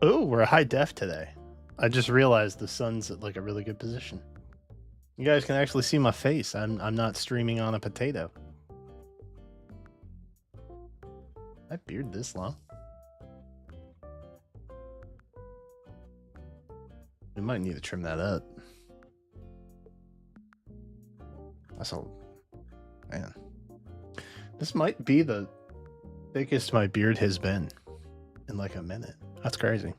Oh, we're high def today. I just realized the sun's at like a really good position. You guys can actually see my face. I'm not streaming on a potato. My beard this long. We might need to trim that up. That's all. Man, this might be the thickest my beard has been in like a minute. That's crazy.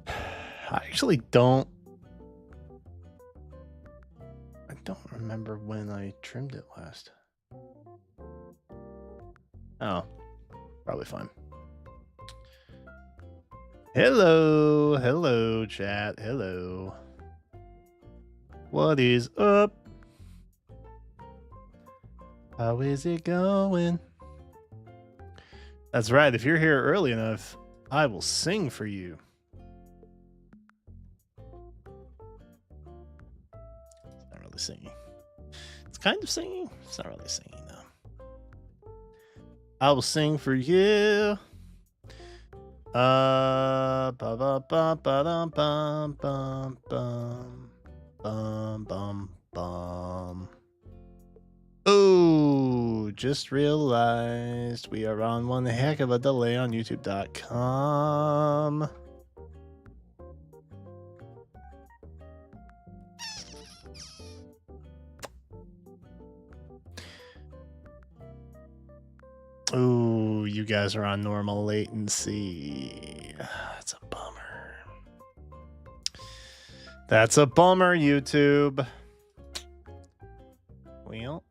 I actually don't remember when I trimmed it last. Oh, probably fine. Hello, chat. Hello. What is up? How is it going? That's right. If you're here early enough, I will sing for you. It's not really singing. It's kind of singing. It's not really singing, though. I will sing for you. Ba ba ba ba dum bum bum bum bum bum bum. Oh, just realized we are on one heck of a delay on YouTube.com. Ooh, you guys are on normal latency. That's a bummer. That's a bummer, YouTube. Well.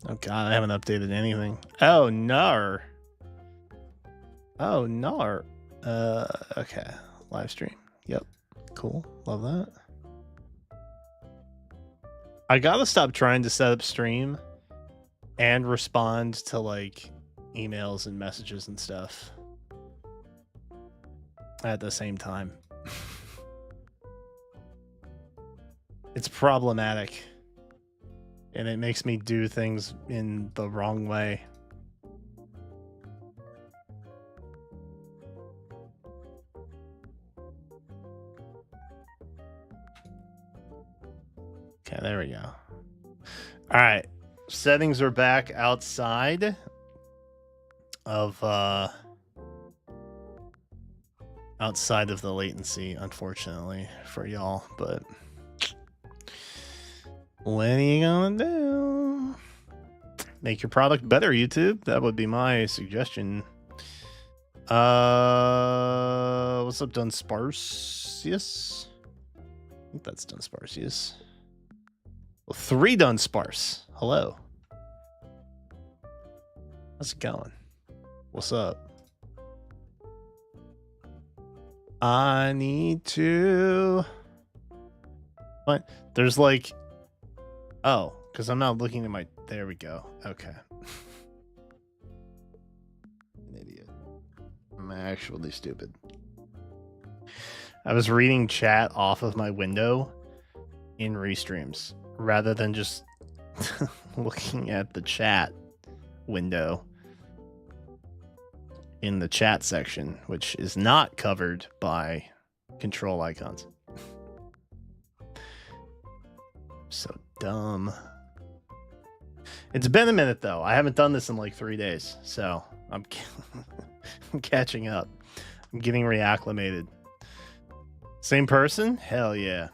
Oh god, I haven't updated anything. Oh no. Oh no. Okay. Live stream. Yep. Cool. Love that. I gotta stop trying to set up stream and respond to like emails and messages and stuff at the same time. It's problematic. And it makes me do things in the wrong way. Okay, there we go. All right. Settings are back outside of the latency, unfortunately, for y'all, but what are you gonna do? Make your product better, YouTube. That would be my suggestion. What's up, Dunsparcius? I think that's Dunsparcius. Well, 3 Dunsparce. Hello. How's it going? What's up? I need to... What? There's like... Oh, because I'm not looking at my... There we go. Okay. An idiot. I'm actually stupid. I was reading chat off of my window in Restreams rather than just looking at the chat window in the chat section, which is not covered by control icons. So dumb. It's been a minute though. I haven't done this in like 3 days, so I'm catching up. I'm getting reacclimated. Same person? Hell yeah.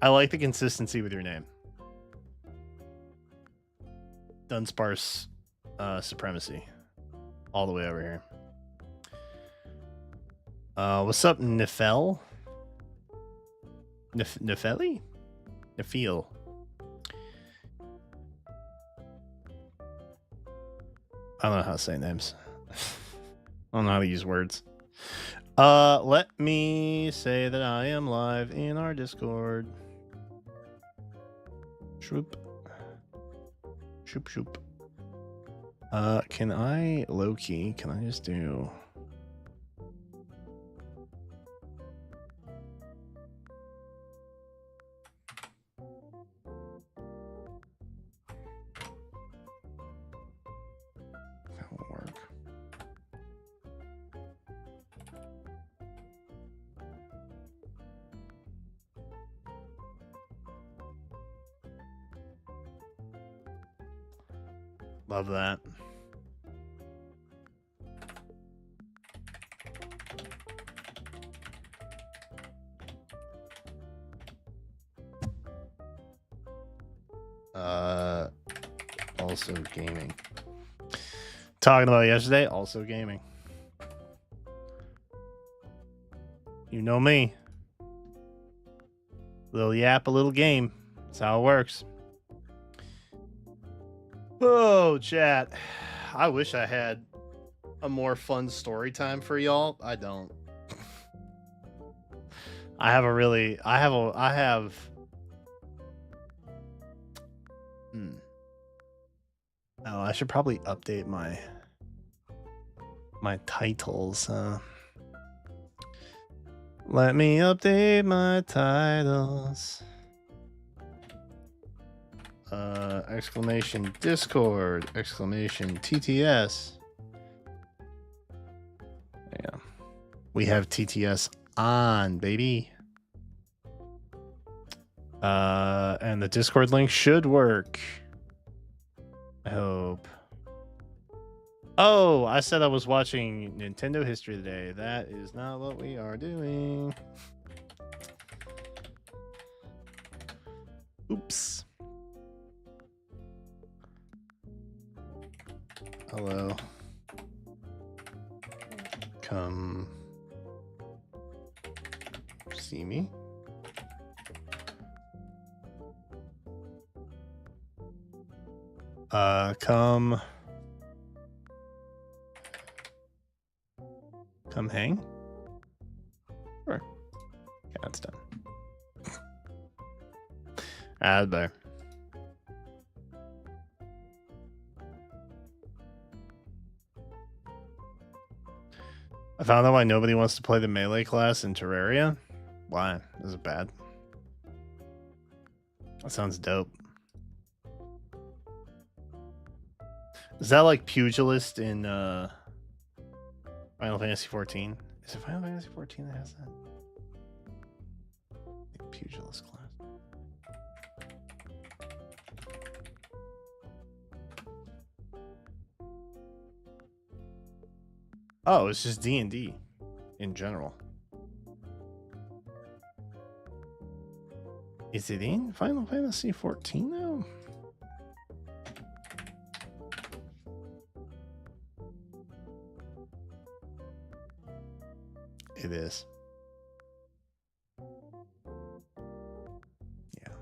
I like the consistency with your name. Dunsparce supremacy. All the way over here. What's up, Nefel? Nefeli? Nefeel. I don't know how to say names. I don't know how to use words. Let me say that I am live in our Discord. Shoop. Shoop, shoop. Can I, low-key, can I just do... Love that. Also gaming. Talking about yesterday, also gaming. You know me. Little yap, a little game. That's how it works. Oh, chat. I wish I had a more fun story time for y'all. I don't. I have. Oh, I should probably update my titles. Let me update my titles. Exclamation Discord, exclamation TTS. Yeah. We have TTS on, baby. And the Discord link should work. I hope. Oh, I said I was watching Nintendo History today. That is not what we are doing. Oops. Hello. Come see me. Come hang. Sure. Yeah, that's done. That's better. I found out why nobody wants to play the melee class in Terraria. Why? Is it bad? That sounds dope. Is that like Pugilist in Final Fantasy 14? Is it Final Fantasy 14 that has that? I think Pugilist class. Oh, it's just D&D in general. Is it in Final Fantasy 14 though? It is. Yeah.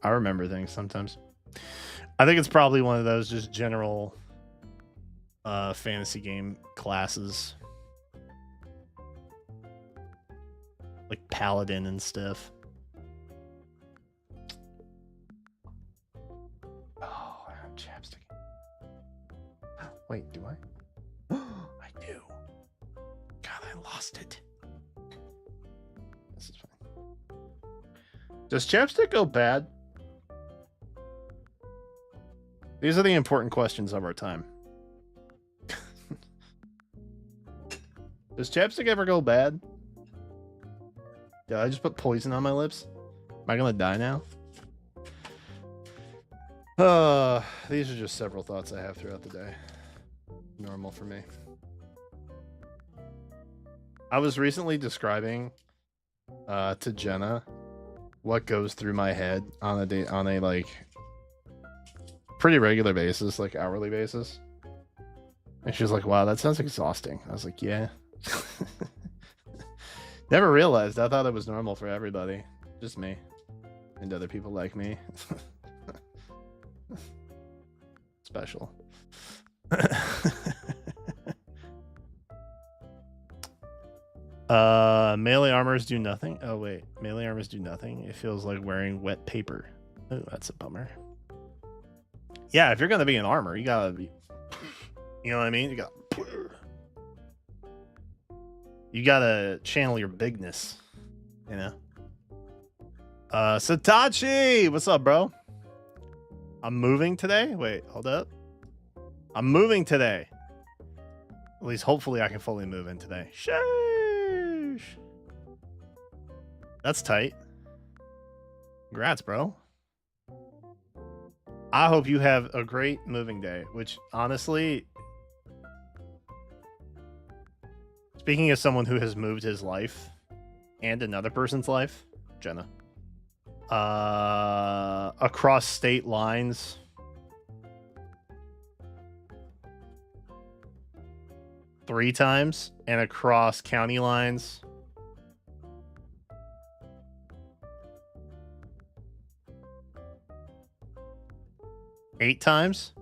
I remember things sometimes. I think it's probably one of those just general fantasy game classes. Like Paladin and stuff. Oh, I have chapstick. Wait, do I? I do. God, I lost it. This is fine. Does chapstick go bad? These are the important questions of our time. Does chapstick ever go bad? Did I just put poison on my lips? Am I gonna die now? These are just several thoughts I have throughout the day. Normal for me. I was recently describing to Jenna what goes through my head on a like pretty regular basis, like hourly basis. And she was like, wow, that sounds exhausting. I was like, yeah. Never realized. I thought it was normal for everybody. Just me. And other people like me. Special. Melee armors do nothing. Oh wait, melee armors do nothing. It feels like wearing wet paper. Oh, that's a bummer. Yeah, if you're gonna be in armor, you gotta be. You know what I mean? You gotta channel your bigness. You know. Satachi, what's up, bro? I'm moving today. Wait, hold up. I'm moving today. At least, hopefully, I can fully move in today. Sheesh. That's tight. Congrats, bro. I hope you have a great moving day, which honestly, speaking as someone who has moved his life and another person's life, Jenna, across state lines, 3 times, and across county lines 8 times.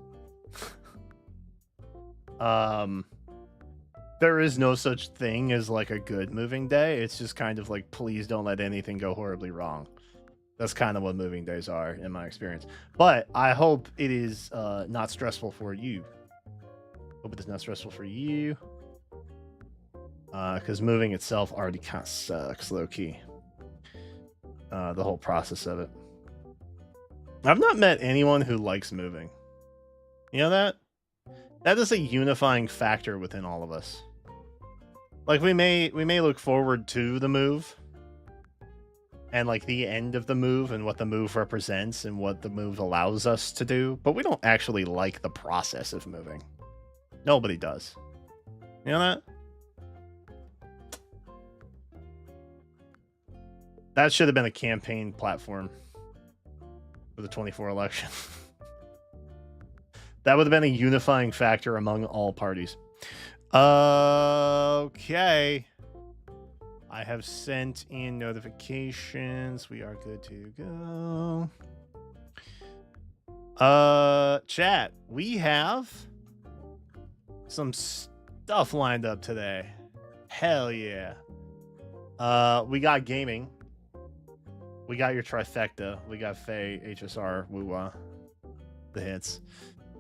There is no such thing as like a good moving day. It's just kind of like, please don't let anything go horribly wrong. That's kind of what moving days are in my experience. But I hope it is not stressful for you. Hope it is not stressful for you. Because moving itself already kind of sucks, low key. The whole process of it. I've not met anyone who likes moving. You know that? That is a unifying factor within all of us. Like we may look forward to the move and like the end of the move and what the move represents and what the move allows us to do, but we don't actually like the process of moving. Nobody does. You know that? That should have been a campaign platform for the 24 election. That would have been a unifying factor among all parties. Okay. I have sent in notifications. We are good to go. Chat, we have some stuff lined up today. Hell yeah. We got gaming. We got your trifecta. We got FEH HSR WuWa. The hits.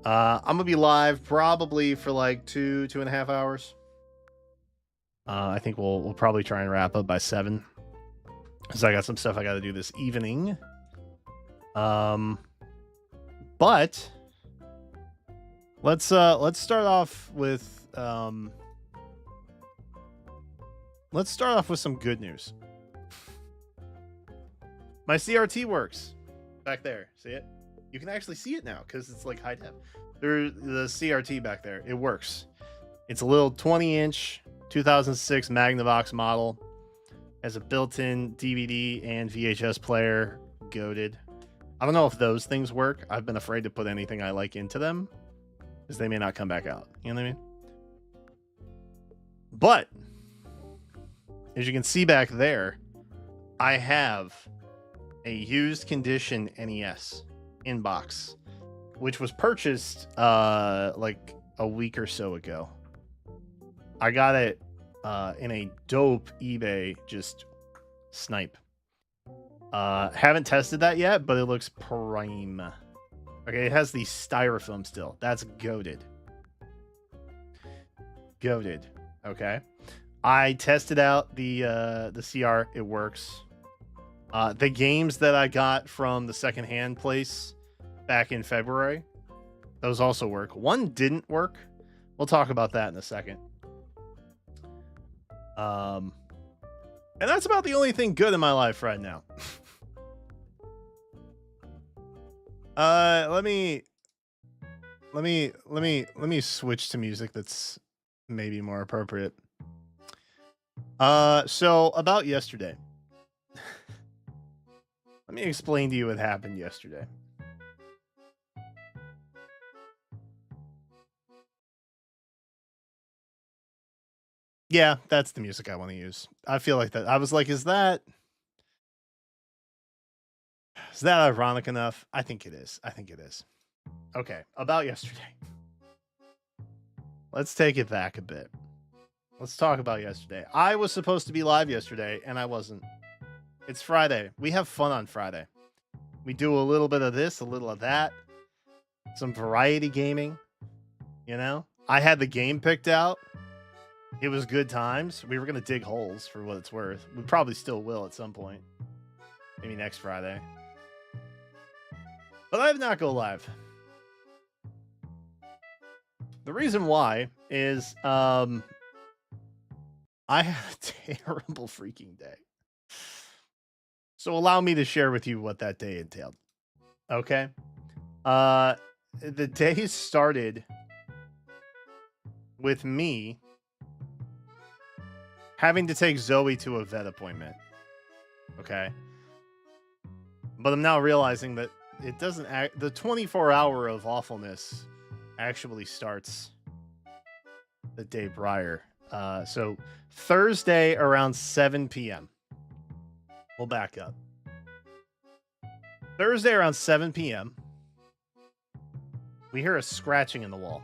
I'm gonna be live probably for like 2.5 hours. I think we'll probably try and wrap up by 7, because I got some stuff I got to do this evening. But let's start off with some good news. My CRT works back there. See it? You can actually see it now because it's like high def. There's the CRT back there. It works. It's a little 20-inch 2006 Magnavox model. Has a built-in DVD and VHS player. Goated. I don't know if those things work. I've been afraid to put anything I like into them because they may not come back out. You know what I mean? But as you can see back there, I have a used condition NES in box, which was purchased like a week or so ago. I got it in a dope eBay just snipe. Haven't tested that yet, but it looks prime. Okay, it has the styrofoam still. That's goated. Goated. Okay. I tested out the CR. It works. The games that I got from the secondhand place back in February, those also work. One didn't work. We'll talk about that in a second. And that's about the only thing good in my life right now. Let me switch to music that's maybe more appropriate. So about yesterday. Let me explain to you what happened yesterday. Yeah, that's the music I want to use. I feel like that. I was like, is that ironic enough? I think it is. Okay, about yesterday. Let's take it back a bit. Let's talk about yesterday. I was supposed to be live yesterday, and I wasn't. It's Friday. We have fun on Friday. We do a little bit of this, a little of that. Some variety gaming. You know? I had the game picked out. It was good times. We were going to dig holes for what it's worth. We probably still will at some point. Maybe next Friday. But I did not go live. The reason why is I had a terrible freaking day. So allow me to share with you what that day entailed. Okay. The day started with me having to take Zoe to a vet appointment. Okay. But I'm now realizing that it doesn't act, the 24-hour of awfulness actually starts the day prior. So Thursday around 7 p.m. We'll back up. Thursday around 7 p.m. We hear a scratching in the wall.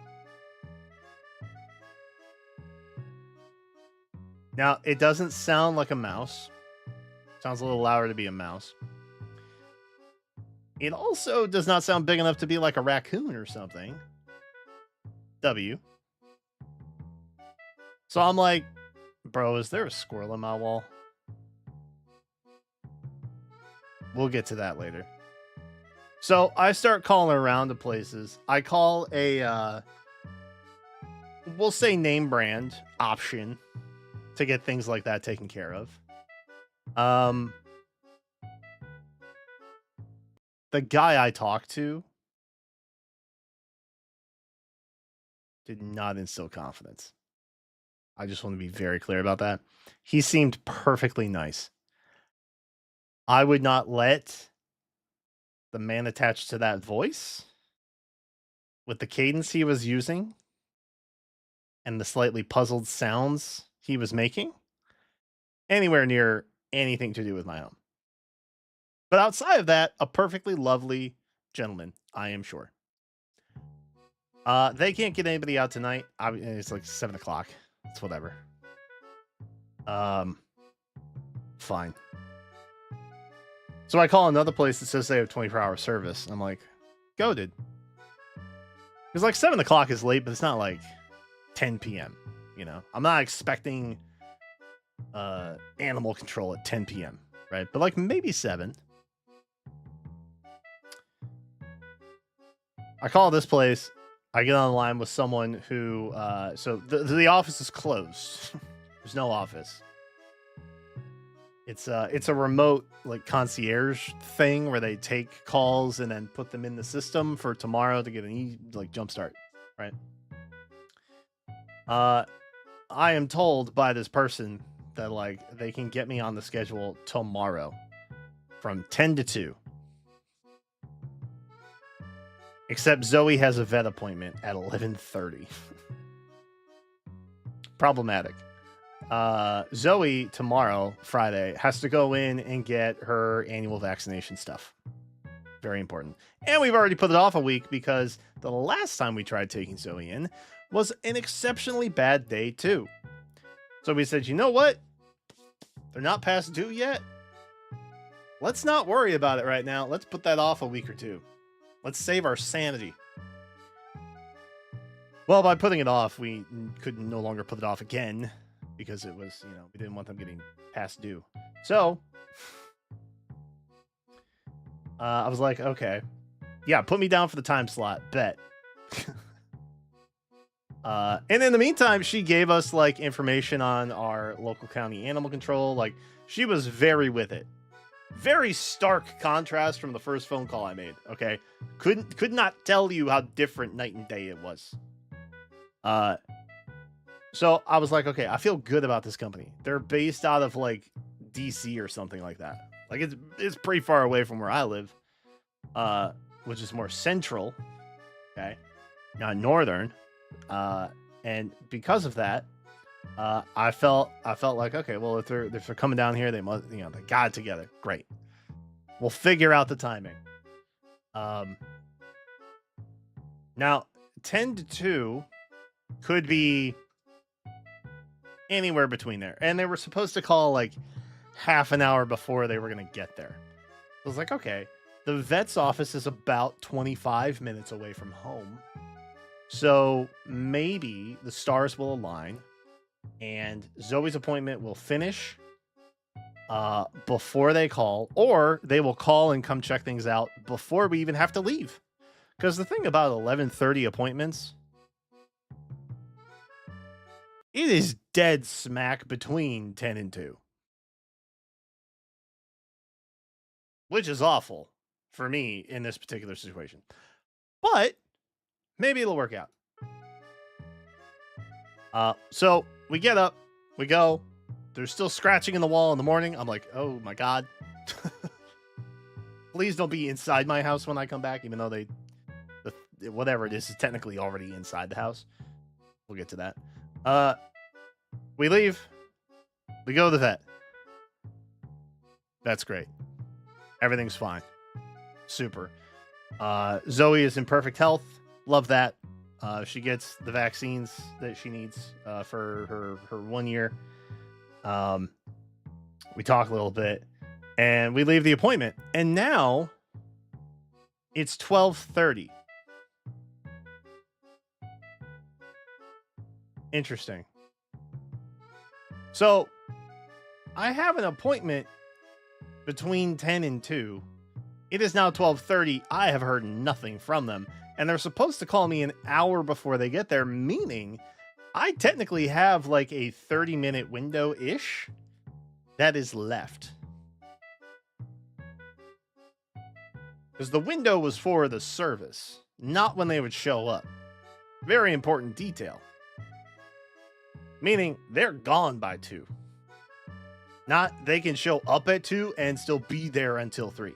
Now, it doesn't sound like a mouse. Sounds a little louder to be a mouse. It also does not sound big enough to be like a raccoon or something. W. So I'm like, bro, is there a squirrel in my wall? We'll get to that later. So I start calling around to places. I call a, we'll say name brand option to get things like that taken care of. The guy I talked to did not instill confidence. I just want to be very clear about that. He seemed perfectly nice. I would not let the man attached to that voice, with the cadence he was using and the slightly puzzled sounds he was making, anywhere near anything to do with my home. But outside of that, a perfectly lovely gentleman, I am sure. They can't get anybody out tonight. It's like 7 o'clock. It's whatever. Fine. So I call another place that says they have 24-hour service. I'm like, go, dude. Because like 7 o'clock is late, but it's not like 10 p.m. You know, I'm not expecting animal control at 10 p.m. Right? But like maybe 7. I call this place. I get on the line with someone who, so the office is closed. There's no office. It's a remote like concierge thing where they take calls and then put them in the system for tomorrow to get an jump start, right? I am told by this person that like they can get me on the schedule tomorrow from 10 to 2. Except Zoe has a vet appointment at 11:30. Problematic. Zoe tomorrow, Friday, has to go in and get her annual vaccination stuff. Very important. And we've already put it off a week because the last time we tried taking Zoe in was an exceptionally bad day too. So we said, you know what? They're not past due yet. Let's not worry about it right now. Let's put that off a week or two. Let's save our sanity. Well, by putting it off, we could no longer put it off again because it was, we didn't want them getting past due. So I was like, okay, yeah, put me down for the time slot. Bet. And in the meantime, she gave us like information on our local county animal control. Like she was very with it. Very stark contrast from the first phone call I made. Okay. Could not tell you how different night and day it was. So I was like, okay, I feel good about this company. They're based out of like DC or something like that. Like it's pretty far away from where I live, which is more central. Okay. Not northern. And because of that, I felt like, okay, well, if they're coming down here, they must, they got it together. Great. We'll figure out the timing. Now 10 to 2 could be anywhere between there. And they were supposed to call like half an hour before they were going to get there. I was like, okay, the vet's office is about 25 minutes away from home. So maybe the stars will align and Zoe's appointment will finish before they call, or they will call and come check things out before we even have to leave. Because the thing about 11:30 appointments, it is dead smack between 10 and 2. which is awful for me in this particular situation. But maybe it'll work out. So we get up, we go. There's still scratching in the wall in the morning. I'm like, oh my God. Please don't be inside my house when I come back, even though whatever it is technically already inside the house. We'll get to that. We leave. We go to the vet. That's great. Everything's fine. Super. Zoe is in perfect health. Love that. She gets the vaccines that she needs for her 1 year. We talk a little bit and we leave the appointment. And now it's 12:30. Interesting. So I have an appointment between 10 and 2. It is now 12:30. I have heard nothing from them. And they're supposed to call me an hour before they get there, meaning I technically have like a 30-minute window-ish that is left. Because the window was for the service, not when they would show up. Very important detail. Meaning they're gone by 2. Not they can show up at 2 and still be there until 3.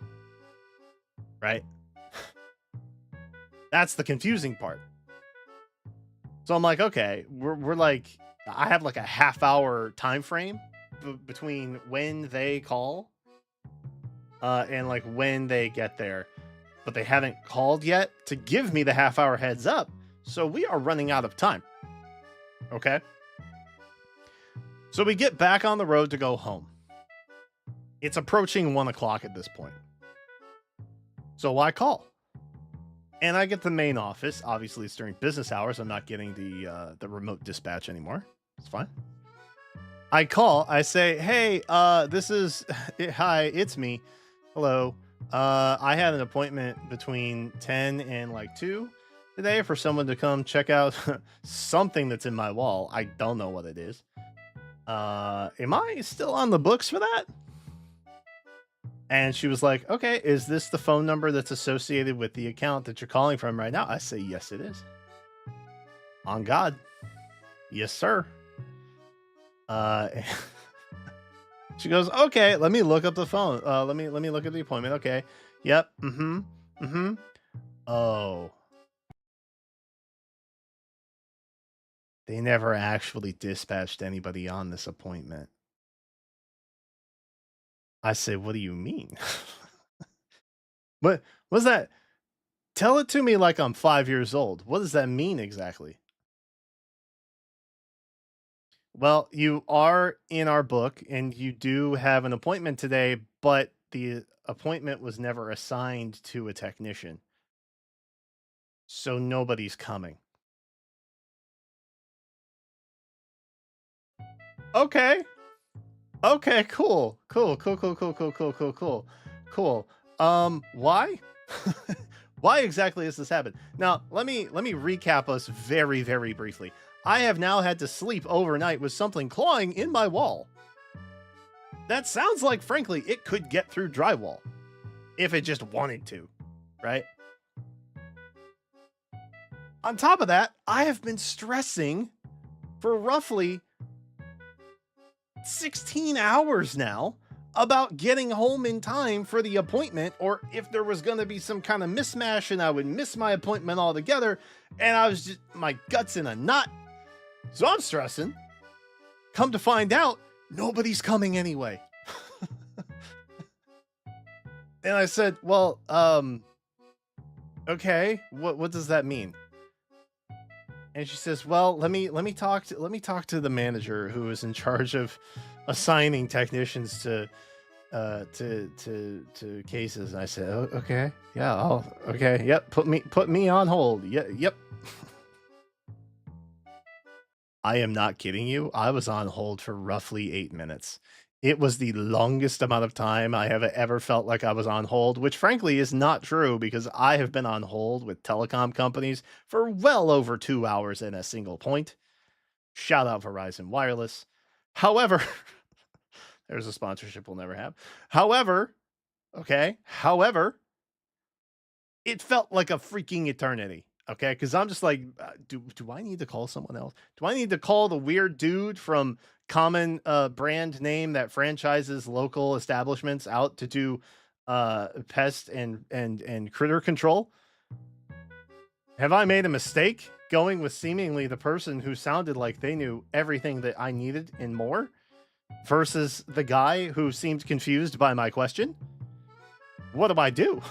Right? That's the confusing part. So I'm like, okay, we're like, I have like a half-hour time frame between when they call and like when they get there, but they haven't called yet to give me the half-hour heads up. So we are running out of time. Okay. So we get back on the road to go home. It's approaching 1 o'clock at this point. So I call. And I get the main office. Obviously, it's during business hours. I'm not getting the remote dispatch anymore. It's fine. I call. I say, hey, this is... Hi, it's me. Hello. I had an appointment between 10 and like 2 today for someone to come check out something that's in my wall. I don't know what it is. Am I still on the books for that? And she was like, okay, is this the phone number that's associated with the account that you're calling from right now? I say, yes, it is. On God. Yes, sir. She goes, okay, let me look up the phone. Let me look at the appointment. Okay. Yep. Oh. They never actually dispatched anybody on this appointment. I say, what do you mean? What was that? Tell it to me like I'm 5 years old. What does that mean exactly? Well, you are in our book and you do have an appointment today, but the appointment was never assigned to a technician. So nobody's coming. Okay. Okay, cool. Cool. Why? Why exactly has this happened? Now, let me recap us very, very briefly. I have now had to sleep overnight with something clawing in my wall. That sounds like, frankly, it could get through drywall if it just wanted to, right? On top of that, I have been stressing for roughly 16 hours now about getting home in time for the appointment, or if there was going to be some kind of mismatch and I would miss my appointment altogether, and I was just, my guts in a knot. So I'm stressing. Come to find out, nobody's coming anyway. And I said, well, okay, what does that mean? And she says, well, let me talk to the manager who is in charge of assigning technicians to cases. And I said, oh, okay, yeah, okay, yep, put me on hold. Yep. I am not kidding you. I was on hold for roughly 8 minutes. It was the longest amount of time I have ever felt like I was on hold, which frankly is not true because I have been on hold with telecom companies for well over 2 hours in a single point. Shout out Verizon Wireless. However, there's a sponsorship we'll never have. However, Okay. However, it felt like a freaking eternity. Okay. Cause I'm just like, do I need to call someone else? Do I need to call the weird dude from common brand name that franchises local establishments out to do pest and critter control? Have I made a mistake going with seemingly the person who sounded like they knew everything that I needed and more versus the guy who seemed confused by my question? What do I do?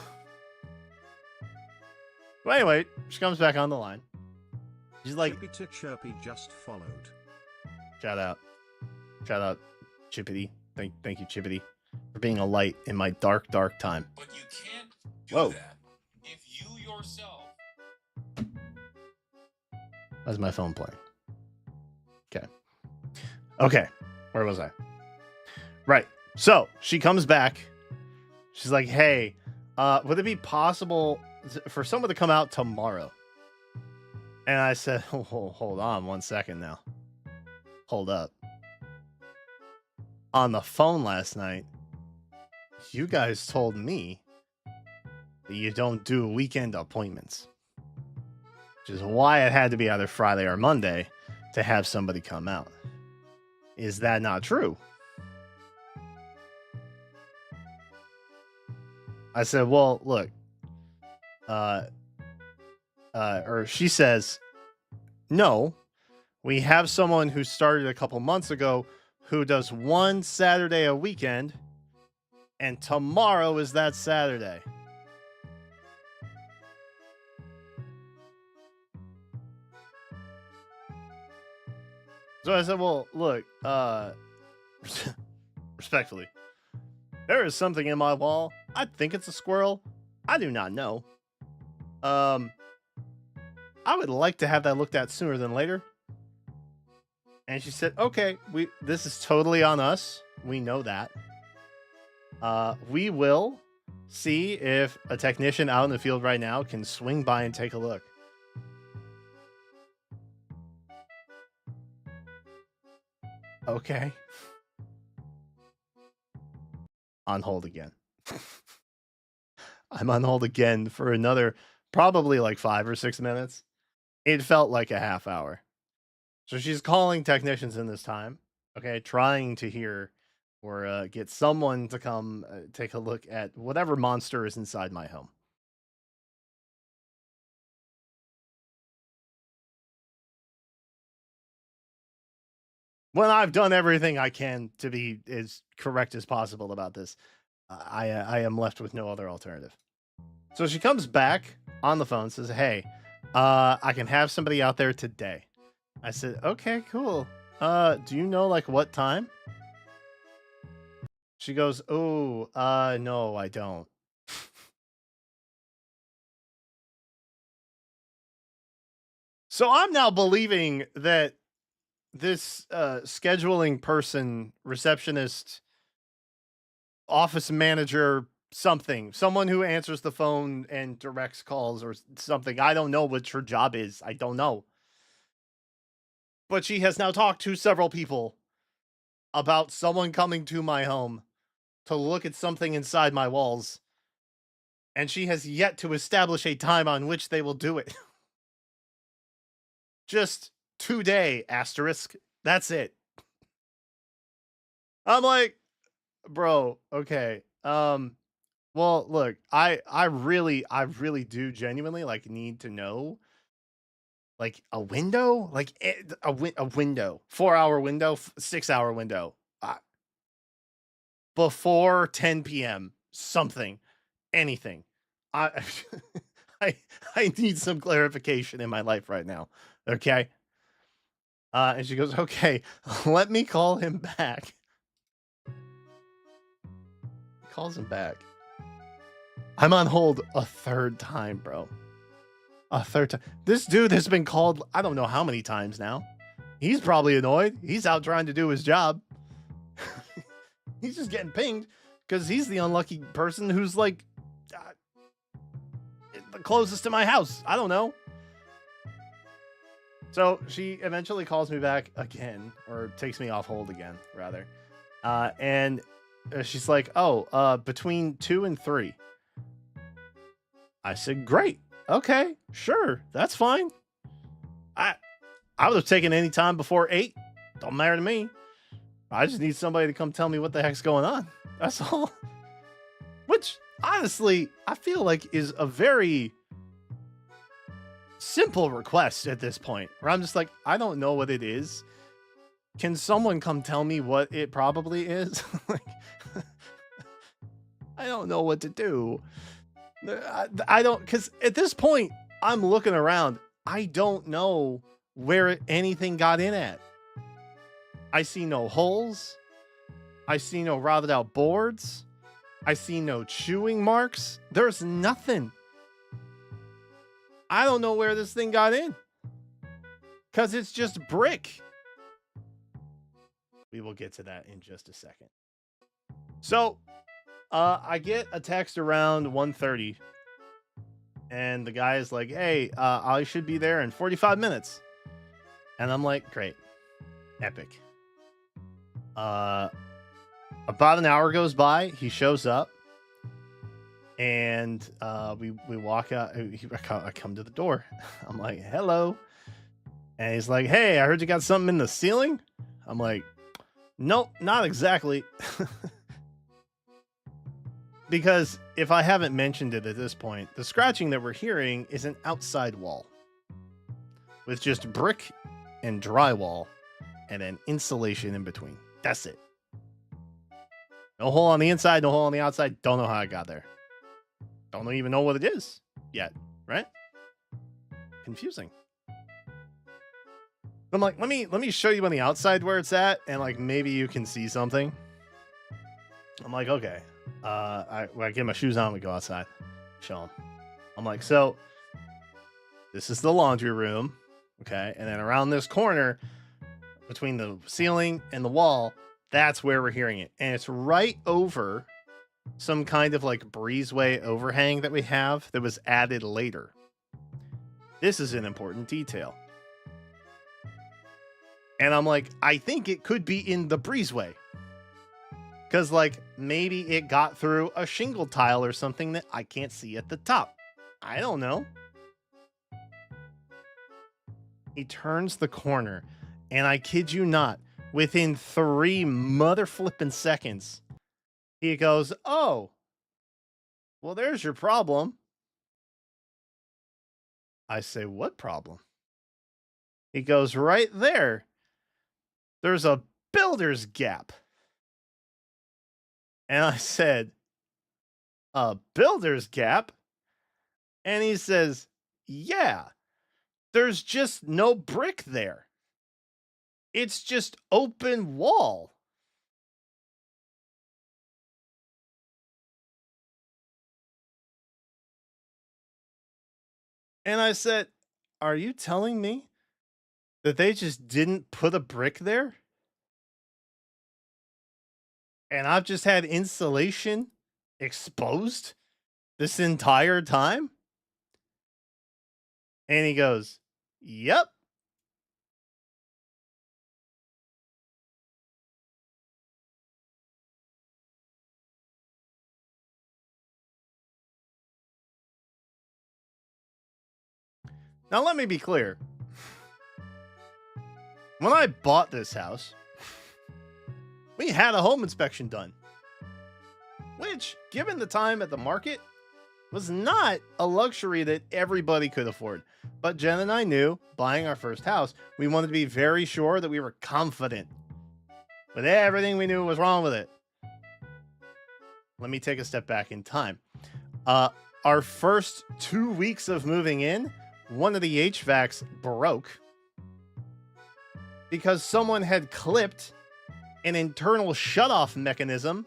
Well, anyway, she comes back on the line. She's like, Chippy to Chirpy just followed. Shout out, Chippity. Thank you, Chippity, for being a light in my dark time. But you can't do that if you yourself. Why's my phone playing? Okay. Where was I? Right. So she comes back. She's like, hey, would it be possible for someone to come out tomorrow? And I said, hold on 1 second now. Hold up. On the phone last night, you guys told me that you don't do weekend appointments, which is why it had to be either Friday or Monday to have somebody come out. Is that not true? I said, well, look, or she says, no, we have someone who started a couple months ago who does one Saturday a weekend, and tomorrow is that Saturday. So I said, well, look, respectfully, there is something in my wall. I think it's a squirrel. I do not know. I would like to have that looked at sooner than later. And she said, okay, this is totally on us. We know that. We will see if a technician out in the field right now can swing by and take a look. Okay. On hold again. I'm on hold again for another probably like 5 or 6 minutes. It felt like a half hour. So she's calling technicians in this time, okay, trying to hear or get someone to come take a look at whatever monster is inside my home. When I've done everything I can to be as correct as possible about this, I am left with no other alternative. So she comes back on the phone, says, hey, I can have somebody out there today. I said, okay, cool. Do you know like what time? She goes, oh, no, I don't. So I'm now believing that this scheduling person, receptionist, office manager, someone who answers the phone and directs calls or something. I don't know what her job is. I don't know. But she has now talked to several people about someone coming to my home to look at something inside my walls. And she has yet to establish a time on which they will do it. Just today, asterisk. That's it. I'm like, bro, okay. Well, look, I really do genuinely like need to know like a window, like a window, 4-hour window, 6-hour window, before 10 p.m. something, anything. I I need some clarification in my life right now. Okay. And she goes, okay, let me call him back. Calls him back. I'm on hold a third time, bro. A third time. This dude has been called, I don't know how many times now. He's probably annoyed. He's out trying to do his job. He's just getting pinged because he's the unlucky person who's like the closest to my house. I don't know. So she eventually calls me back again, or takes me off hold again, rather. And she's like, oh, between 2 and 3. I said, great. Okay, sure. That's fine. I would have taken any time before 8. Don't matter to me. I just need somebody to come tell me what the heck's going on. That's all. Which, honestly, I feel like is a very simple request at this point, where I'm just like, I don't know what it is. Can someone come tell me what it probably is? Like, I don't know what to do. I don't, because at this point, I'm looking around. I don't know where anything got in at. I see no holes. I see no rotted out boards. I see no chewing marks. There's nothing. I don't know where this thing got in. Because it's just brick. We will get to that in just a second. So, I get a text around 1:30. And the guy is like, hey, I should be there in 45 minutes. And I'm like, great. Epic. About an hour goes by. He shows up. And we walk out. I come to the door. I'm like, hello. And he's like, hey, I heard you got something in the ceiling. I'm like, nope, not exactly. Because if I haven't mentioned it at this point, the scratching that we're hearing is an outside wall with just brick and drywall and an insulation in between. That's it. No hole on the inside, no hole on the outside. Don't know how I got there. Don't even know what it is yet, right? Confusing. I'm like, let me show you on the outside where it's at, and like maybe you can see something. I'm like, okay. I get my shoes on, we go outside. Show them. I'm like, so this is the laundry room, okay? And then around this corner, between the ceiling and the wall, that's where we're hearing it. And it's right over some kind of like breezeway overhang that we have that was added later. This is an important detail. And I'm like, I think it could be in the breezeway. Because, like, maybe it got through a shingle tile or something that I can't see at the top. I don't know. He turns the corner, and I kid you not, within 3 mother flipping seconds, he goes, oh, well, there's your problem. I say, what problem? He goes, right there. There's a builder's gap. And I said, a builder's gap? And he says, yeah, there's just no brick there. It's just open wall. And I said, are you telling me that they just didn't put a brick there? And I've just had insulation exposed this entire time? And he goes, yep. Now, let me be clear. When I bought this house, we had a home inspection done, which, given the time at the market, was not a luxury that everybody could afford. But Jen and I knew, buying our first house, we wanted to be very sure that we were confident with everything we knew was wrong with it. Let me take a step back in time. Our first 2 weeks of moving in, one of the HVACs broke because someone had clipped an internal shutoff mechanism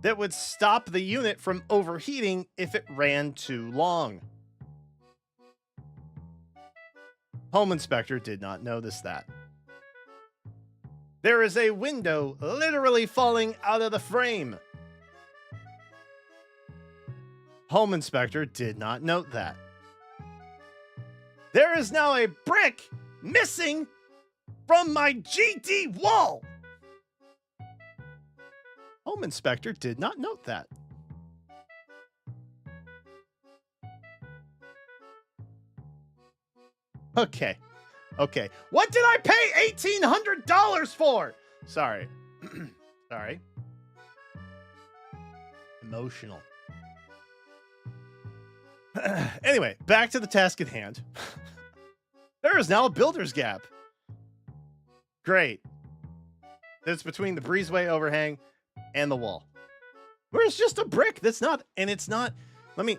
that would stop the unit from overheating if it ran too long. Home inspector did not notice that. There is a window literally falling out of the frame. Home inspector did not note that. There is now a brick missing from my GD wall. Home home inspector did not note that. Okay. Okay. What did I pay $1,800 for? Sorry. Sorry. Emotional. Anyway, back to the task at hand. There is now a builder's gap. Great. That's between the breezeway overhang and the wall. Where's just a brick that's not, and it's not, let me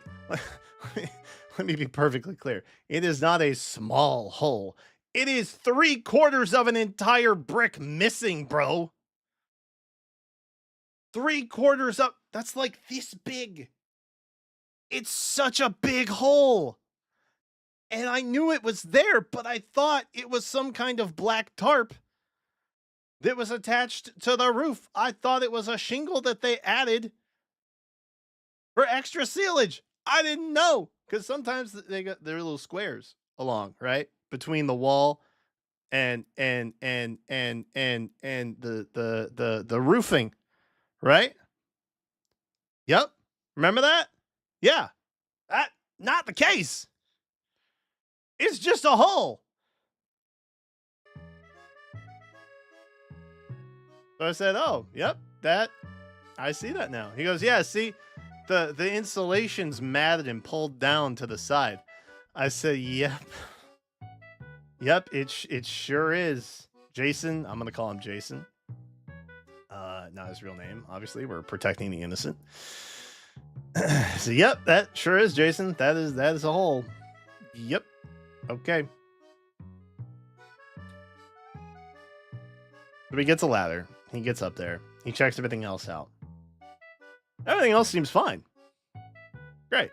be perfectly clear. It is not a small hole. It is 3/4 of an entire brick missing, bro. 3/4 up. That's like this big. It's such a big hole. And I knew it was there, but I thought it was some kind of black tarp that was attached to the roof. I thought it was a shingle that they added for extra sealage. I didn't know, because sometimes they got their little squares along, right, between the wall and the roofing, right? Yep. Remember that? Yeah. That not the case. It's just a hole. So I said, "Oh, yep, that I see that now." He goes, "Yeah, see, the insulation's matted and pulled down to the side." I said, "Yep, yep, it sure is." Jason, I'm gonna call him Jason. Not his real name, obviously. We're protecting the innocent. So, yep, that sure is Jason. That is a hole. Yep. Okay. So he gets a ladder. He gets up there. He checks everything else out. Everything else seems fine. Great.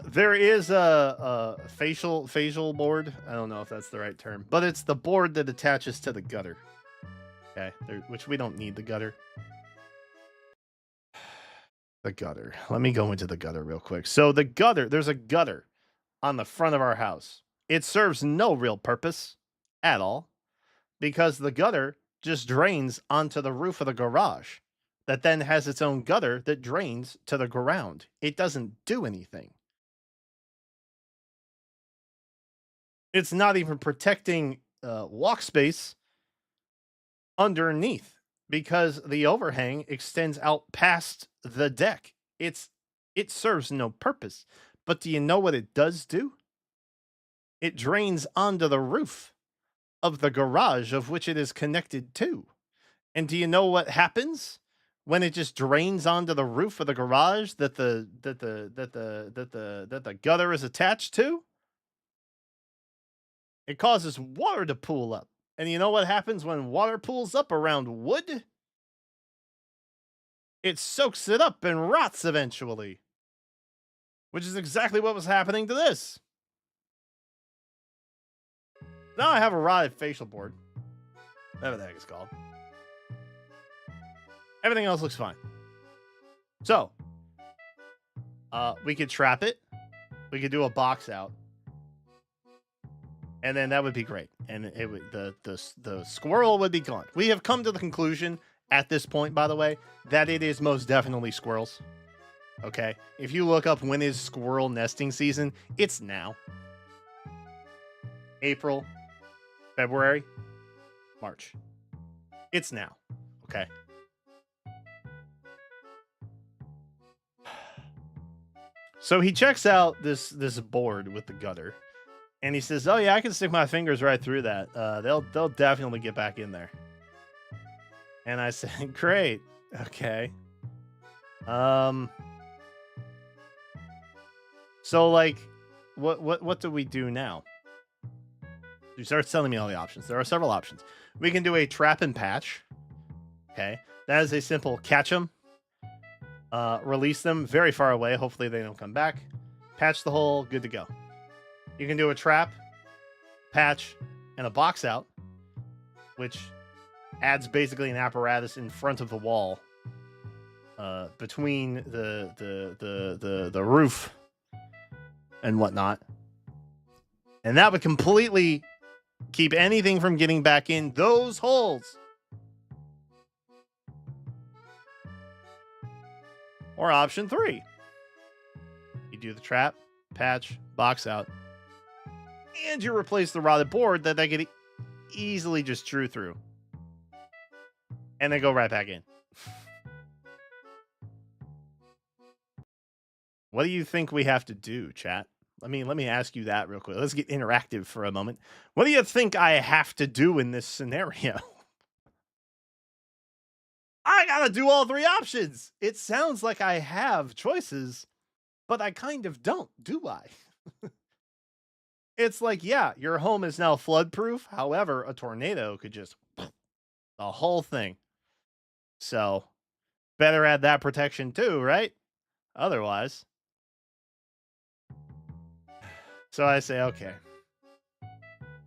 There is a facial board. I don't know if that's the right term, but it's the board that attaches to the gutter. Okay, which we don't need the gutter. The gutter. Let me go into the gutter real quick. So the gutter, there's a gutter on the front of our house. It serves no real purpose at all, because the gutter just drains onto the roof of the garage that then has its own gutter that drains to the ground. It doesn't do anything. It's not even protecting walk space underneath, because the overhang extends out past the deck. It serves no purpose. But do you know what it does do? It drains onto the roof of the garage of which it is connected to. And do you know what happens when it just drains onto the roof of the garage that the gutter is attached to? It causes water to pool up. And you know what happens when water pools up around wood? It soaks it up and rots eventually. Which is exactly what was happening to this. Now I have a rotted facial board. Whatever the heck it's called. Everything else looks fine. So, we could trap it. We could do a box out. And then that would be great. And it would the squirrel would be gone. We have come to the conclusion at this point, by the way, that it is most definitely squirrels. Okay? If you look up when is squirrel nesting season, it's now. April, February, March. It's now. Okay? So he checks out this board with the gutter. And he says, "Oh yeah, I can stick my fingers right through that. They'll definitely get back in there." And I said, "Great, okay." So like, what do we do now? He starts telling me all the options. There are several options. We can do a trap and patch. Okay, that is a simple catch them, release them very far away. Hopefully they don't come back. Patch the hole. Good to go. You can do a trap, patch, and a box out, which adds basically an apparatus in front of the wall, between the roof and whatnot, and that would completely keep anything from getting back in those holes. Or option 3. You do the trap, patch, box out, and you replace the rotted board that they could easily just drew through. And then go right back in. What do you think we have to do, chat? Let me ask you that real quick. Let's get interactive for a moment. What do you think I have to do in this scenario? I gotta do all 3 options. It sounds like I have choices, but I kind of don't, do I? It's like, yeah, your home is now flood proof. However, a tornado could just the whole thing. So better add that protection too, right? Otherwise. So I say, okay.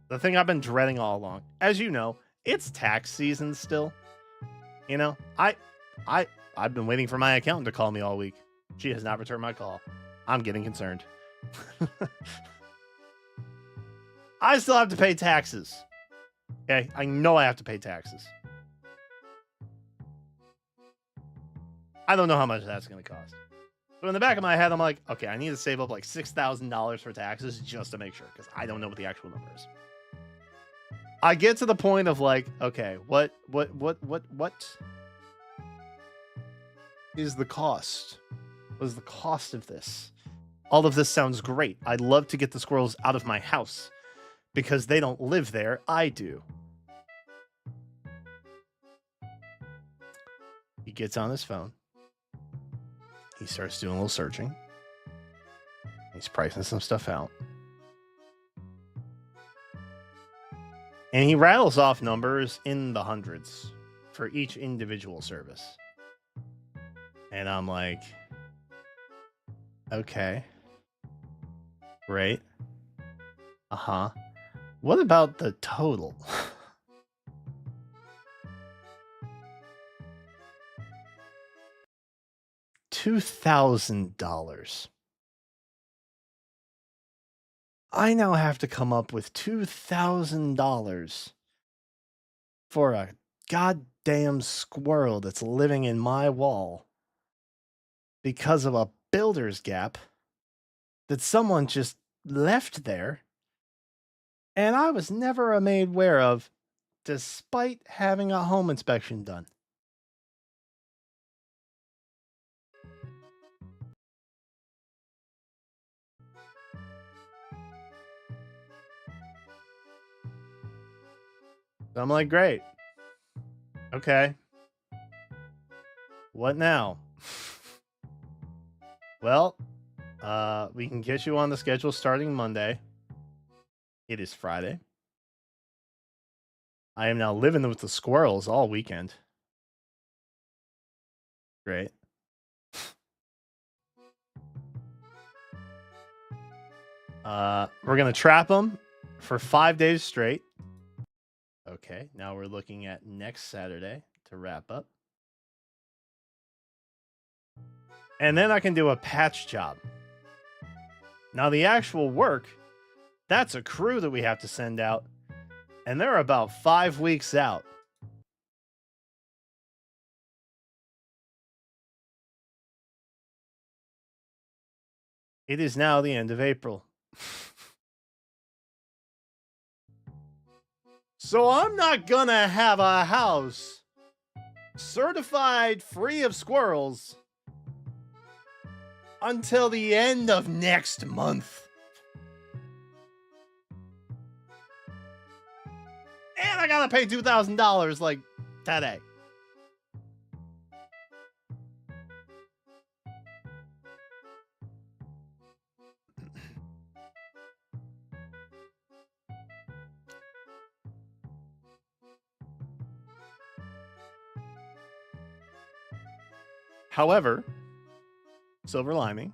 The thing I've been dreading all along, as you know, it's tax season still. You know, I've been waiting for my accountant to call me all week. She has not returned my call. I'm getting concerned. I still have to pay taxes. Okay, I know I have to pay taxes. I don't know how much that's going to cost. But in the back of my head, I'm like, okay, I need to save up like $6,000 for taxes just to make sure, because I don't know what the actual number is. I get to the point of like, okay, what is the cost? What is the cost of this? All of this sounds great. I'd love to get the squirrels out of my house because they don't live there. I do. He gets on his phone. He starts doing a little searching. He's pricing some stuff out. And he rattles off numbers in the hundreds for each individual service. And I'm like, okay. Great. Uh-huh. What about the total? $2,000. I now have to come up with $2,000 for a goddamn squirrel that's living in my wall because of a builder's gap that someone just left there and I was never made aware of despite having a home inspection done. So I'm like, great. Okay. What now? Well, we can get you on the schedule starting Monday. It is Friday. I am now living with the squirrels all weekend. Great. We're going to trap them for 5 days straight. Okay, now we're looking at next Saturday to wrap up. And then I can do a patch job. Now, the actual work, that's a crew that we have to send out. And they're about 5 weeks out. It is now the end of April. So I'm not gonna have a house certified free of squirrels until the end of next month. And I gotta pay $2,000 like today. However, silver lining,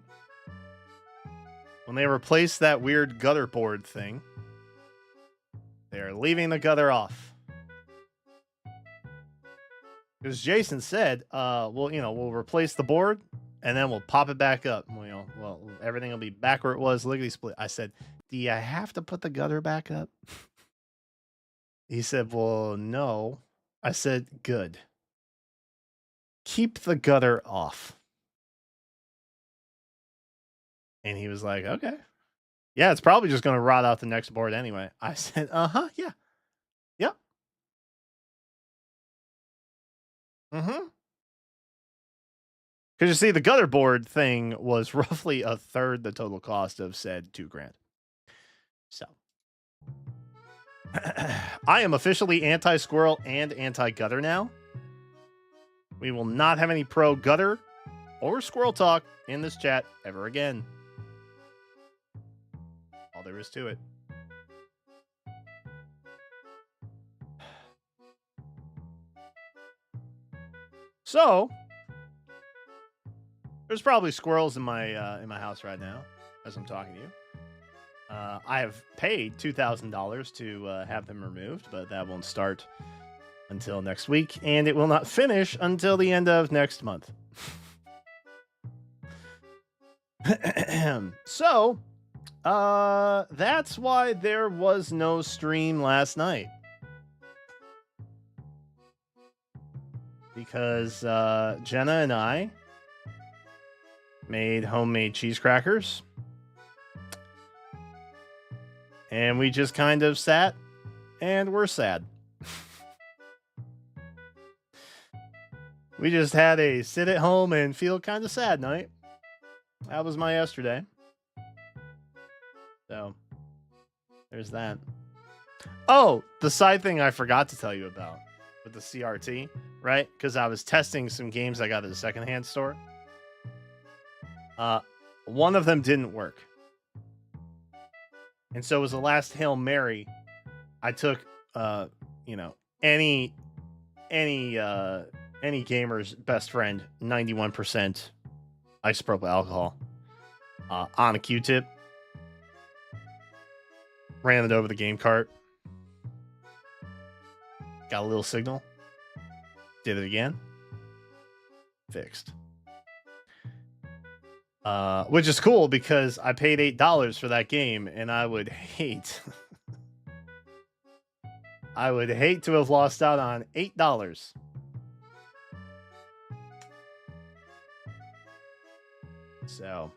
when they replace that weird gutter board thing, they are leaving the gutter off. Because Jason said, we'll replace the board and then we'll pop it back up. Well, everything will be back where it was, lickety split. I said, do you have to put the gutter back up? He said, well, no. I said, good. Keep the gutter off. And he was like, okay. Yeah, it's probably just going to rot out the next board anyway. I said, yeah. Yep. Mm-hmm. Because you see, the gutter board thing was roughly a third the total cost of said $2,000. So I am officially anti-squirrel and anti-gutter now. We will not have any pro gutter or squirrel talk in this chat ever again. All there is to it. So there's probably squirrels in my house right now as I'm talking to you. I have paid $2,000 to have them removed, but that won't start until next week, and it will not finish until the end of next month. So, that's why there was no stream last night. Because Jenna and I made homemade cheese crackers. And we just kind of sat and were sad. We just had a sit at home and feel kind of sad night. That was my yesterday. So, there's that. Oh, the side thing I forgot to tell you about with the CRT, right? Because I was testing some games I got at the secondhand store. One of them didn't work. And so it was the last Hail Mary. I took, any gamer's best friend, 91% isopropyl alcohol on a Q-tip. Ran it over the game cart. Got a little signal. Did it again. Fixed. Which is cool because I paid $8 for that game, and I would hate to have lost out on $8. So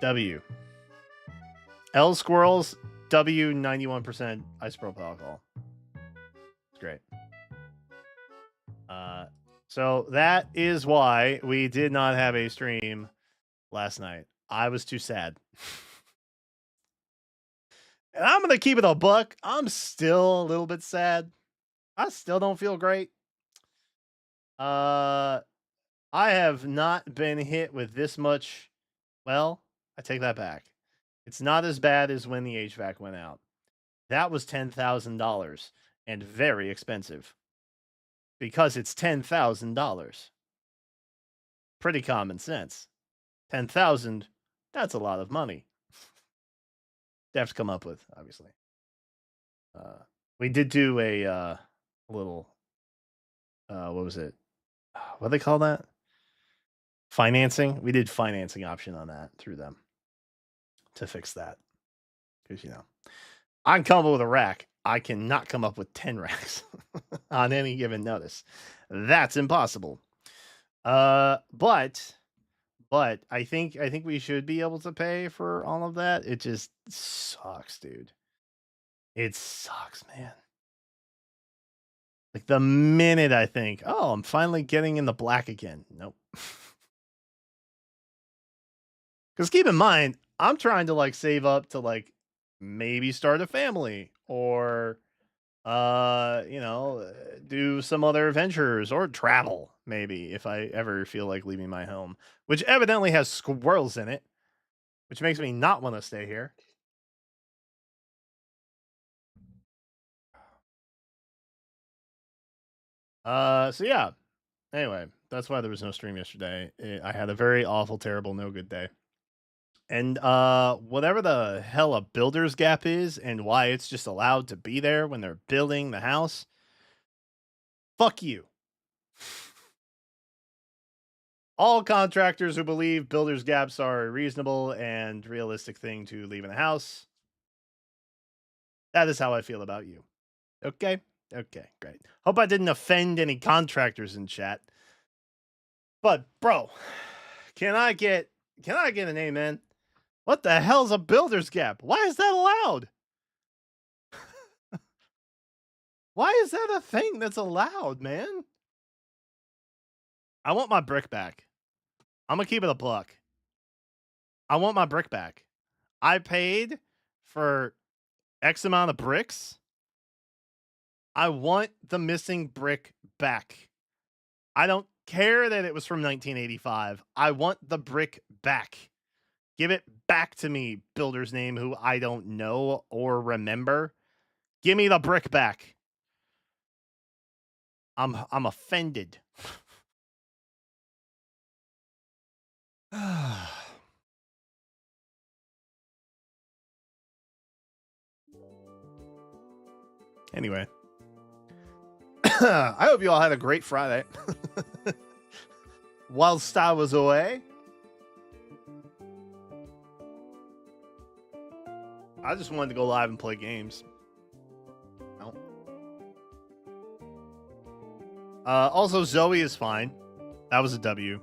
W. L squirrels, W 91% isopropyl alcohol. It's great. So that is why we did not have a stream last night. I was too sad. And I'm going to keep it a buck. I'm still a little bit sad. I still don't feel great. I have not been hit with this much. Well, I take that back. It's not as bad as when the HVAC went out. That was $10,000 and very expensive. Because it's $10,000. Pretty common sense. 10,000, that's a lot of money. They have to come up with, obviously. We did do a little, what was it? What do they call that? Financing. We did financing option on that through them to fix that. Because, I can come up with a rack. I cannot come up with 10 racks on any given notice. That's impossible. But I think we should be able to pay for all of that. It just sucks, dude. It sucks, man. Like the minute I think, oh, I'm finally getting in the black again. Nope. Because keep in mind, I'm trying to save up to maybe start a family or do some other adventures or travel maybe if I ever feel like leaving my home, which evidently has squirrels in it, which makes me not want to stay here. So yeah. Anyway, that's why there was no stream yesterday. I had a very awful, terrible, no good day. And whatever the hell a builder's gap is and why it's just allowed to be there when they're building the house, fuck you. All contractors who believe builder's gaps are a reasonable and realistic thing to leave in a house, that is how I feel about you. Okay? Okay, great. Hope I didn't offend any contractors in chat. But, bro, Can I get an amen? What the hell's a builder's gap? Why is that allowed? Why is that a thing that's allowed, man? I want my brick back. I'm gonna keep it a buck. I want my brick back. I paid for X amount of bricks. I want the missing brick back. I don't care that it was from 1985. I want the brick back. Give it back to me, builder's name who I don't know or remember. Give me the brick back. I'm offended. Anyway. I hope you all had a great Friday. Whilst I was away. I just wanted to go live and play games. No. Also, Zoe is fine. That was a W.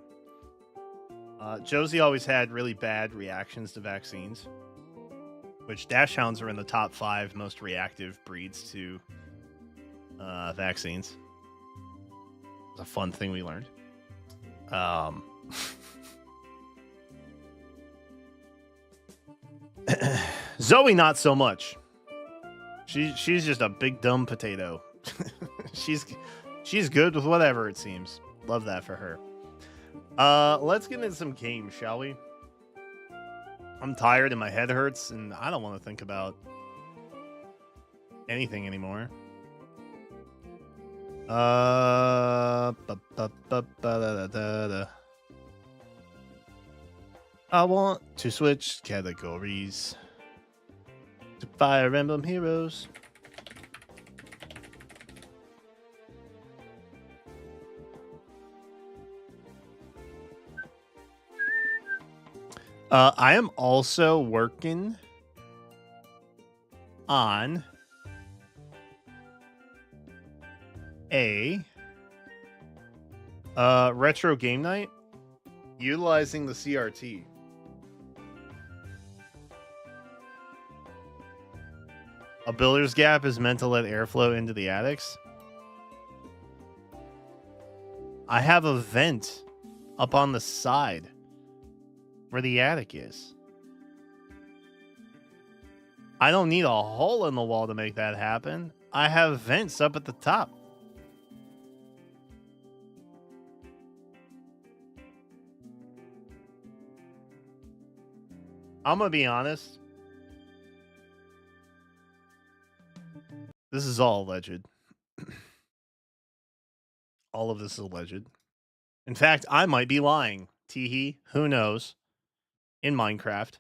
Josie always had really bad reactions to vaccines, which Dachshunds are in the top 5 most reactive breeds to vaccines. It's a fun thing we learned. Zoe, not so much. She's just a big dumb potato. she's good with whatever, it seems. Love that for her. Let's get into some games, shall we? I'm tired and my head hurts, and I don't want to think about anything anymore. I want to switch categories to Fire Emblem Heroes. I am also working on a retro game night utilizing the CRT. A builder's gap is meant to let airflow into the attics. I have a vent up on the side where the attic is. I don't need a hole in the wall to make that happen. I have vents up at the top. I'm gonna be honest. This is all alleged. All of this is alleged. In fact, I might be lying. Teehee, who knows? In Minecraft.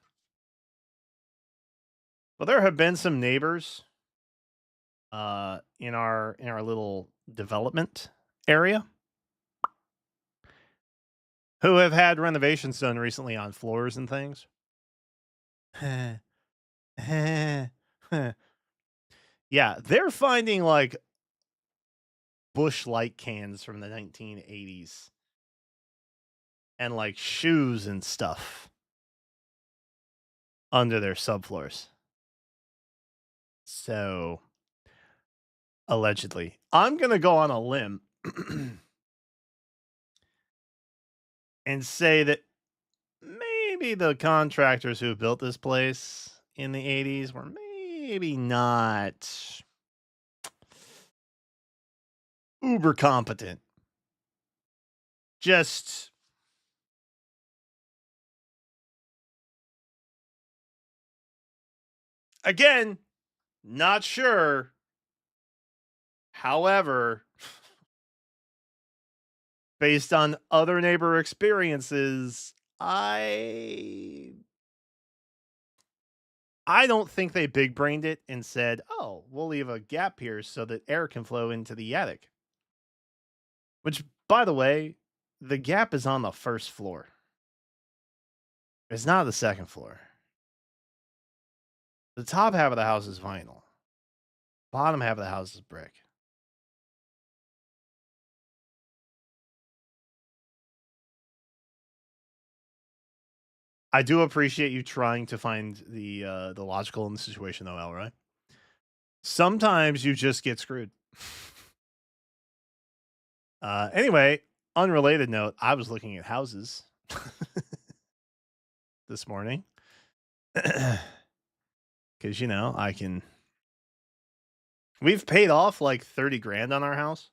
Well, there have been some neighbors in our little development area who have had renovations done recently on floors and things. Yeah, they're finding like Bush Light cans from the 1980s and like shoes and stuff under their subfloors. So, allegedly, I'm going to go on a limb and say that maybe the contractors who built this place in the 80s were maybe not uber competent. Just again, not sure. However, based on other neighbor experiences, I don't think they big brained it and said, "Oh, we'll leave a gap here so that air can flow into the attic." Which, by the way, the gap is on the first floor. It's not the second floor. The top half of the house is vinyl. Bottom half of the house is brick. I do appreciate you trying to find the logical in the situation, though, Al, right? Sometimes you just get screwed. Anyway, unrelated note, I was looking at houses this morning. Because, you know, we've paid off like 30 grand on our house.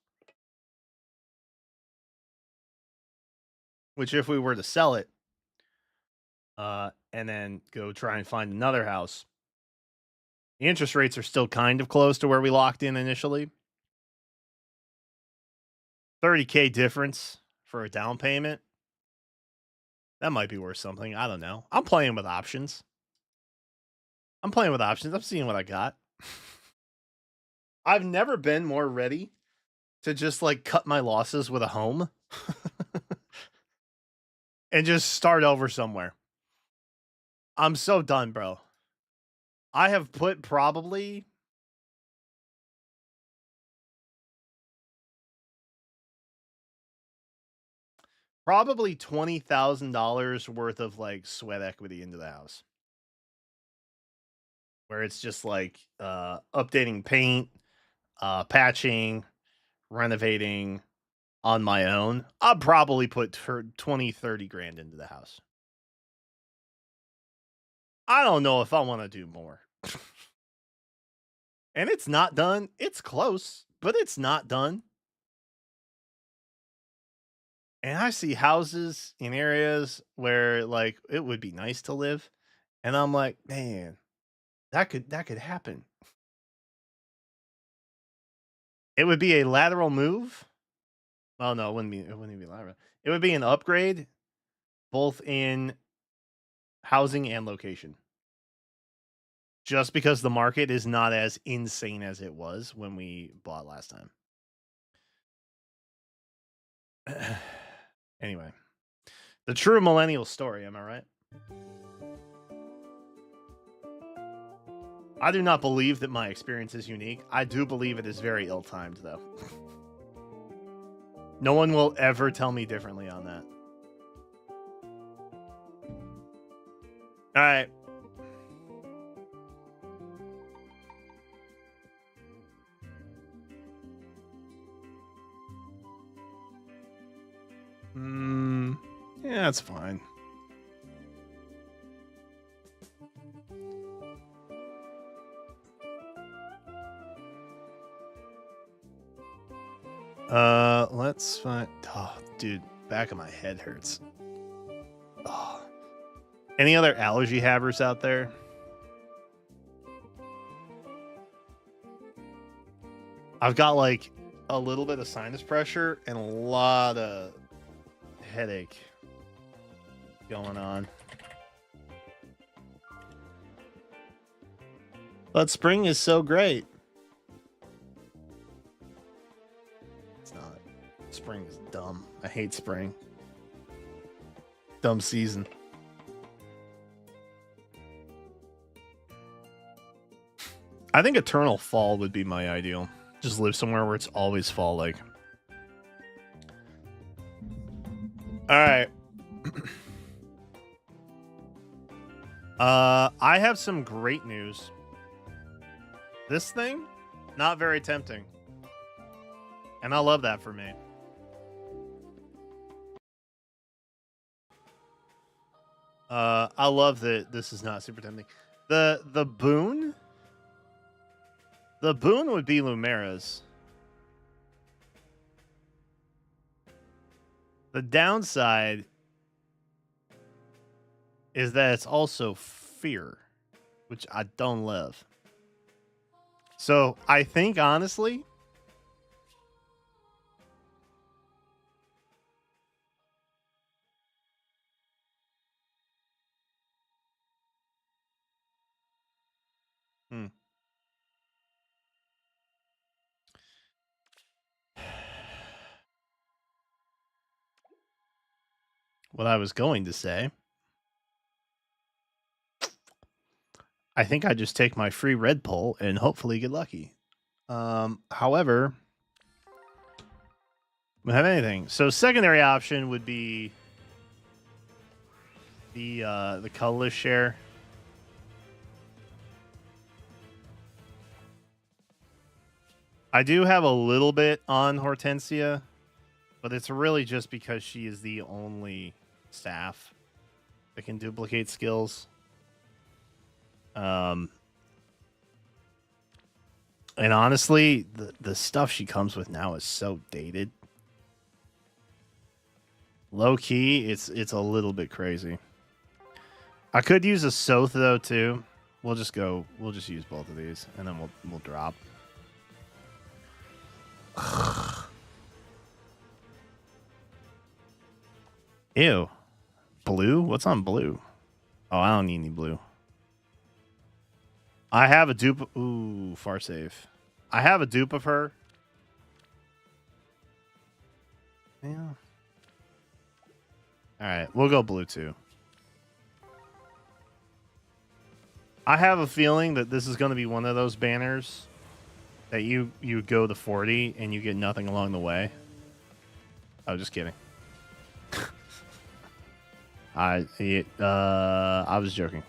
Which if we were to sell it, and then go try and find another house, the interest rates are still kind of close to where we locked in initially. 30K difference for a down payment. That might be worth something. I don't know. I'm playing with options. I'm seeing what I got. I've never been more ready to just like cut my losses with a home and just start over somewhere. I'm so done, bro. I have put probably $20,000 worth of like sweat equity into the house. Where it's just like updating paint, patching, renovating on my own. I'll probably put 20-30 grand into the house. I don't know if I want to do more. And it's not done. It's close, but it's not done. And I see houses in areas where like it would be nice to live, and I'm like, man, that could happen. It would be a lateral move. Well, no, it wouldn't be lateral. It would be an upgrade, both in housing and location. Just because the market is not as insane as it was when we bought last time. Anyway, the true millennial story, am I right? I do not believe that my experience is unique. I do believe it is very ill-timed, though. No one will ever tell me differently on that. All right. Yeah, that's fine. Let's find. Oh, dude, back of my head hurts. Oh. Any other allergy havers out there? I've got like a little bit of sinus pressure and a lot of headache going on. But spring is so great. It's not. Spring is dumb. I hate spring. Dumb season. I think eternal fall would be my ideal. Just live somewhere where it's always fall like. All right. I have some great news. This thing, not very tempting. And I love that for me. I love that this is not super tempting. The boon would be Lumera's. The downside is that it's also fear, which I don't love. So I think honestly, what I was going to say, I think I just take my free red pull and hopefully get lucky. However, we don't have anything. So secondary option would be the colorless share. I do have a little bit on Hortensia, but it's really just because she is the only staff that can duplicate skills. And honestly, the stuff she comes with now is so dated. Low key, it's a little bit crazy. I could use a Soth though too. We'll just use both of these and then we'll drop. Ew. Blue? What's on blue? Oh, I don't need any blue. I have a dupe. Ooh, far safe. I have a dupe of her. Yeah. All right, we'll go blue too. I have a feeling that this is going to be one of those banners that you go to 40 and you get nothing along the way. Oh, just kidding. I was joking.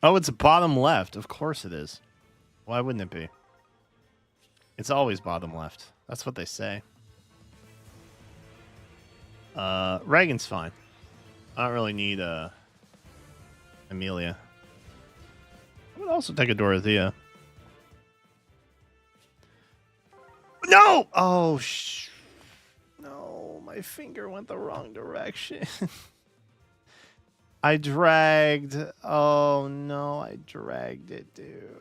Oh, it's bottom left. Of course it is. Why wouldn't it be? It's always bottom left. That's what they say. Reagan's fine. I don't really need Amelia. I would also take a Dorothea. No! Oh, no, my finger went the wrong direction. I dragged. Oh, no, I dragged it, dude.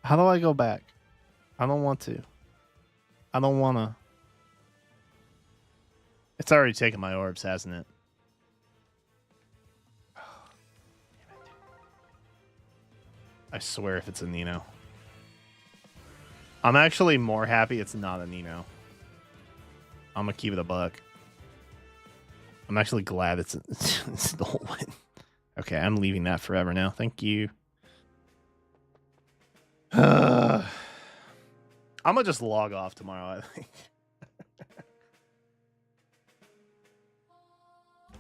How do I go back? I don't want to. I don't want to. It's already taken my orbs, hasn't it? I swear if it's a Nino. I'm actually more happy it's not a Nino. I'm going to keep it a buck. I'm actually glad it's stolen. Okay, I'm leaving that forever now. Thank you. I'm going to just log off tomorrow, I think.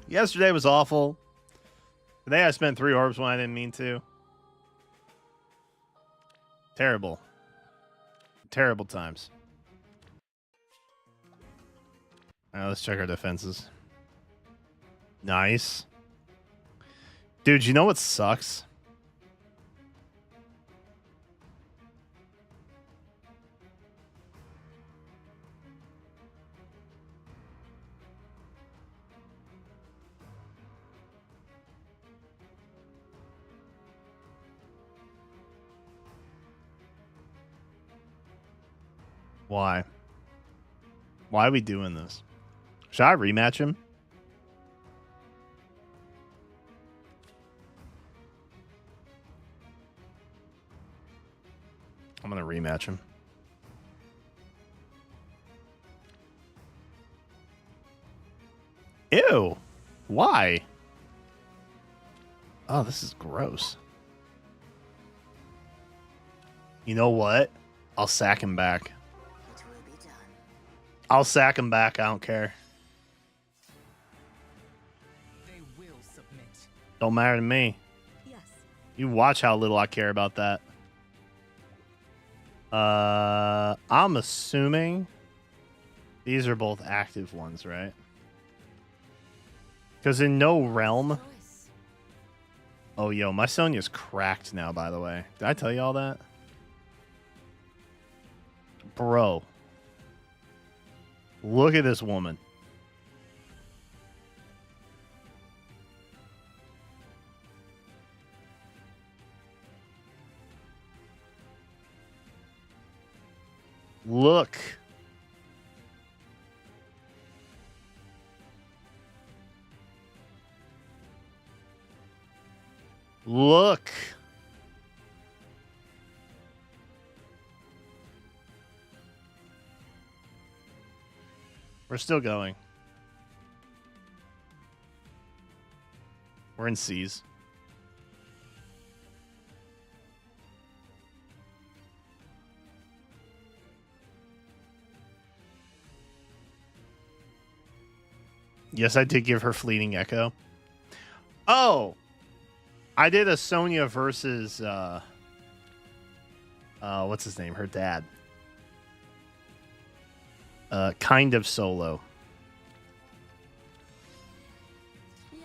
Yesterday was awful. Today I spent 3 orbs when I didn't mean to. Terrible. Terrible times. All right, let's check our defenses. Nice. Dude, you know what sucks? Why? Why are we doing this? Should I rematch him? I'm going to rematch him. Ew. Why? Oh, this is gross. You know what? I'll sack him back. I'll sack him back. I don't care. They will submit. Don't matter to me. Yes. You watch how little I care about that. I'm assuming these are both active ones, right? Because in no realm. Oh, yo, my Sonya's cracked now, by the way. Did I tell you all that? Bro. Look at this woman. Look. Look. We're still going. We're in C's. Yes, I did give her fleeting echo. Oh, I did a Sonya versus what's his name? Her dad. Kind of solo. Yes,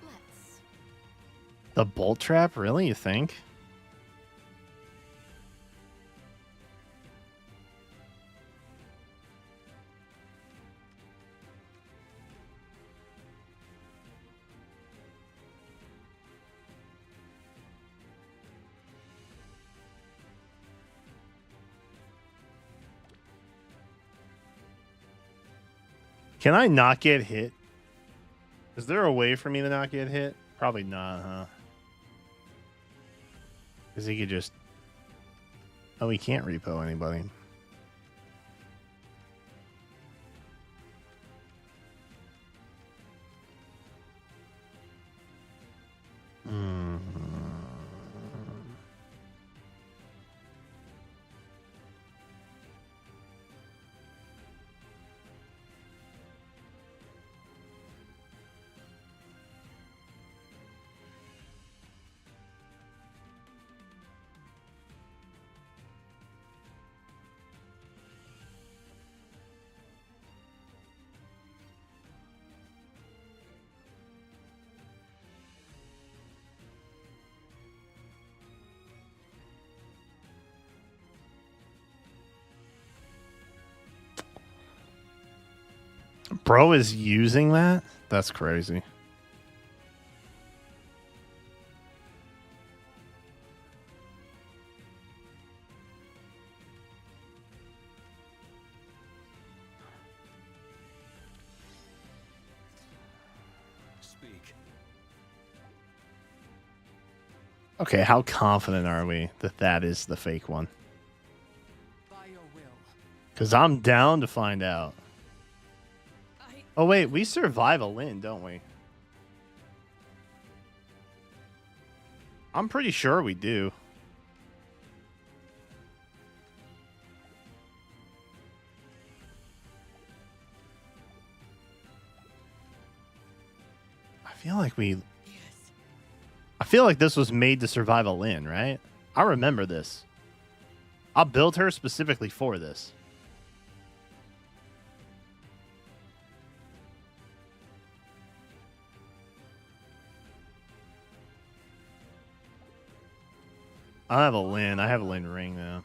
let's. The bolt trap? Really? You think? Can I not get hit? Is there a way for me to not get hit? Probably not, huh? Because he could just... Oh, he can't repo anybody. Hmm. Bro is using that? That's crazy. Speak. Okay, how confident are we that that is the fake one? By your will. Because I'm down to find out. I. Oh, wait, we survive a Lin, don't we? I'm pretty sure we do. I feel like we... Yes. I feel like this was made to survive a Lin, right? I remember this. I built her specifically for this. I have a Lin. I have a Lin ring, though.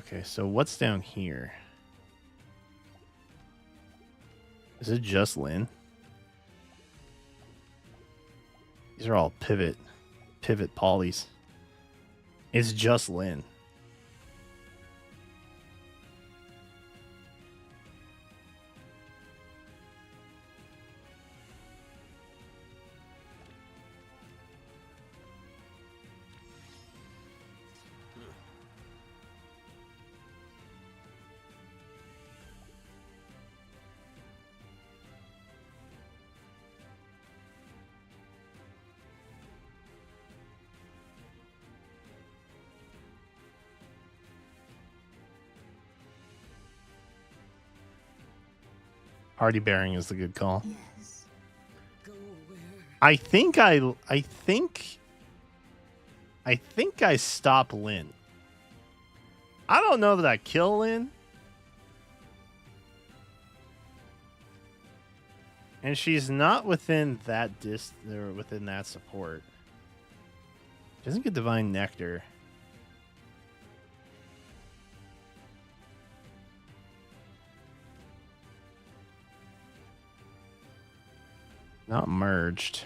Okay, so what's down here? Is it just Lin? These are all pivot polys. It's just Lin. Hardy bearing is the good call. Yes. Go where? I think I stop Lin. I don't know that I kill Lin. And she's not within that or within that support. She doesn't get divine nectar. Not merged.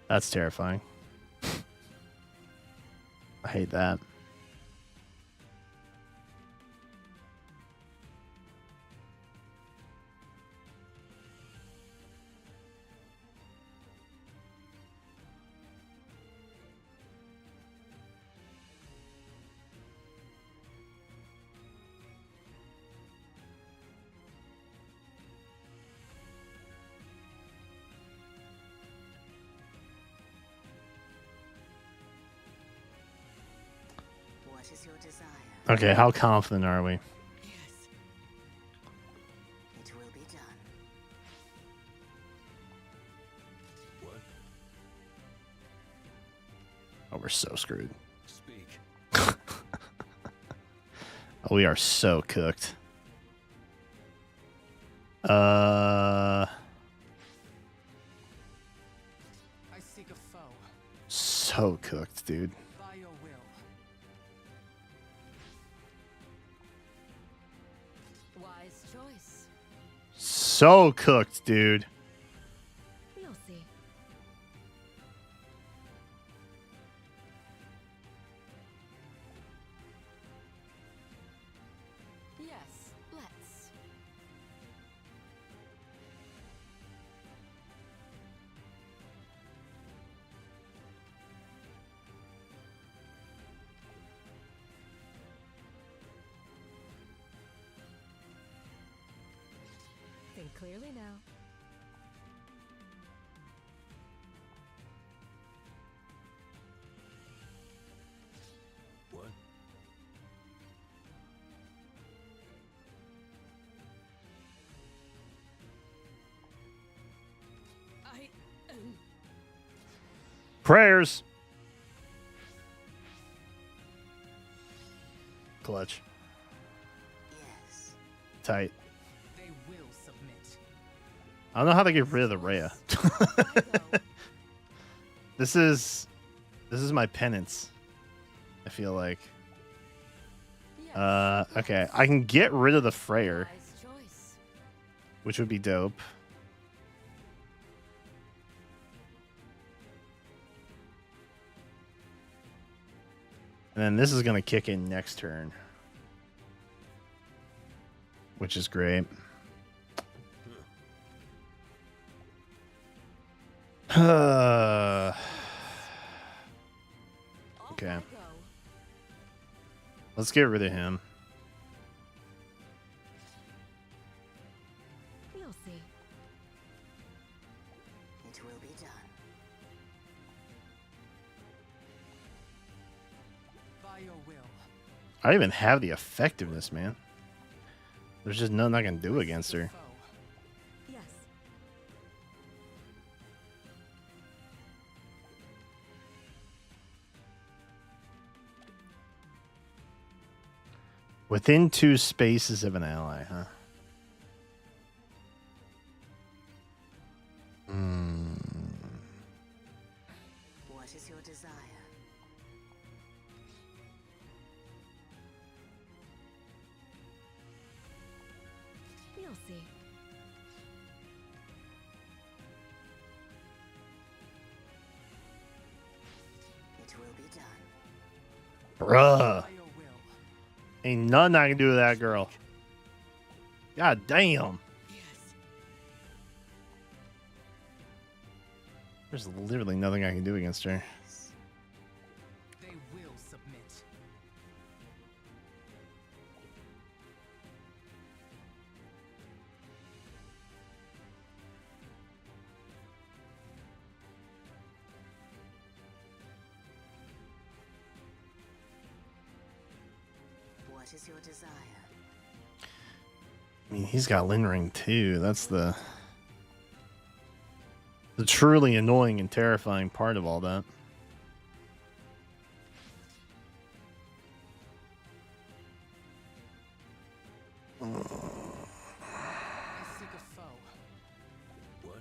That's terrifying. I hate that. is your desire? Okay, how confident are we? Yes. It will be done. Oh, we're so screwed. Speak. Oh, we are so cooked. Uh, I seek a foe so cooked, dude. by your will. Wise choice. So cooked, dude. You'll see. Yes, let's. Think clearly now. What? I. Prayers. Clutch. Yes. Tight. They will submit. I don't know how to get rid of the Rhea. I go. This is my penance. I feel like. Yes. Okay. I can get rid of the Freyr, Wise choice. which would be dope. And then this is gonna kick in next turn, which is great. Off Okay. I go. Let's get rid of him. You'll see. It will be done. By your will. I don't even have the effectiveness, man. There's just nothing I can do against her. Foe. Yes. Within 2 spaces of an ally, huh? What is your desire? You'll see. It will be done. Bruh. By your will. Ain't nothing I can do with that girl. God damn. Yes. There's literally nothing I can do against her. Yes. They will submit. What is your desire? I mean, he's got Lin Ring too. That's the truly annoying and terrifying part of all that. I seek a foe. What?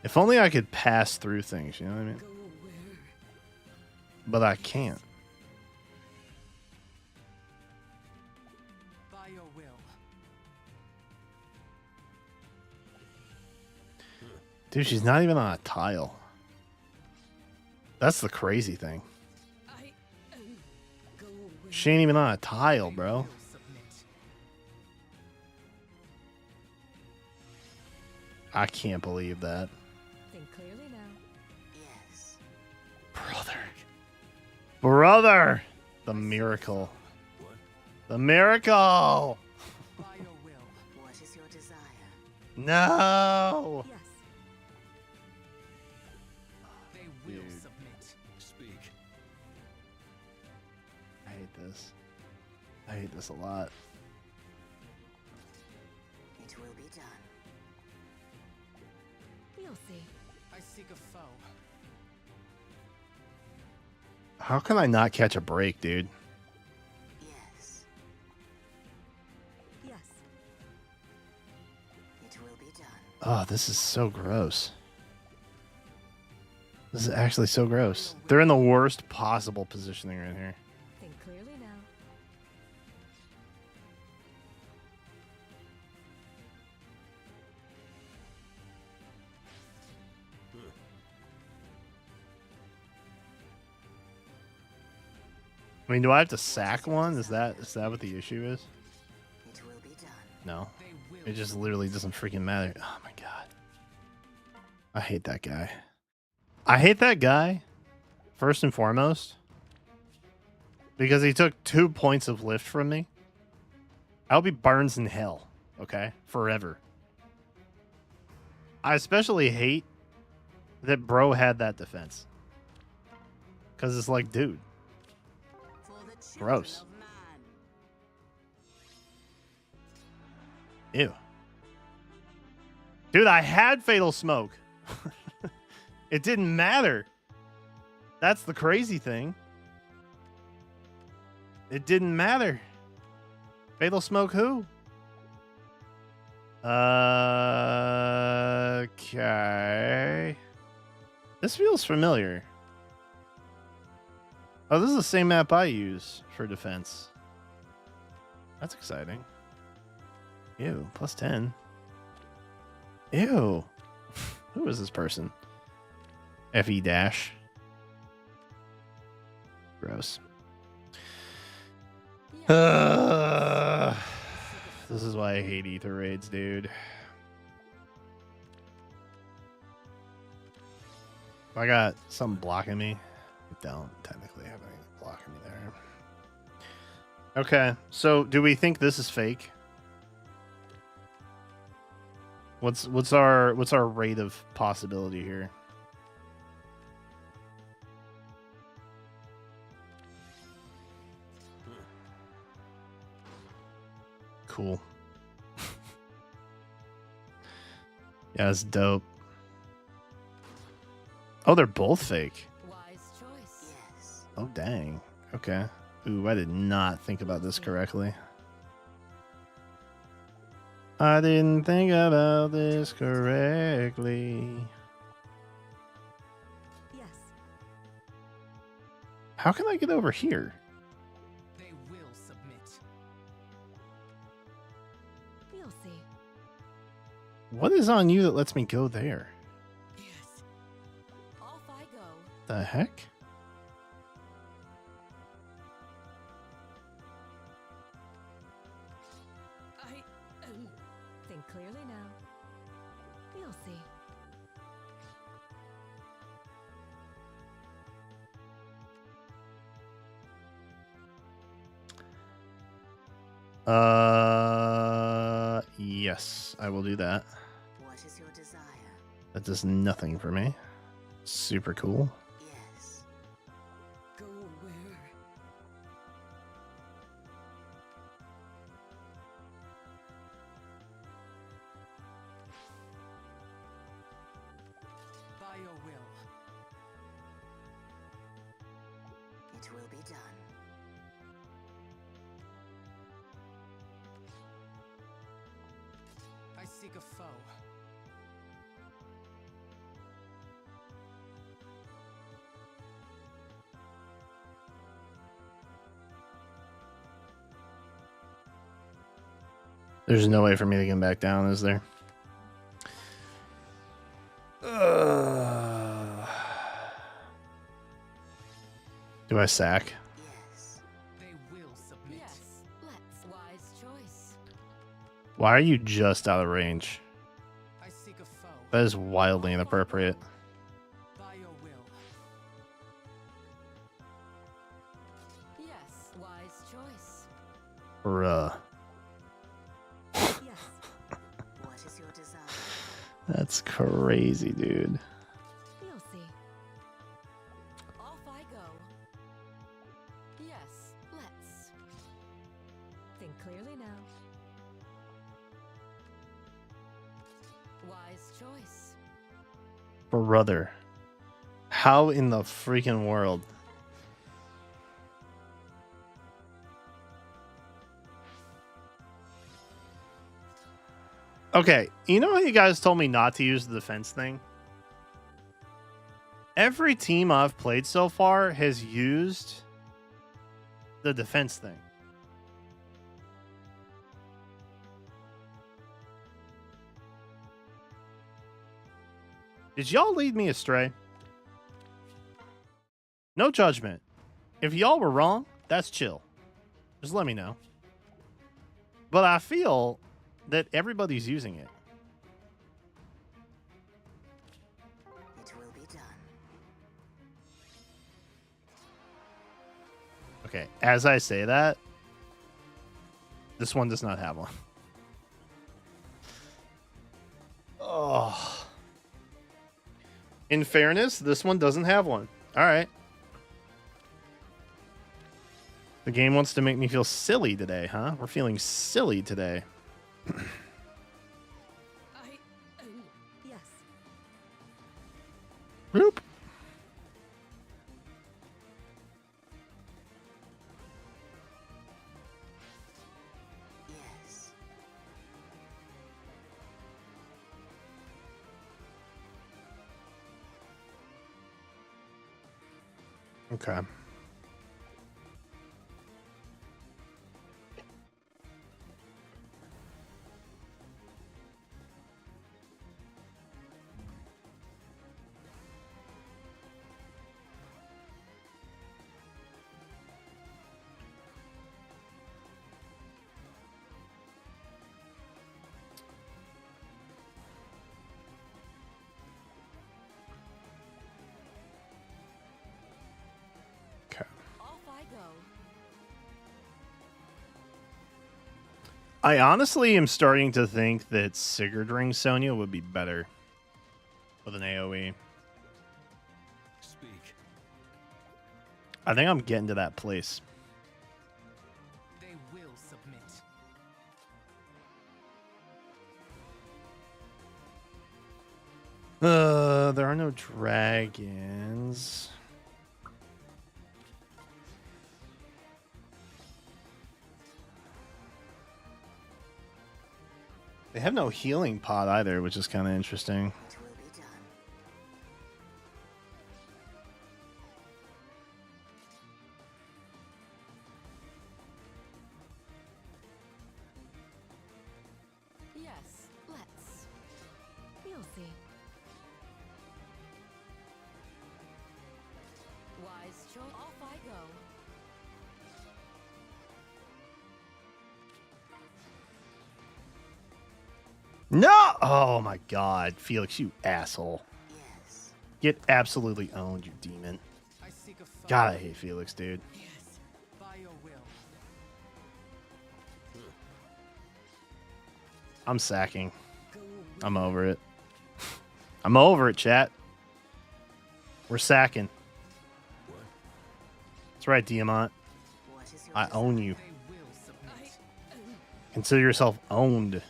If only I could pass through things, you know what I mean? Go where? But I can't. By your will. Dude, she's not even on a tile. That's the crazy thing. I. Go where? She ain't even on a tile, They bro. will submit. I can't believe that. Think clearly now. Yes. Brother. Brother! The miracle. What? The miracle! By your will. What is your desire? No! Yes. They will Dude. submit. Speak. I hate this a lot. It will be done. You'll see. I seek a foe. How can I not catch a break, dude? Yes. Yes. It will be done. Oh, this is so gross. This is actually so gross. They're in the worst possible positioning right here. Think clearly now. I mean, do I have to sack one? Is that what the issue is? It will be done. No. They will. It just literally doesn't freaking matter. Oh my god. I hate that guy. I hate that guy, first and foremost, because he took 2 points of lift from me. I hope he burns in hell, okay? Forever. I especially hate that bro had that defense. Because it's like, dude, For the children gross. of man. Ew. Dude, I had Fatal Smoke. It didn't matter. That's the crazy thing. It didn't matter. Fatal Smoke who? Okay. This feels familiar. Oh, this is the same map I use for defense. That's exciting. Ew, plus 10. Ew. Who is this person? FE dash. Gross. This is why I hate ether raids, dude. I got something blocking me. I don't technically have anything blocking me there. Okay, so do we think this is fake? What's our rate of possibility here? Cool. Yeah, it's dope. Oh, they're both fake. Wise choice. Yes. Oh, dang. Okay. Ooh, I did not think about this correctly. I didn't think about this correctly. Yes. How can I get over here? They will submit. You'll see. What is on you that lets me go there? Yes. Off I go. The heck? Think clearly now. You'll see. Yes, I will do that. What is your desire? That does nothing for me. Super cool. Yes. Go where? By your will. It will be done. I seek a foe. There's no way for me to get back down, is there? Do I sack? Yes. They will submit. Yes. Let's. Wise choice. Why are you just out of range? I seek a foe. That is wildly inappropriate. By your will. Yes. Wise choice. Bruh. Yes. What is your desire? That's crazy, dude. You'll see. Off I go. Yes. Let's. Wise choice. Brother. How in the freaking world? Okay, you know how you guys told me not to use the defense thing? Every team I've played so far has used the defense thing. Did y'all lead me astray? No judgment. If y'all were wrong, that's chill. Just let me know. But I feel that everybody's using it. It will be done. Okay, as I say that, this one does not have one. Oh. In fairness, this one doesn't have one. All right. The game wants to make me feel silly today, huh? We're feeling silly today. Yes. Bloop. Yes. Okay. Okay. Off I go. I honestly am starting to think that Sigurd Ring Sonya would be better with an AoE. Speak. I think I'm getting to that place. They will submit. There are no dragons. They have no healing pot either, which is kind of interesting. It will be done. Yes, let's. You'll see. Wise choice. Off I go. No! Oh my god, Felix, you asshole. Yes. Get absolutely owned, you demon. I seek a foe. God, I hate Felix, dude. Yes. By your will. I'm sacking. Go. I'm over it. I'm over it, chat. We're sacking. What? That's right, Diamant. What is your I desire? own you. They will submit. Consider yourself owned.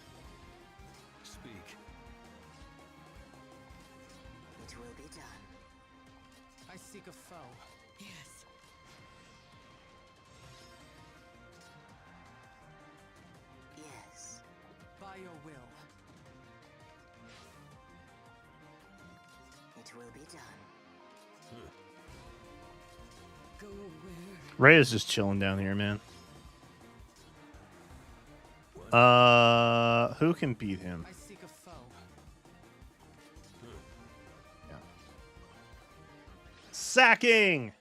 Speak. It will be done. I seek a foe. Yes. Yes. By your will. It will be done. Go where? Ray is just chilling down here, man. What? Who can beat him? I seek a foe. Sacking!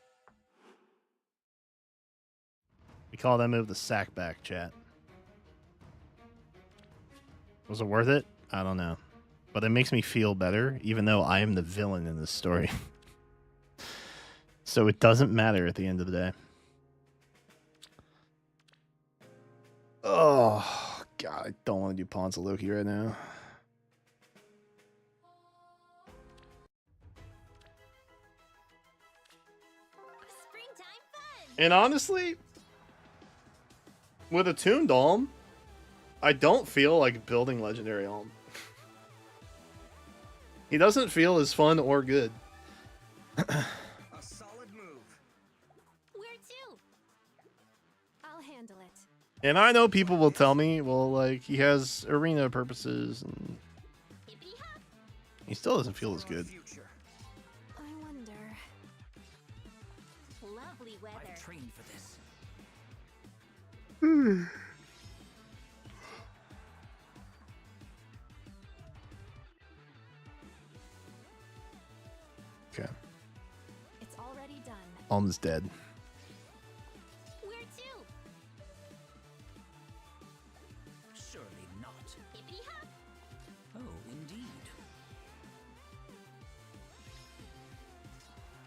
We call that move the sack back, chat. Was it worth it? I don't know. But it makes me feel better, even though I am the villain in this story. So it doesn't matter at the end of the day. Oh, God, I don't want to do Pawns of Loki right now. Springtime fun. And honestly, with a tuned Alm, I don't feel like building Legendary Alm. He doesn't feel as fun or good. A solid move. Where to? I'll handle it. And I know people will tell me, well, like, he has arena purposes, and Hippity hop. he still doesn't feel as For our good. future. I wonder. Lovely weather. I've trained for this. Okay. It's already done. Alm's dead. Where to? Surely not. Hippity hop. Oh, indeed.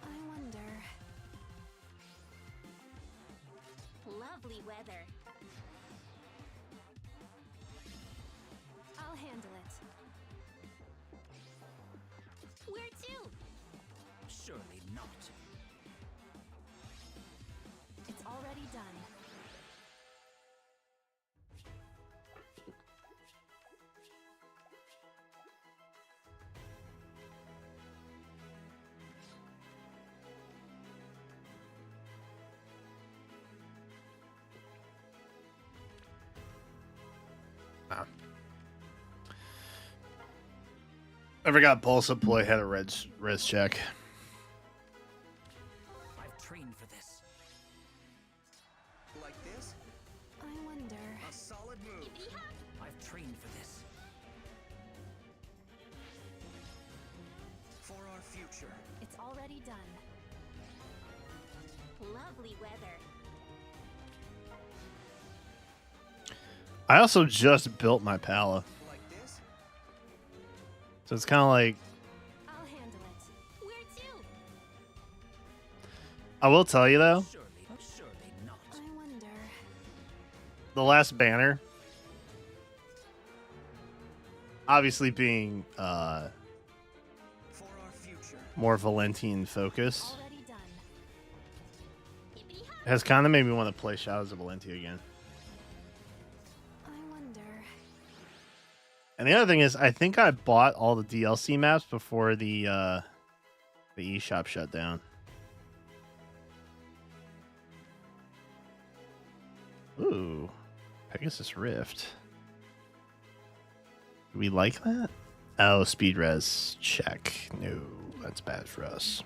I wonder. Lovely weather. I'll handle it. Where to? Surely not. It's already done. I forgot Pulse Up Play had a res check. I've trained for this. Like this? I wonder. A solid move. Hippity hop. I've trained for this. For our future. It's already done. Lovely weather. I also just built my Pala, Like this? so it's kind of like, I'll handle it. Where to? I will tell you though, Surely not. I wonder. the last banner, obviously being For our future. more Valentine focused, Already done. Hippity hop. has kind of made me want to play Shadows of Valentia again. I wonder. And the other thing is, I think I bought all the DLC maps before the eShop shut down. Ooh, Pegasus Rift. Do we like that? Oh, speed res check. No, that's bad for us.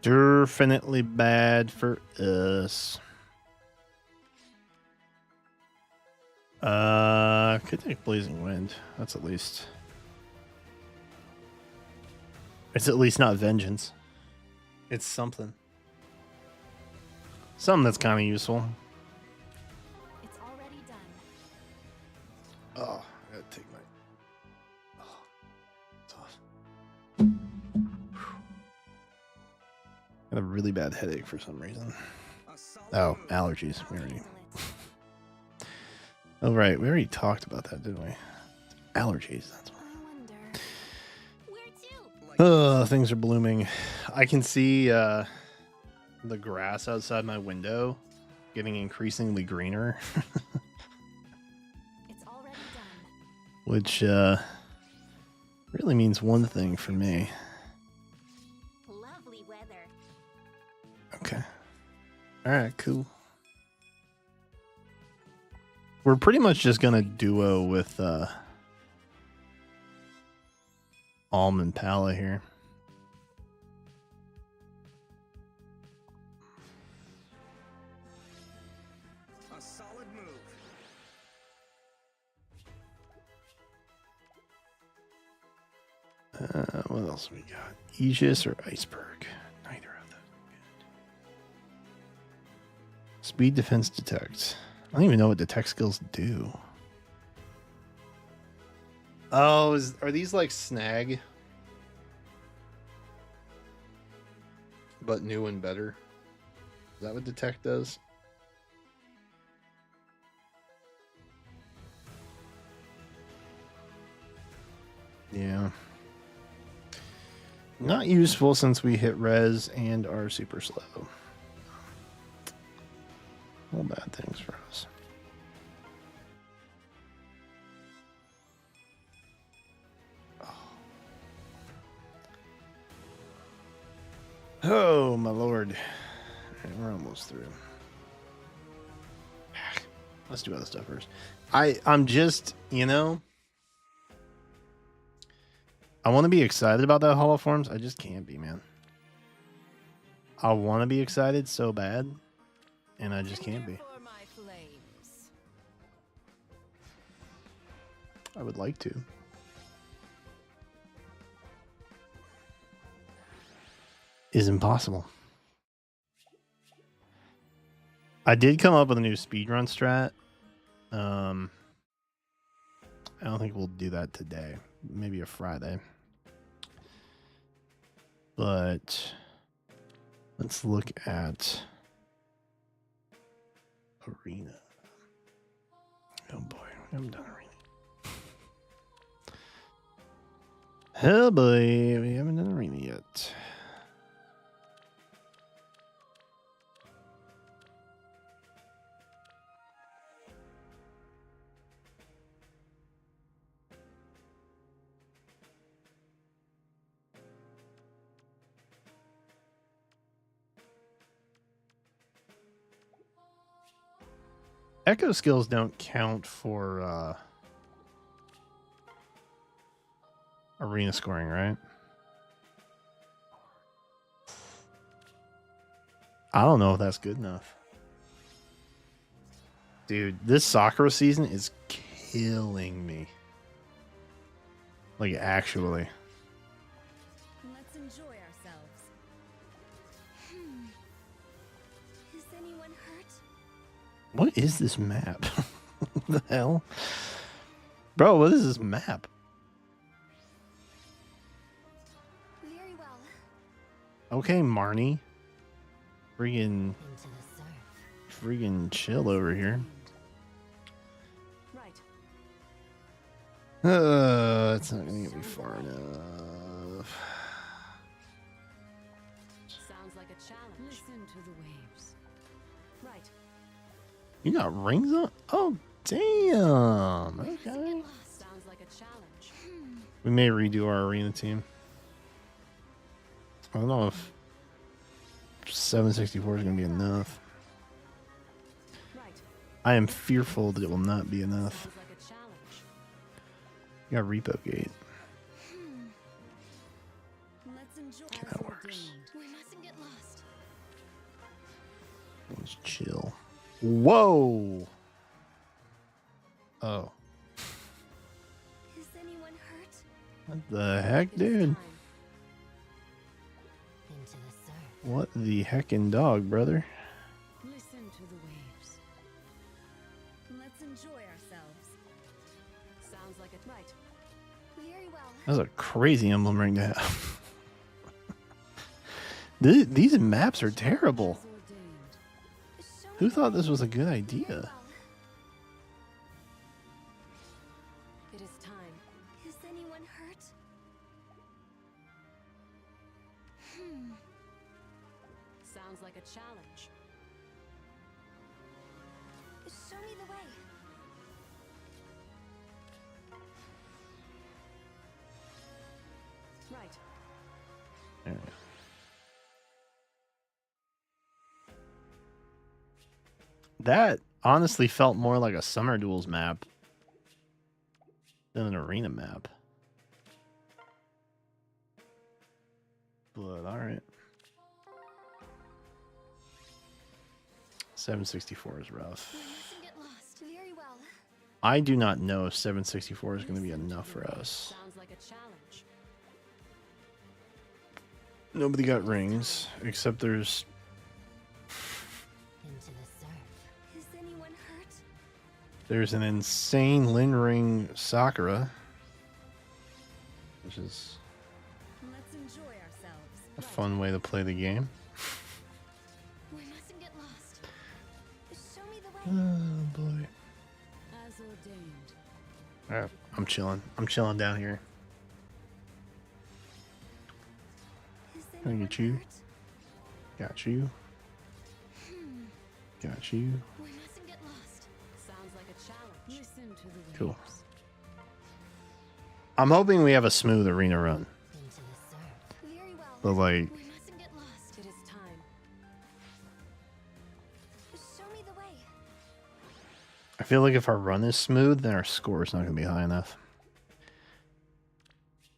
Definitely bad for us. Could take Blazing Wind. That's at least. It's at least not Vengeance. It's something. Something that's kind of useful. It's already done. Oh, I gotta take my. Oh, it's off. Got a really bad headache for some reason. A solid Oh, move. allergies. I'll We already. handle it. Oh, right. We already talked about that, didn't we? Allergies. That's why. I wonder. Where to? Like Oh, things are blooming. I can see the grass outside my window getting increasingly greener, It's already done. which really means one thing for me. Lovely weather. Okay. All right, cool. We're pretty much just gonna duo with Alm and Pala here. a solid move. What else we got? Aegis or Iceberg? Neither of them. Good. Speed defense detect. I don't even know what detect skills do. Oh, are these like snag? But new and better? Is that what detect does? Yeah. Not useful since we hit res and are super slow. All bad things for us. Oh my lord. Alright, we're almost through. Let's do other stuff first. I'm just, you know, I want to be excited about that Hall of Forms. I just can't be, man. I want to be excited so bad, and I just can't be. For my flames. I would like to. Is impossible. I did come up with a new speedrun strat. I don't think we'll do that today. Maybe a Friday. But let's look at Arena. Oh boy, we haven't done Arena. Oh boy, we haven't done Arena yet. Echo skills don't count for arena scoring, right? I don't know if that's good enough. Dude, this Sakura season is killing me. Like, actually. Let's enjoy ourselves. Is anyone hurt? What is this map? What the hell? Bro, what is this map? Very well. Okay, Marnie. Friggin' Into the surf. friggin' chill over here. Right. It's not gonna get me far enough. Sounds like a challenge. Listen to the waves. Right. You got rings on? Oh, damn. Okay. Sounds like a challenge. We may redo our arena team. I don't know if 764 is going to be enough. Right. I am fearful that it will not be enough. Sounds like a challenge. You got Repo Gate. Let's enjoy. Okay, that works. We mustn't get lost. Let's chill. Whoa! Oh. Is anyone hurt? What the heck, It is dude? time. Into the surf. What the heckin' dog, brother? Listen to the waves. Let's enjoy ourselves. Sounds like it. Right. Very well. That's a crazy emblem ring to have. These maps are terrible. As ordained. Show Who me thought this was a good very idea? well. It is time. Is anyone hurt? Sounds like a challenge. Show me the way. Right. Alright. That honestly felt more like a Summer Duels map than an arena map. But alright. 764 is rough. We mustn't get lost. Very well. I do not know if 764 is going to be enough for us. Sounds like a challenge. Nobody got rings, except there's... Into the surf. Is anyone hurt? There's an insane Lin Ring Sakura, which is Let's enjoy ourselves. a fun way to play the game. We mustn't get lost. Show me the way. Oh boy. As ordained. Alright, I'm chilling. I'm chilling down here. Is Can I anyone get you? hurt? Got you. Got you. We mustn't get lost. Sounds like a challenge. Listen to the waves. Cool. I'm hoping we have a smooth arena run. Into the surf. Very well. But like, We mustn't get lost. I feel like if our run is smooth, then our score is not going to be high enough.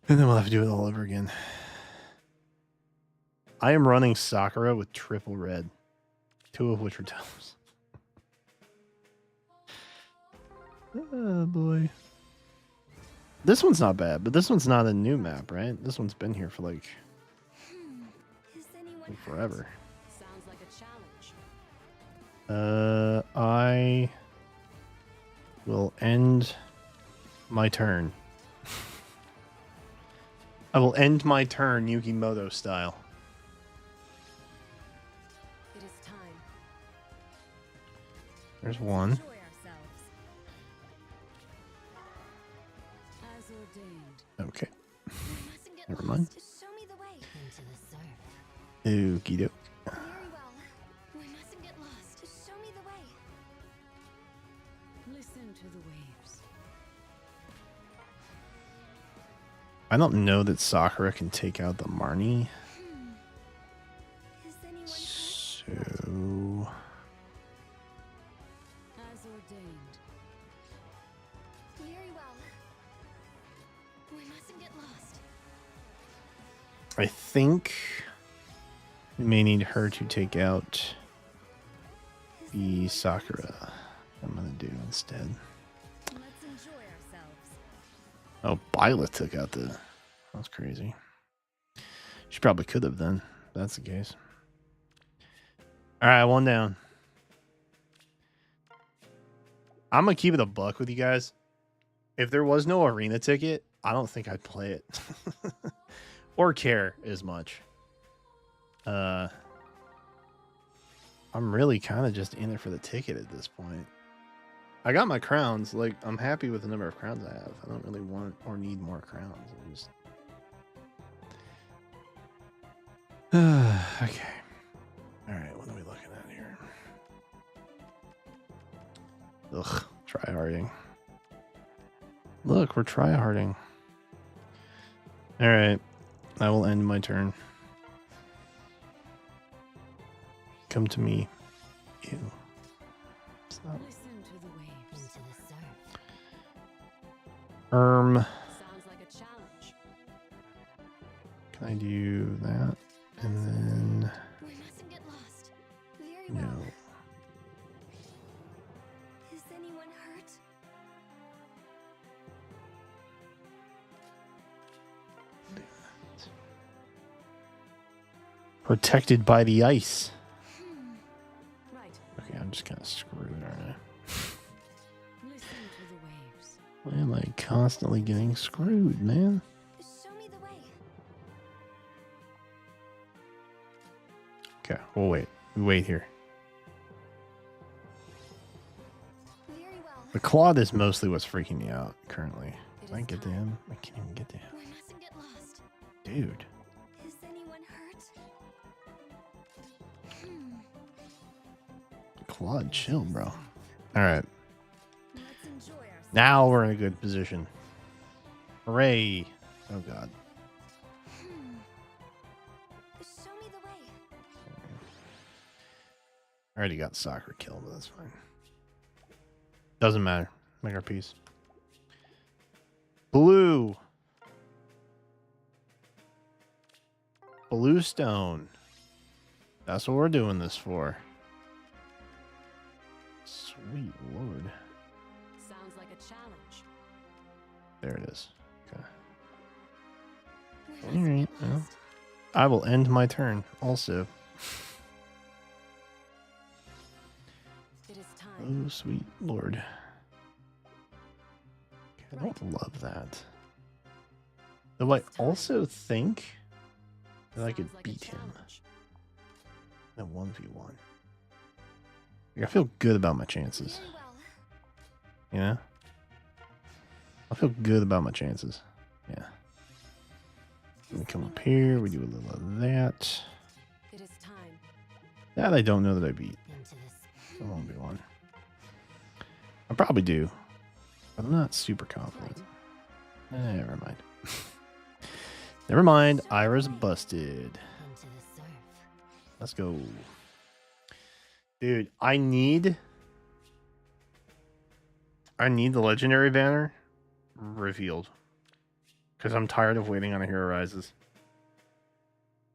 And then we'll have to do it all over again. I am running Sakura with triple red. 2 of which are toes. Oh boy. This one's not bad, but this one's not a new map, right? This one's been here for like forever. Sounds like a challenge. I will end my turn. I will end my turn Yukimoto style. It is time. There's one. Enjoy ourselves. As ordained. Okay. We mustn't get Never lost. mind. Just show me the way. Into the surf. Okie doke. Very well. We mustn't get lost. Just show me the way. Listen to the waves. I don't know that Sakura can take out the Marnie. Is anyone hurt? So As ordained. Very well. We mustn't get lost. I think we may need her to take out the Sakura. I'm gonna do instead. Let's enjoy ourselves. Oh, Bila took out the. That's crazy. She probably could have then. If that's the case. All right, 1 down. I'm gonna keep it a buck with you guys. If there was no arena ticket, I don't think I'd play it or care as much. I'm really kind of just in it for the ticket at this point. I got my crowns. Like, I'm happy with the number of crowns I have. I don't really want or need more crowns. I just... okay. All right, what are we looking at here? Ugh, tryharding. Look, we're tryharding. All right, I will end my turn. Come to me. Ew. Stop. Listen to the waves. Into the surf. Sounds like a challenge. Can I do that? And then We mustn't get lost. Very no. well. Is anyone hurt? Protected by the ice. Right. Okay, I'm just kind of screwed, aren't I? Listen to the waves. Why am I constantly getting screwed, man? Show me the way. Okay, we'll wait. We wait here. Very well. The Claude is mostly what's freaking me out currently. It Can I is get to time. him? I can't even get to him. We mustn't get lost. Dude. Is anyone hurt? Claude, chill, bro. Alright. Let's enjoy ourselves. Now we're in a good position. Hooray. Oh, God. Show me the way. I already got Sakura killed, but that's fine. Doesn't matter. Make our peace. Blue. Blue stone. That's what we're doing this for. Sweet Lord. Sounds like a challenge. There it is. Okay. We All mustn't right. get Well, lost. I will end my turn also. It is time. Oh, sweet Lord. Okay, I don't love that. Though I also think that I could Sounds like a beat him challenge. in a 1v1. Like, I feel good about my chances. Very well. You know? I feel good about my chances. Yeah. We come up here, we do a little of that. It is time. That I don't know that I beat. Into the I won't be one. I probably do. But I'm not super confident. Never mind. Never mind. Ira's busted. into the surf. Let's go. Dude, I need I need the legendary banner revealed. Because I'm tired of waiting on a Hero Rises.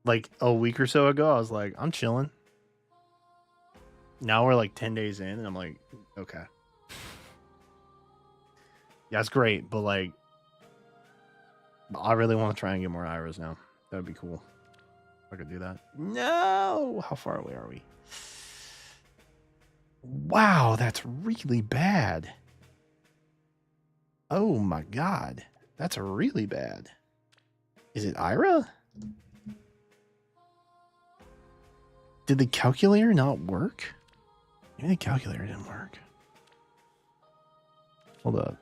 Like a week or so ago, I was like, I'm chilling. Now we're like 10 days in, and I'm like, okay. Yeah, it's great, but like, I really want to try and get more Iras now. That would be cool. If I could do that. No! How far away are we? Wow, that's really bad. Oh my god. That's really bad. Is it Ira? Did the calculator not work? Maybe the calculator didn't work. Hold up.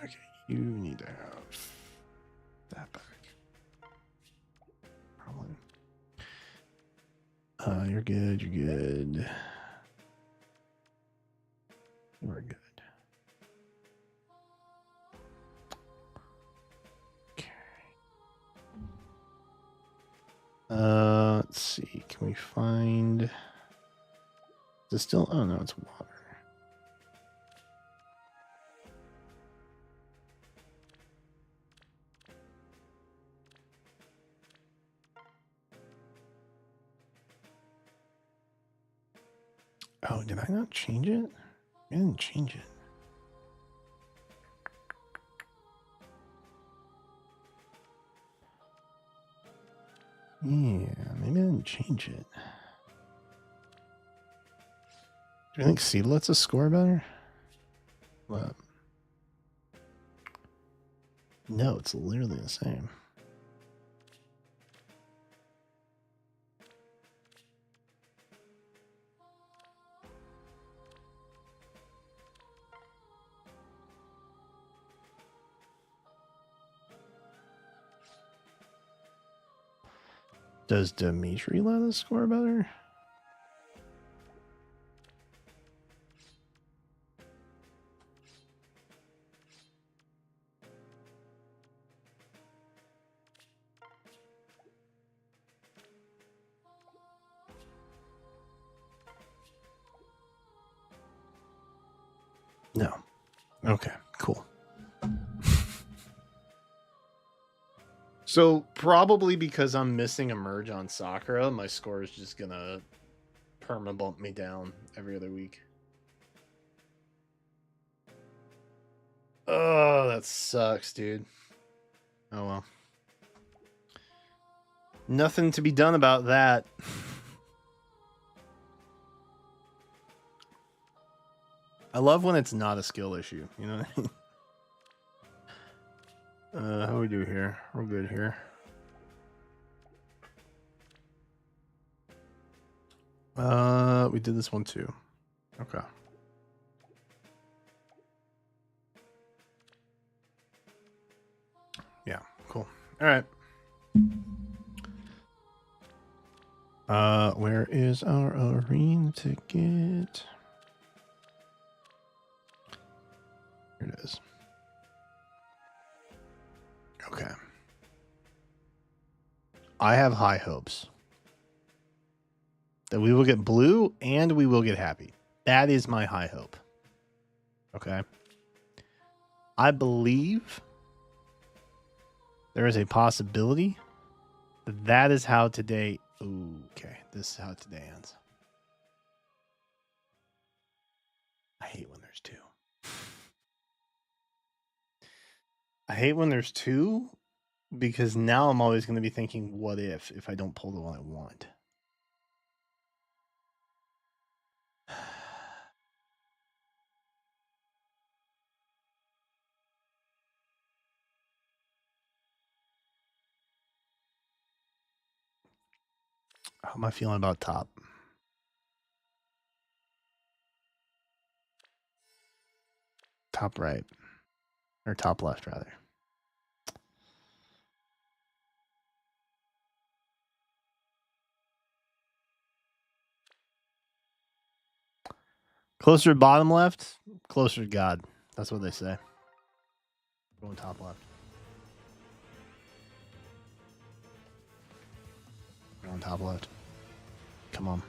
Okay, you need to have that back. Probably. You're good, you're good. We're good. Okay. Let's see. Can we find... Is it still... Oh, no, it's water. Oh, did I not change it? I didn't change it. Yeah, maybe I didn't change it. Do you think Seed lets us score better? What? No, it's literally the same. Does Dimitri let us score better? No. Okay, cool. So probably because I'm missing a merge on Sakura, my score is just gonna perma bump me down every other week. Oh, that sucks, dude. Oh well. Nothing to be done about that. I love when it's not a skill issue, you know what I mean? How we do here? We're good here. We did this one too. Okay. Yeah, cool. All right. Where is our arena ticket? Here it is. Okay. I have high hopes that we will get blue and we will get happy. That is my high hope. Okay. I believe there is a possibility that that is how today... Ooh, okay, this is how today ends. I hate when there's two. I hate when there's two because now I'm always going to be thinking, what if I don't pull the one I want? How am I feeling about top? Top right. Or top left, rather. Closer to bottom left, closer to God. That's what they say. Going top left. Going top left. Come on.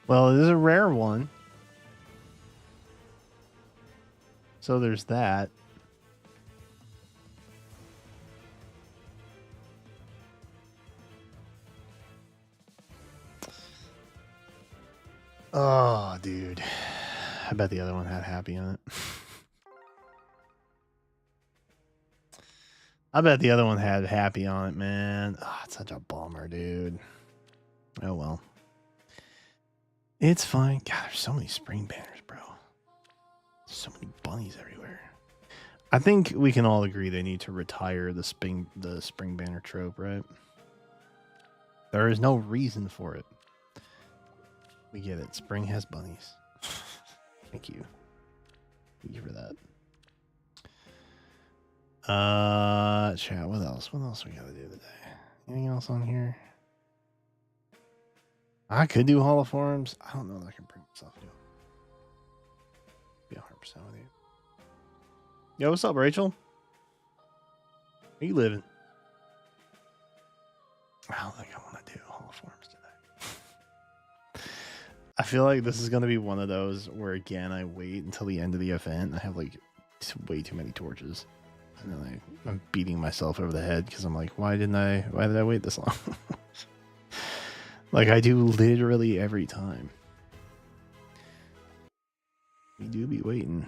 Well, it is a rare one. So there's that. Oh, dude. I bet the other one had happy on it. I bet the other one had happy on it, man. Oh, it's such a bummer, dude. Oh, well. It's fine. God, there's so many spring banners, bro. There's so many bunnies everywhere. I think we can all agree they need to retire the spring banner trope, right? There is no reason for it. We get it. Spring has bunnies. Thank you. Thank you for that. Chat, what else? What else we gotta do today? Anything else on here? I could do Hall of Forms. I don't know that I can bring myself to do it. Be 100% with you. Yo, what's up, Rachel? Where you living? I don't think I want to do Hall of Forms today. I feel like this is going to be one of those where, again, I wait until the end of the event. I have, like, way too many torches. And then I'm beating myself over the head because I'm like, why did I wait this long? Like I do literally every time. We do be waiting.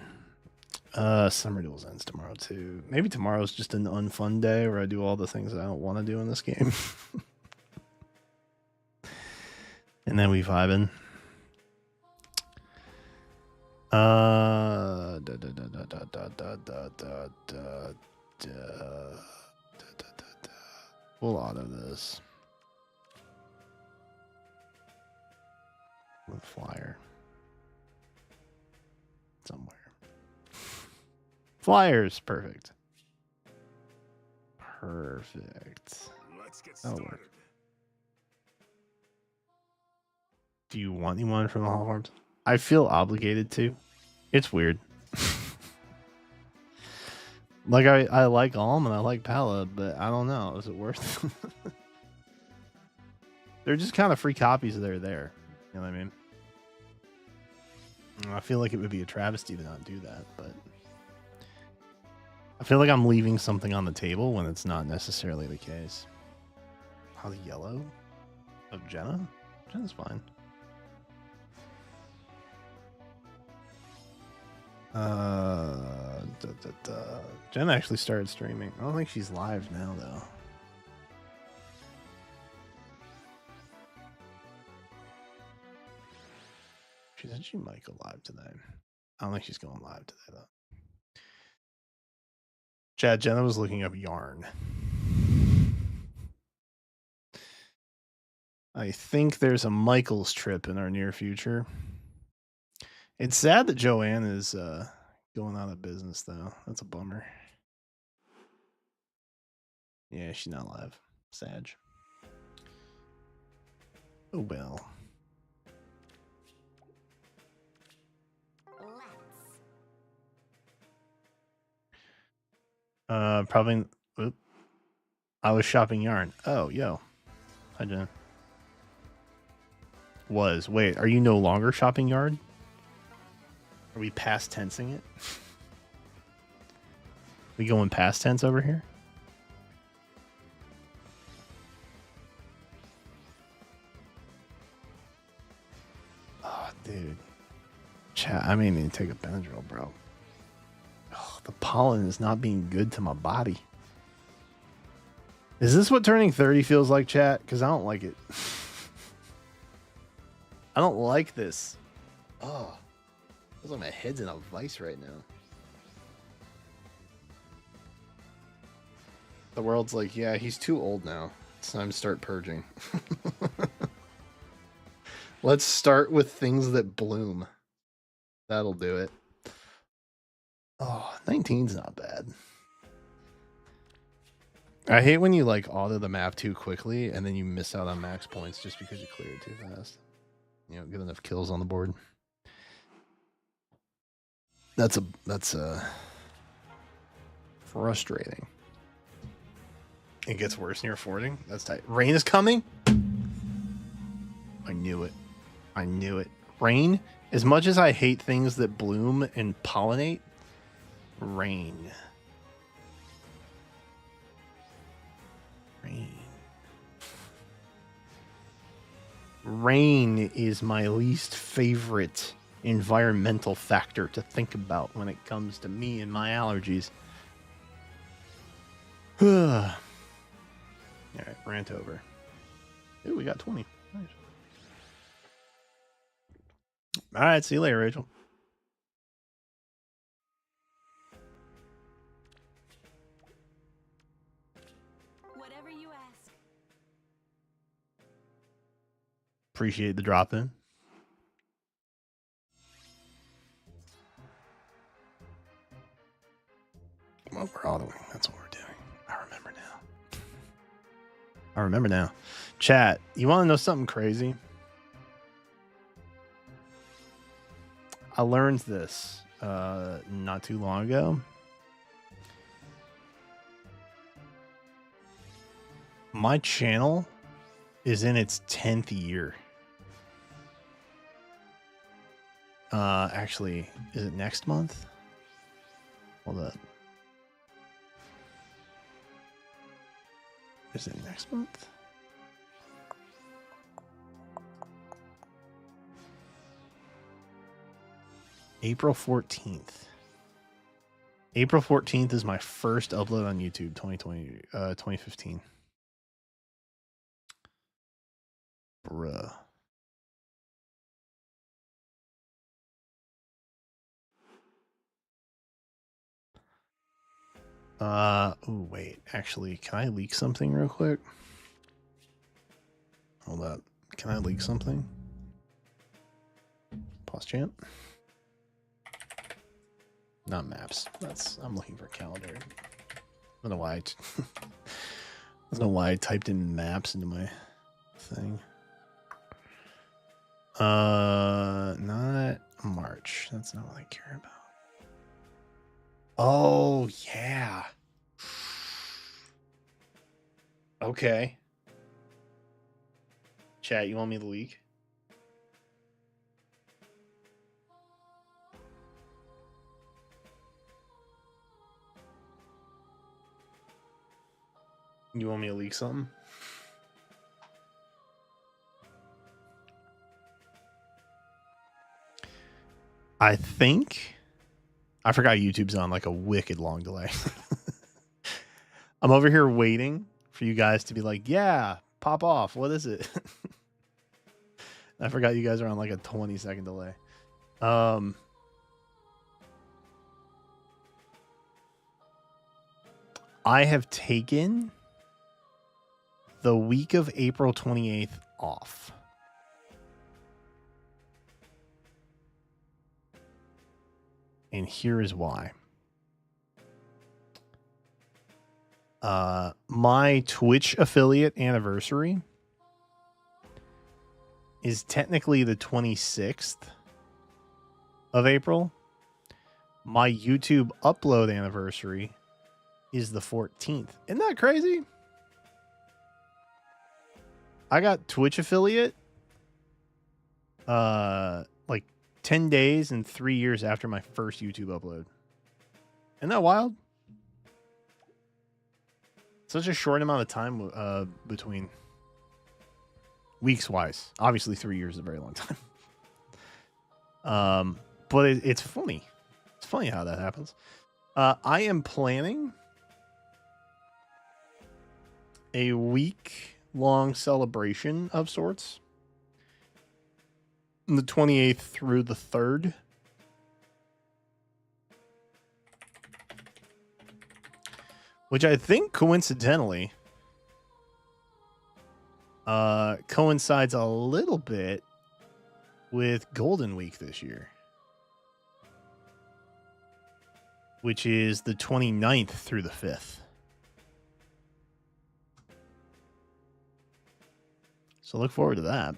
Summer Duels ends tomorrow too. Maybe tomorrow's just an unfun day where I do all the things that I don't want to do in this game. And then we vibing. We'll auto this. With flyer. Somewhere. Flyers, perfect. Perfect. Let's get That'll started. work. Do you want anyone from the Hall of Forms? I feel obligated to. It's weird. Like I like Alm and I like Pala, but I don't know. Is it worth it? They're just kind of free copies that are there. You know what I mean? I feel like it would be a travesty to not do that, but I feel like I'm leaving something on the table when it's not necessarily the case. How's yellow? Of Jenna? Jenna's fine. Jenna actually started streaming. I don't think she's live now though. She said she might go live today. I don't think she's going live today though. Chad, Jenna was looking up yarn. I think there's a Michael's trip in our near future. It's sad that Joanne is going out of business though. That's a bummer. Yeah, she's not live. Sad. Oh well. Probably. Oop. I was shopping yarn. Oh, yo. Hi, Jen. Wait, are you no longer shopping yarn? Are we past tensing it? We going past tense over here? Oh, dude. Chat, I may need to take a Benadryl, bro. Oh, the pollen is not being good to my body. Is this what turning 30 feels like, chat? Because I don't like it. I don't like this. Oh, feels like my head's in a vice right now. The world's like, yeah, he's too old now. It's time to start purging. Let's start with things that bloom. That'll do it. Oh, 19's not bad. I hate when you like auto the map too quickly and then you miss out on max points just because you cleared too fast. You know, get enough kills on the board. That's frustrating. It gets worse near fording. That's tight. Rain is coming. I knew it. I knew it. Rain. As much as I hate things that bloom and pollinate, rain. Rain. Rain is my least favorite environmental factor to think about when it comes to me and my allergies. All right, rant over. Ooh, we got 20. Nice. All right, see you later, Rachel. Whatever you ask. Appreciate the drop in. Well, we're autoing. That's what we're doing. I remember now. I remember now. Chat, you want to know something crazy? I learned this not too long ago. My channel is in its 10th year. Actually, is it next month? Hold up. Is it next month? April 14th. April 14th is my first upload on YouTube, 2015. Bruh. Oh wait, actually, can I leak something real quick? Hold up. Can I leak something? Pause chant. Not maps. I'm looking for calendar. I don't know why I typed in maps into my thing. Not March. That's not what I care about. Oh, yeah. Okay. Chat, you want me to leak? You want me to leak something? I think I forgot YouTube's on like a wicked long delay. I'm over here waiting for you guys to be like, yeah, pop off. What is it? I forgot you guys are on like a 20-second delay. I have taken the week of April 28th off. And here is why. My Twitch affiliate anniversary is technically the 26th of April. My YouTube upload anniversary is the 14th. Isn't that crazy? I got Twitch affiliate like 10 days and 3 years after my first YouTube upload. Isn't that wild? Such a short amount of time between weeks wise. Obviously 3 years is a very long time. But it's funny. It's funny how that happens. I am planning a week-long celebration of sorts. The 28th through the 3rd. Which I think coincidentally coincides a little bit with Golden Week this year. Which is the 29th through the 5th. So look forward to that.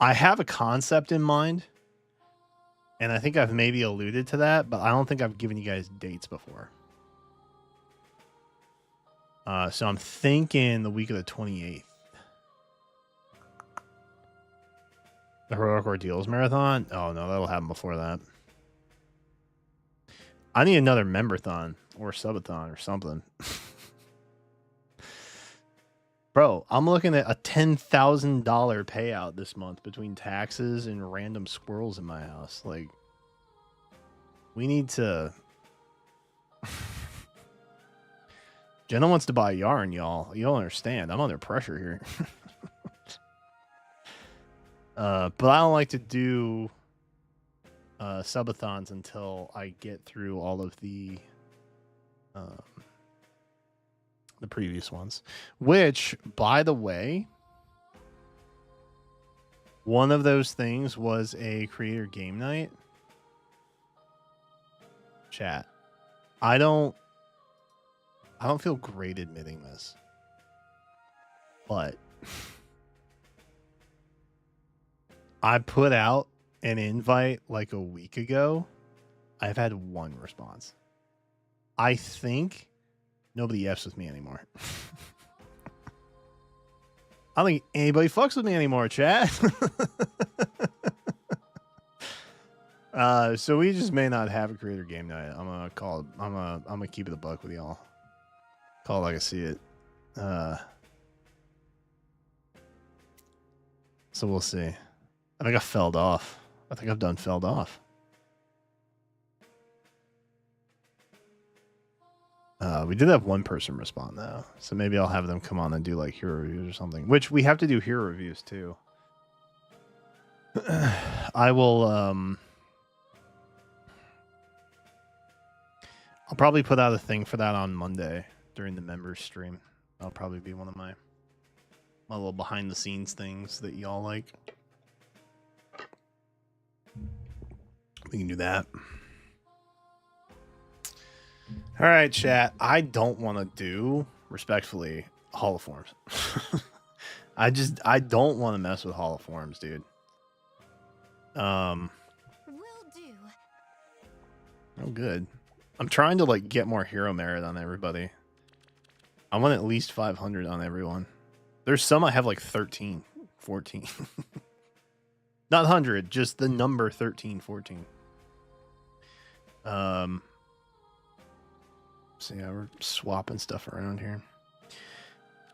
I have a concept in mind, and I think I've maybe alluded to that, but I don't think I've given you guys dates before. So I'm thinking the week of the 28th. The Heroic Ordeals Marathon? Oh, no, that'll happen before that. I need another memberthon or subathon or something. Bro, I'm looking at a $10,000 payout this month between taxes and random squirrels in my house. Like, we need to... Jenna wants to buy yarn, y'all. You don't understand. I'm under pressure here. But I don't like to do subathons until I get through all of the previous ones. Which, by the way, one of those things was a creator game night. Chat. I don't feel great admitting this. But I put out an invite like a week ago. I've had one response. I think nobody F's with me anymore. I don't think anybody fucks with me anymore, chat. So we just may not have a creator game night. I'm gonna call it. I'm gonna keep it a buck with y'all. Call it like I see it. So we'll see. I think I felled off. I think I've done felled off. We did have one person respond though, so maybe I'll have them come on and do like hero reviews or something. Which we have to do hero reviews too. I will. I'll probably put out a thing for that on Monday during the members stream. That'll probably be one of my little behind the scenes things that y'all like. We can do that. All right, chat. I don't want to do, respectfully, Hall of Forms. I don't want to mess with Hall of Forms, dude. Will do. Oh, good. I'm trying to like get more hero merit on everybody. I want at least 500 on everyone. There's some I have like 13, 14. Not 100, just the number 13, 14. So yeah, we're swapping stuff around here.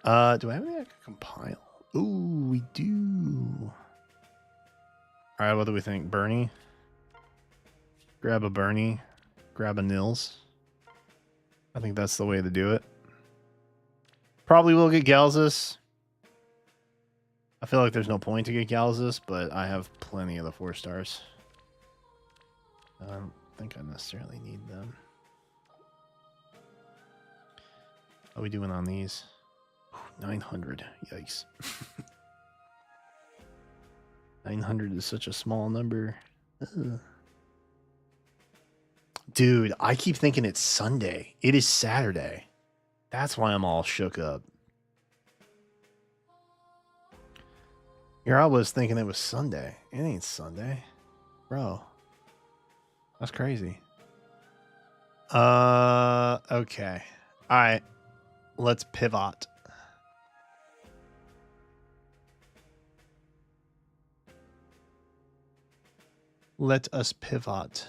Do I have anything I can compile? Ooh, we do. All right, what do we think? Bernie? Grab a Bernie. Grab a Nils. I think that's the way to do it. Probably will get Galzus. I feel like there's no point to get Galzus, but I have plenty of the 4 stars. I don't think I necessarily need them. How are we doing on these? 900. Yikes. 900 is such a small number. Ugh. Dude, I keep thinking it's Sunday. It is Saturday. That's why I'm all shook up. Here I was thinking it was Sunday. It ain't Sunday. Bro. That's crazy. Okay. All right. Let's pivot. Let us pivot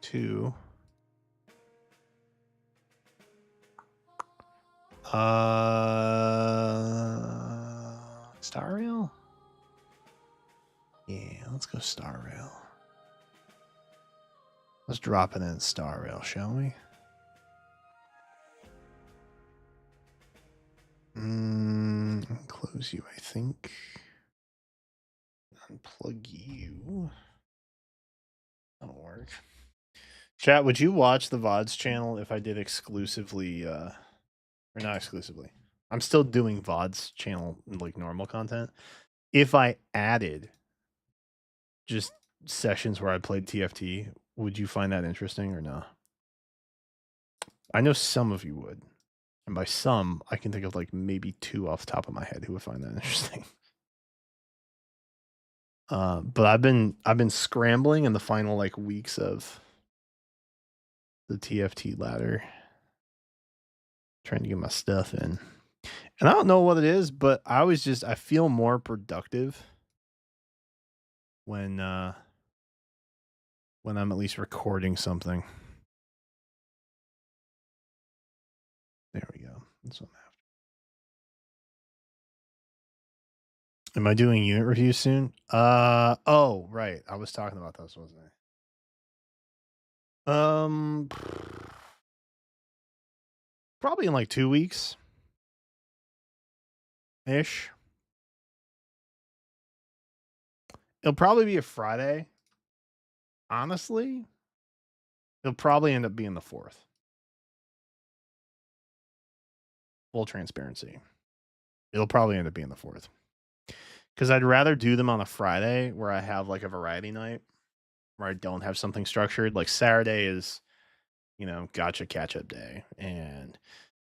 to Star Rail? Yeah, let's go Star Rail. Let's drop it in Star Rail, shall we? Close you, I think. Unplug you. That'll work. Chat, would you watch the VODs channel if I did exclusively, or not exclusively? I'm still doing VODs channel, like normal content. If I added just sessions where I played TFT, would you find that interesting or no? I know some of you would. And by some, I can think of like maybe 2 off the top of my head who would find that interesting. But I've been scrambling in the final like weeks of the TFT ladder, trying to get my stuff in. And I don't know what it is, but I feel more productive when I'm at least recording something. There we go. That's what I'm after. Am I doing unit reviews soon? Oh, right. I was talking about those, wasn't I? Probably in like 2 weeks ish. It'll probably be a Friday. Honestly, it'll probably end up being the 4th. Full transparency. It'll probably end up being the 4th. Because I'd rather do them on a Friday where I have like a variety night where I don't have something structured. Like Saturday is, gotcha catch up day. And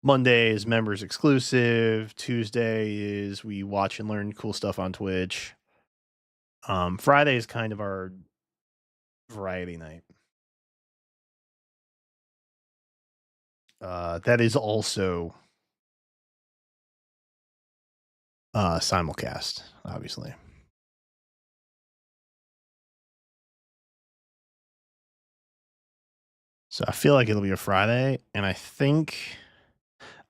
Monday is members exclusive. Tuesday is we watch and learn cool stuff on Twitch. Friday is kind of our variety night. That is also simulcast, obviously. So I feel like it'll be a Friday, and I think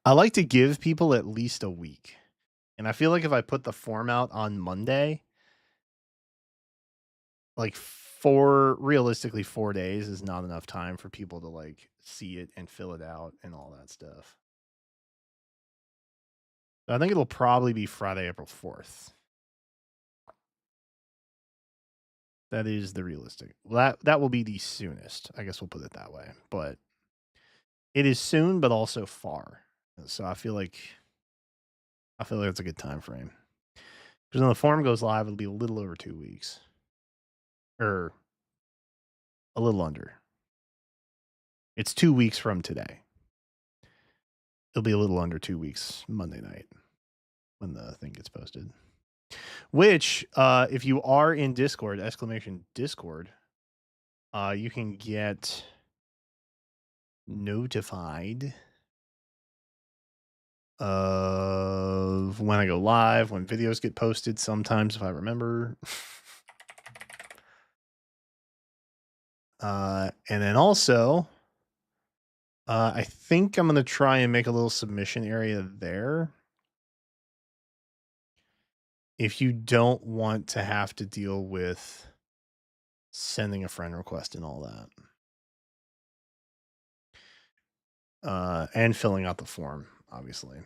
I like to give people at least a week. And I feel like if I put the form out on Monday, like realistically 4 days is not enough time for people to like see it and fill it out and all that stuff. I think it'll probably be Friday, April 4th. That is the realistic. That will be the soonest. I guess we'll put it that way. But it is soon, but also far. So I feel like it's a good time frame. Because when the form goes live, it'll be a little over 2 weeks. Or a little under. It's 2 weeks from today. It'll be a little under 2 weeks Monday night when the thing gets posted. Which, if you are in Discord, !Discord, you can get notified of when I go live, when videos get posted sometimes, if I remember. And then also, I think I'm going to try and make a little submission area there. If you don't want to have to deal with sending a friend request and all that. And filling out the form, obviously.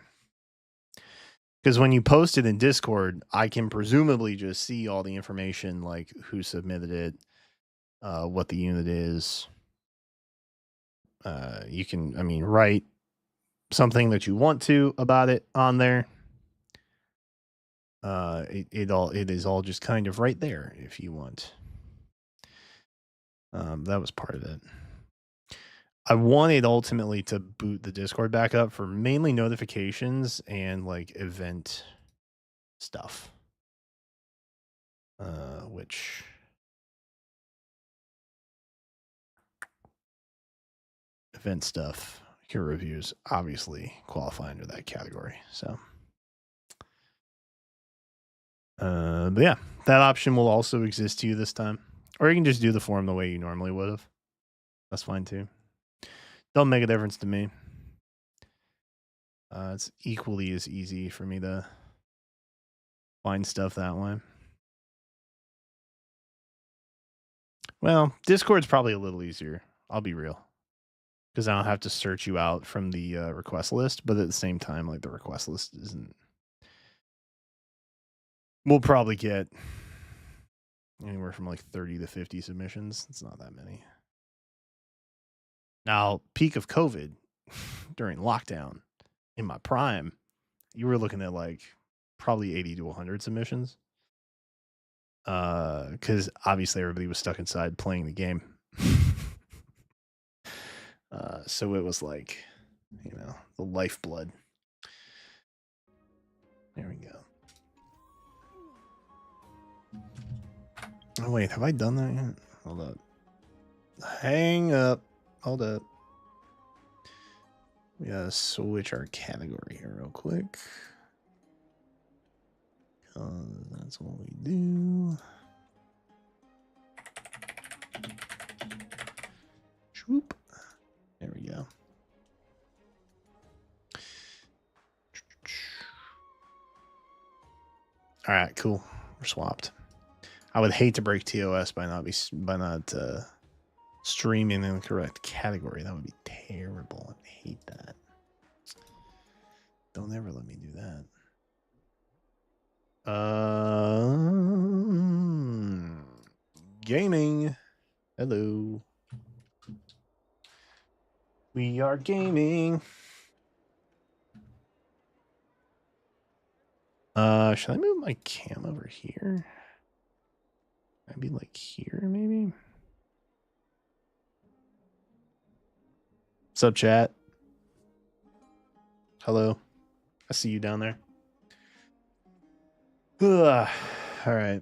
Because when you post it in Discord, I can presumably just see all the information, like who submitted it, what the unit is. You can, write something that you want to about it on there. It is all just kind of right there if you want. That was part of it. I wanted ultimately to boot the Discord back up for mainly notifications and like event stuff. Which event stuff, hero reviews obviously qualify under that category. So but yeah, that option will also exist to you this time. Or you can just do the form the way you normally would have. That's fine too. Don't make a difference to me. It's equally as easy for me to find stuff that way. Well, Discord's probably a little easier. I'll be real. Because I don't have to search you out from the request list. But at the same time, like the request list isn't... We'll probably get anywhere from like 30 to 50 submissions. It's not that many. Now, peak of COVID during lockdown, in my prime, you were looking at like probably 80 to 100 submissions. Because obviously everybody was stuck inside playing the game. So it was like, the lifeblood. There we go. Oh, wait, have I done that yet? Hold up. Hang up. Hold up. We gotta switch our category here real quick. That's what we do. Swoop. There we go. All right, cool. We're swapped. I would hate to break TOS by not streaming in the correct category. That would be terrible. I hate that. Don't ever let me do that. Gaming. Hello. We are gaming. Should I move my cam over here? Maybe like here, maybe? What's up, chat? Hello. I see you down there. Ugh. All right.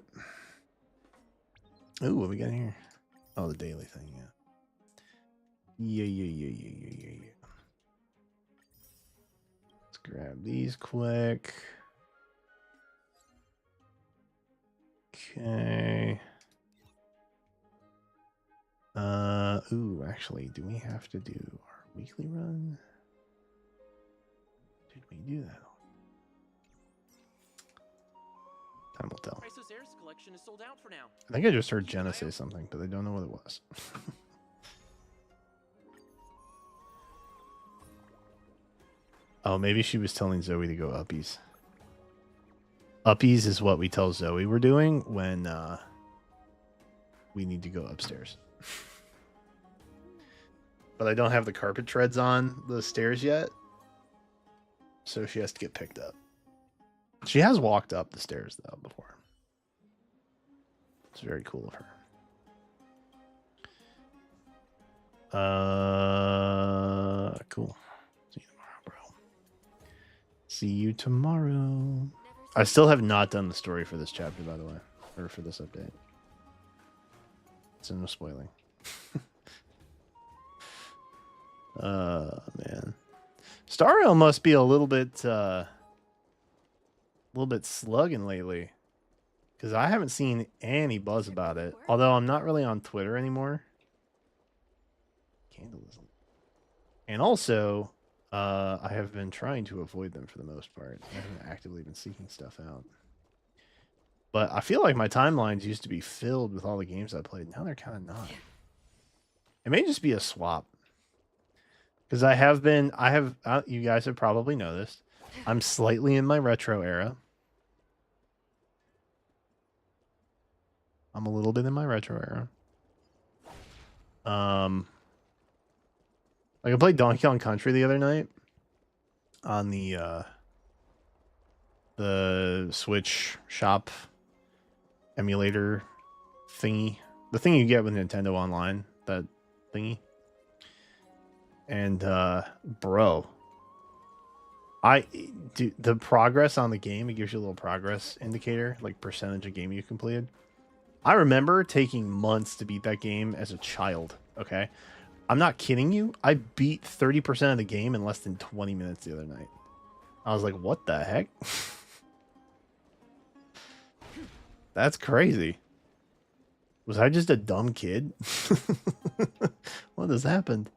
Ooh, what we got here? Oh, the daily thing, yeah. Yeah. Let's grab these quick. Okay. Ooh, actually, do we have to do our weekly run? Did we do that? Time will tell. Airs collection is sold out for now. I think I just heard Jenna say something, but I don't know what it was. Oh, maybe she was telling Zoe to go uppies. Uppies is what we tell Zoe we're doing when we need to go upstairs. But I don't have the carpet treads on the stairs yet, so she has to get picked up. She has walked up the stairs, though, before. It's very cool of her. Cool. See you tomorrow, bro. See you tomorrow. I still have not done the story for this chapter, by the way, or for this update. So no spoiling. Man. Star Rail must be a little bit slugging lately, because I haven't seen any buzz about it. Although I'm not really on Twitter anymore. Candleism. And also, I have been trying to avoid them for the most part. I haven't actively been seeking stuff out. But I feel like my timelines used to be filled with all the games I played. Now they're kind of not. It may just be a swap. Because you guys have probably noticed, I'm slightly in my retro era. I'm a little bit in my retro era. Like I played Donkey Kong Country the other night on the Switch shop emulator thingy. The thing you get with Nintendo Online, that thingy. And bro, the progress on the game, it gives you a little progress indicator, like percentage of game you completed. I remember taking months to beat that game as a child. Okay, I'm not kidding you. I beat 30% of the game in less than 20 minutes the other night. I was like, what the heck? That's crazy. Was I just a dumb kid? What has happened?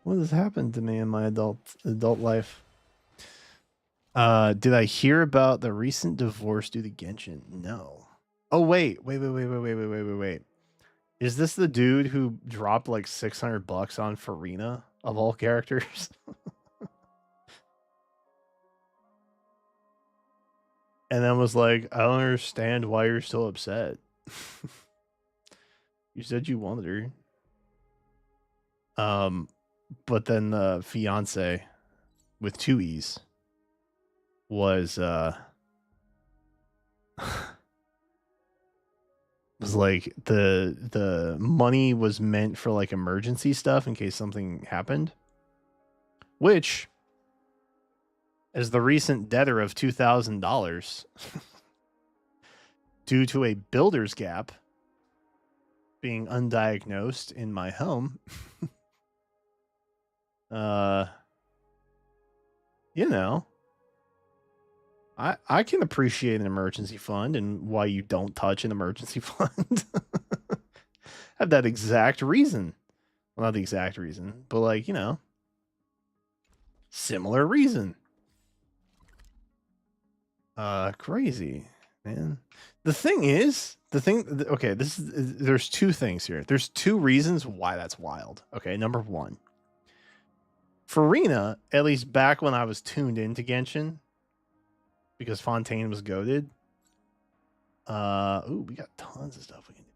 What has happened to me in my adult life? Did I hear about the recent divorce due to Genshin? No. Oh wait. Is this the dude who dropped like $600 on Farina of all characters? And then was like, I don't understand why you're still upset. You said you wanted her. But then the fiance with 2 E's was was like the money was meant for like emergency stuff in case something happened, which as the recent debtor of $2,000 due to a builder's gap being undiagnosed in my home. You know, I can appreciate an emergency fund and why you don't touch an emergency fund. have that exact reason. Well, not the exact reason, but like, you know, similar reason. Crazy, man. Okay, there's two things here. There's two reasons why that's wild. Okay, number one, Farina, at least back when I was tuned into Genshin, because Fontaine was goated. Ooh, we got tons of stuff we can do.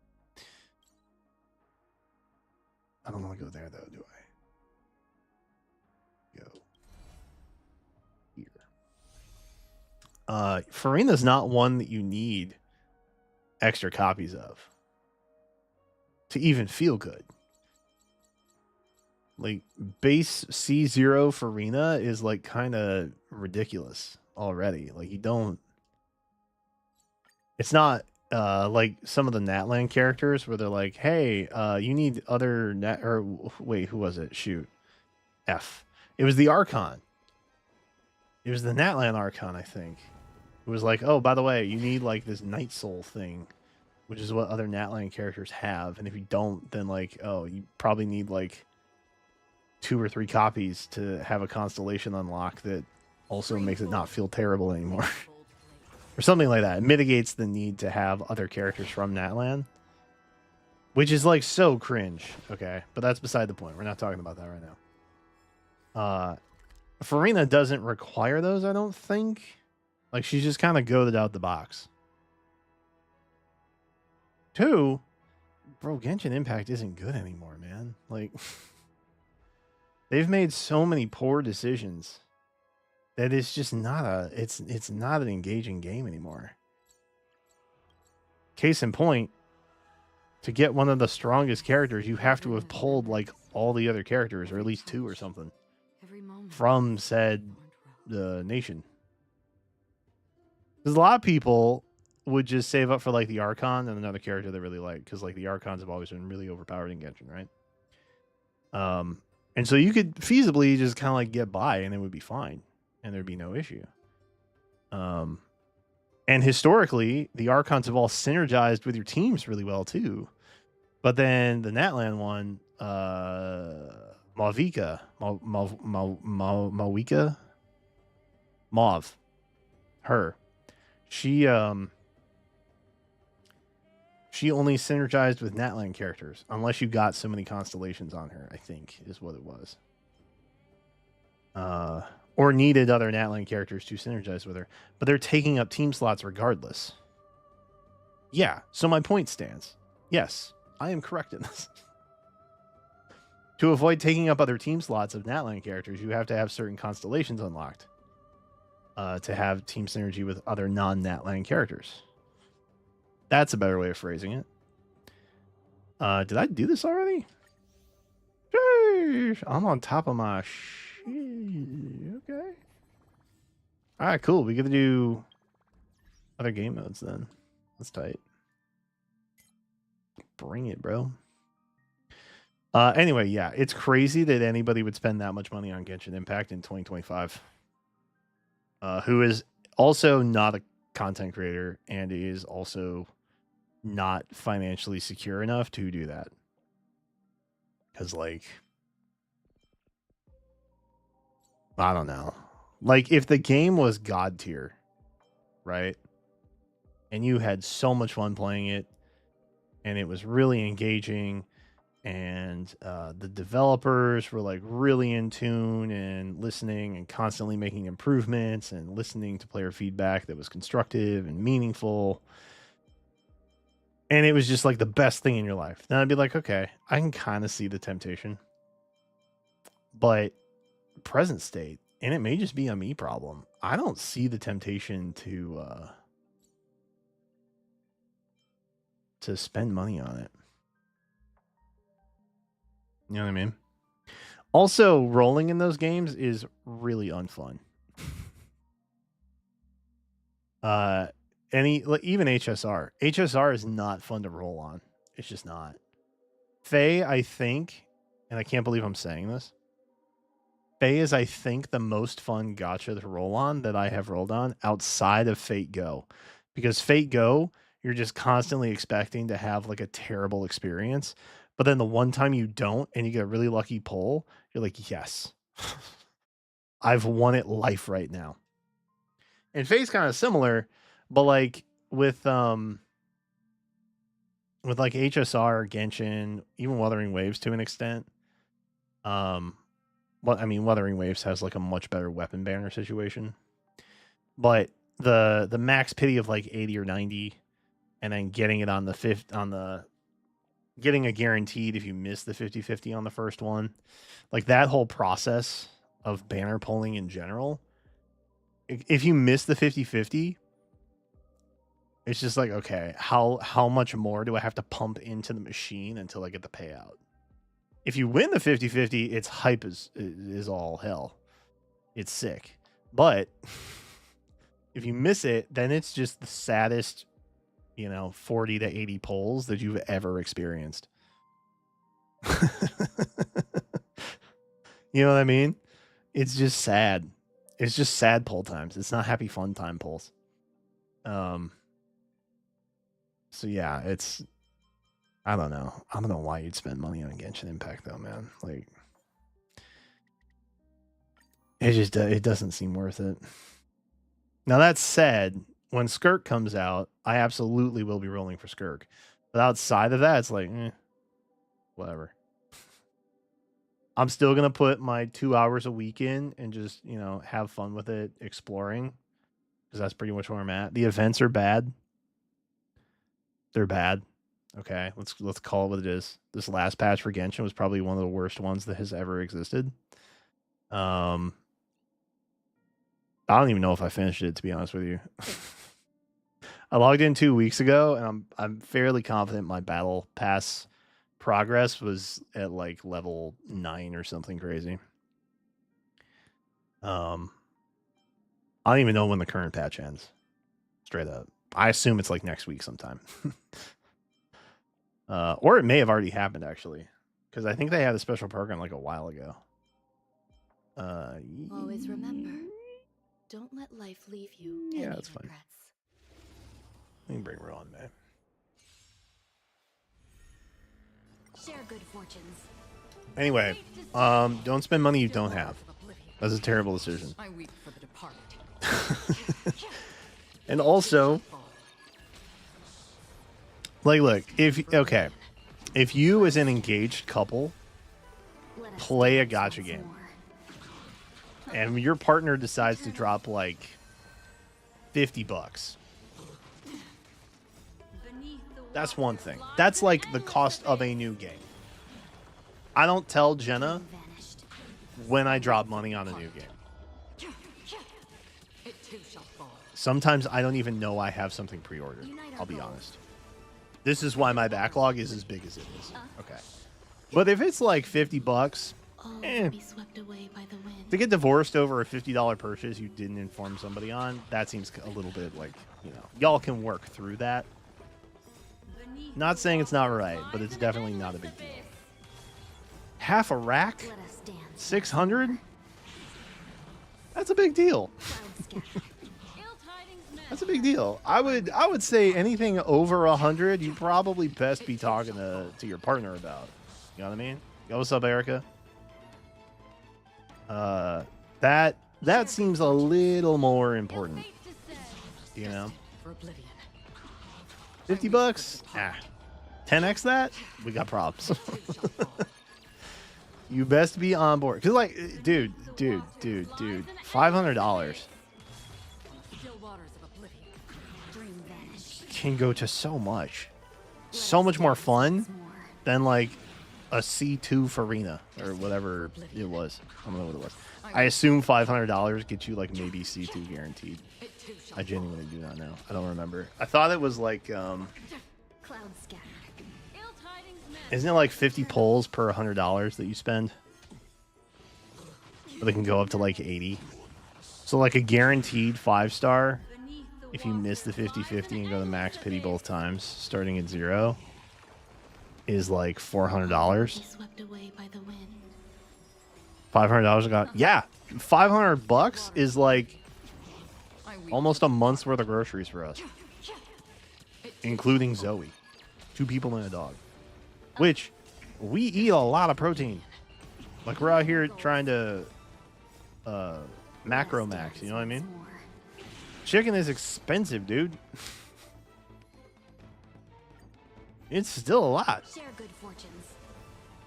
I don't want to go there though, do I? Go here. Farina's not one that you need extra copies of to even feel good. Like base C0 Farina is like kind of ridiculous already. Like you don't. It's not like some of the Natlan characters where they're like, hey, you need other Nat, or wait, who was it? Shoot. F. It was the Archon. It was the Natlan Archon, I think. It was like, oh, by the way, you need like this Night Soul thing, which is what other Natlan characters have. And if you don't, then like, oh, you probably need like 2 or 3 copies to have a constellation unlock that also makes it not feel terrible anymore. Or something like that. It mitigates the need to have other characters from Natlan, which is like so cringe. Okay, but that's beside the point. We're not talking about that right now. Farina doesn't require those, I don't think. Like she's just kind of goaded out the box. 2, bro, Genshin Impact isn't good anymore, man. Like they've made so many poor decisions that it's just not it's not an engaging game anymore. Case in point, to get one of the strongest characters, you have to have pulled like all the other characters, or at least 2 or something, from said nation. Because a lot of people would just save up for like the Archon and another character they really like, because like the Archons have always been really overpowered in Genshin, right? And so you could feasibly just kind of like get by and it would be fine and there'd be no issue. And historically, the Archons have all synergized with your teams really well too. But then the Natlan one, Malvika, Mauve, her, she only synergized with Natlan characters, unless you got so many constellations on her, I think is what it was. Or needed other Natlan characters to synergize with her. But they're taking up team slots regardless. Yeah, so my point stands. Yes, I am correct in this. To avoid taking up other team slots of Natlan characters, you have to have certain constellations unlocked to have team synergy with other non-Natlan characters. That's a better way of phrasing it. Did I do this already? Sheesh, I'm on top of my shit. Okay. All right, cool. We get to do other game modes then. That's tight. Bring it, bro. Anyway, yeah, it's crazy that anybody would spend that much money on Genshin Impact in 2025. Who is also not a content creator and is also not financially secure enough to do that. Because, like, I don't know. Like, if the game was God tier, right? And you had so much fun playing it, and it was really engaging, and the developers were like really in tune and listening and constantly making improvements and listening to player feedback that was constructive and meaningful, and it was just like the best thing in your life, then I'd be like, okay, I can kind of see the temptation. But present state, and it may just be a me problem, I don't see the temptation to spend money on it. You know what I mean? Also, rolling in those games is really unfun. Even HSR. HSR is not fun to roll on. It's just not. Faye, I think, and I can't believe I'm saying this, Faye is, I think, the most fun gacha to roll on that I have rolled on outside of Fate Go. Because Fate Go, you're just constantly expecting to have like a terrible experience. But then the one time you don't and you get a really lucky pull, you're like, yes, I've won at life right now. And Faye's kind of similar, but like with like HSR, Genshin, even Wuthering Waves to an extent. Well, I mean, Wuthering Waves has like a much better weapon banner situation, but the max pity of like 80 or 90, and then getting it on the fifth on the getting a guaranteed if you miss the 50-50 on the first one, like that whole process of banner pulling in general. If you miss the 50-50, it's just like, okay, how much more do I have to pump into the machine until I get the payout? If you win the 50-50, it's hype is all hell. It's sick. But if you miss it, then it's just the saddest, 40 to 80 pulls that you've ever experienced. You know what I mean? It's just sad. It's just sad pull times. It's not happy fun time pulls. So yeah, I don't know. I don't know why you'd spend money on Genshin Impact though, man. Like, it doesn't seem worth it. Now that said, when Skirk comes out, I absolutely will be rolling for Skirk. But outside of that, it's like, whatever. I'm still gonna put my 2 hours a week in and just, have fun with it, exploring, because that's pretty much where I'm at. The events are bad. They're bad. Okay, let's call it what it is. This last patch for Genshin was probably one of the worst ones that has ever existed. I don't even know if I finished it, to be honest with you. I logged in 2 weeks ago, and I'm fairly confident my battle pass progress was at like level 9 or something crazy. I don't even know when the current patch ends. Straight up. I assume it's like next week sometime. Or it may have already happened, actually. Because I think they had a special program like a while ago. Always remember, don't let life leave you. Yeah, any that's fine. regrets. Let me bring her on, man. Share good fortunes. Anyway, don't spend money you don't have. That's a terrible decision. I weep for the departed. And also, like, look, if you as an engaged couple Let us play a dance gacha once game, more. and your partner decides to drop like $50, that's one thing. That's like the cost of a new game. I don't tell Jenna Vanished. when I drop money on a new game. It too shall fall. Sometimes I don't even know I have something pre-ordered. I'll be honest. This is why my backlog is as big as it is. Okay. But if it's like $50, All Eh. will be swept away by the wind. to get divorced over a $50 purchase you didn't inform somebody on, that seems a little bit like, y'all can work through that. Not saying it's not right, but it's definitely not a big deal. Half a rack? Let us dance. 600? That's a big deal. Cloud scatter. That's a big deal. I would say anything over 100, you probably best be talking to your partner about. You know what I mean? Yo, what's up, Erica? That seems a little more important. You know? For oblivion. $50? 10x that? We got problems. Too shall fall. You best be on board. Cause like, dude, $500. Still waters of oblivion. Dream vanished. Can go to so much more fun Once more. than like a C2 Farina or whatever it was. I don't know what it was. I assume $500 gets you like maybe C2 guaranteed. It too shall I genuinely do not know. I don't remember. I thought it was like Cloud scatter. isn't it like 50 pulls per $100 that you spend? But they can go up to like 80. So like a guaranteed 5-star, if you miss the 50-50 and go to max pity both times, starting at 0, is like $400. Be swept away by the wind. $500 got, yeah, $500 is like I weep almost a month's worth of groceries for us. including Zoe. 2 people and a dog. Which, we eat a lot of protein. Like, we're out here trying to macro max, you know what I mean? Chicken is expensive, dude. It's still a lot. Share good fortunes.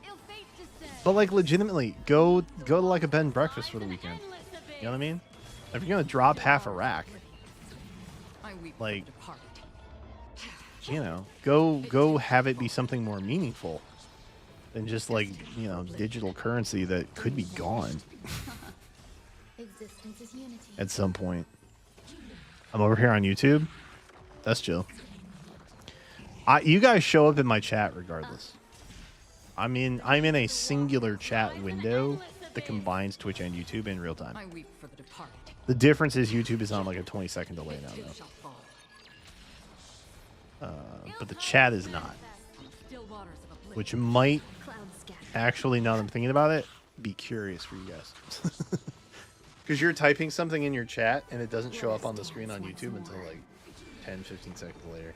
Ill fate descends. But like legitimately, go to like a bed and breakfast for the weekend. You know what I mean? If you're gonna drop half a rack, I weep like, for the departed. you know, go have it be something more meaningful than just like, you know, digital currency that could be gone Existence is unity. at some point. I'm over here on YouTube. That's chill. You guys show up in my chat regardless. I'm in a singular chat window that combines Twitch and YouTube in real time. I weep for the departed. The difference is YouTube is on like a 20-second delay now, Too though. shall fall. But the chat is not, Still waters of oblivion. which might Clouds scatter. actually, now that I'm thinking about it, be curious for you guys. Because you're typing something in your chat and it doesn't show up on the screen on YouTube until like 10, 15 seconds later.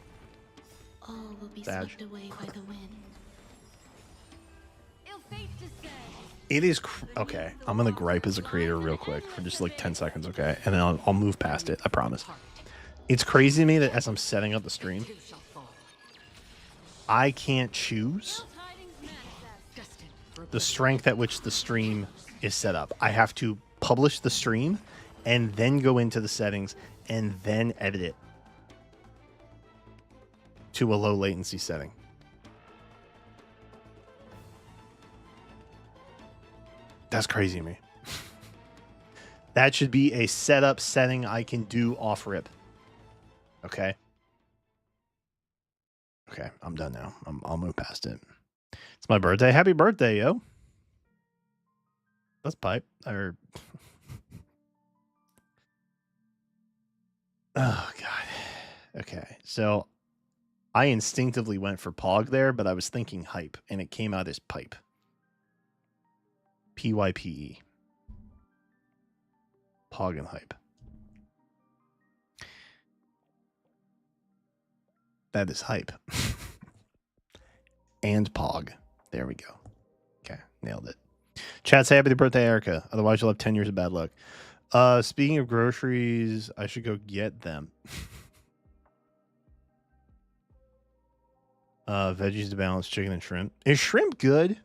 All will be Badge. swept away by the wind. Ill fate descends. It is okay. I'm gonna gripe as a creator real quick for just like 10 seconds, okay, and then I'll move past it. I promise. It's crazy to me that as I'm setting up the stream, Too shall fall. I can't choose Tidings manifest. Destined for the strength at which the stream is set up. I have to publish the stream and then go into the settings and then edit it to a low latency setting. That's crazy to me. That should be a setup setting I can do off rip. Okay. Okay, I'm done now. I'll move past it. It's my birthday. Happy birthday, yo. That's pipe. Or oh god. Okay, so I instinctively went for pog there, but I was thinking hype, and it came out as pipe. PYPE. Pog and hype. That is hype. And pog. There we go. Okay, nailed it. Chat, say happy birthday, Erica. Otherwise, you'll have 10 years of bad luck. Speaking of groceries, I should go get them. Veggies to balance, chicken and shrimp. Is shrimp good?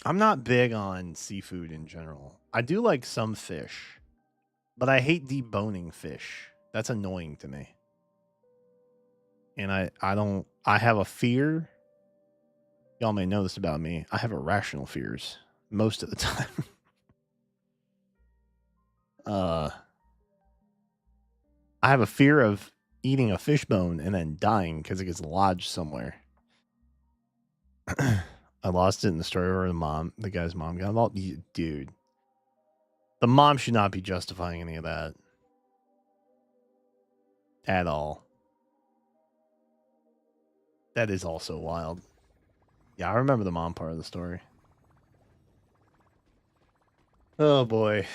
I'm not big on seafood in general. I do like some fish, but I hate deboning fish. That's annoying to me. And I have a fear. Y'all may know this about me. I have irrational fears most of the time. I have a fear of eating a fish bone and then dying because it gets lodged somewhere. I lost it in the story where the guy's mom got involved. Dude, the mom should not be justifying any of that at all. That is also wild. Yeah, I remember the mom part of the story. Oh boy.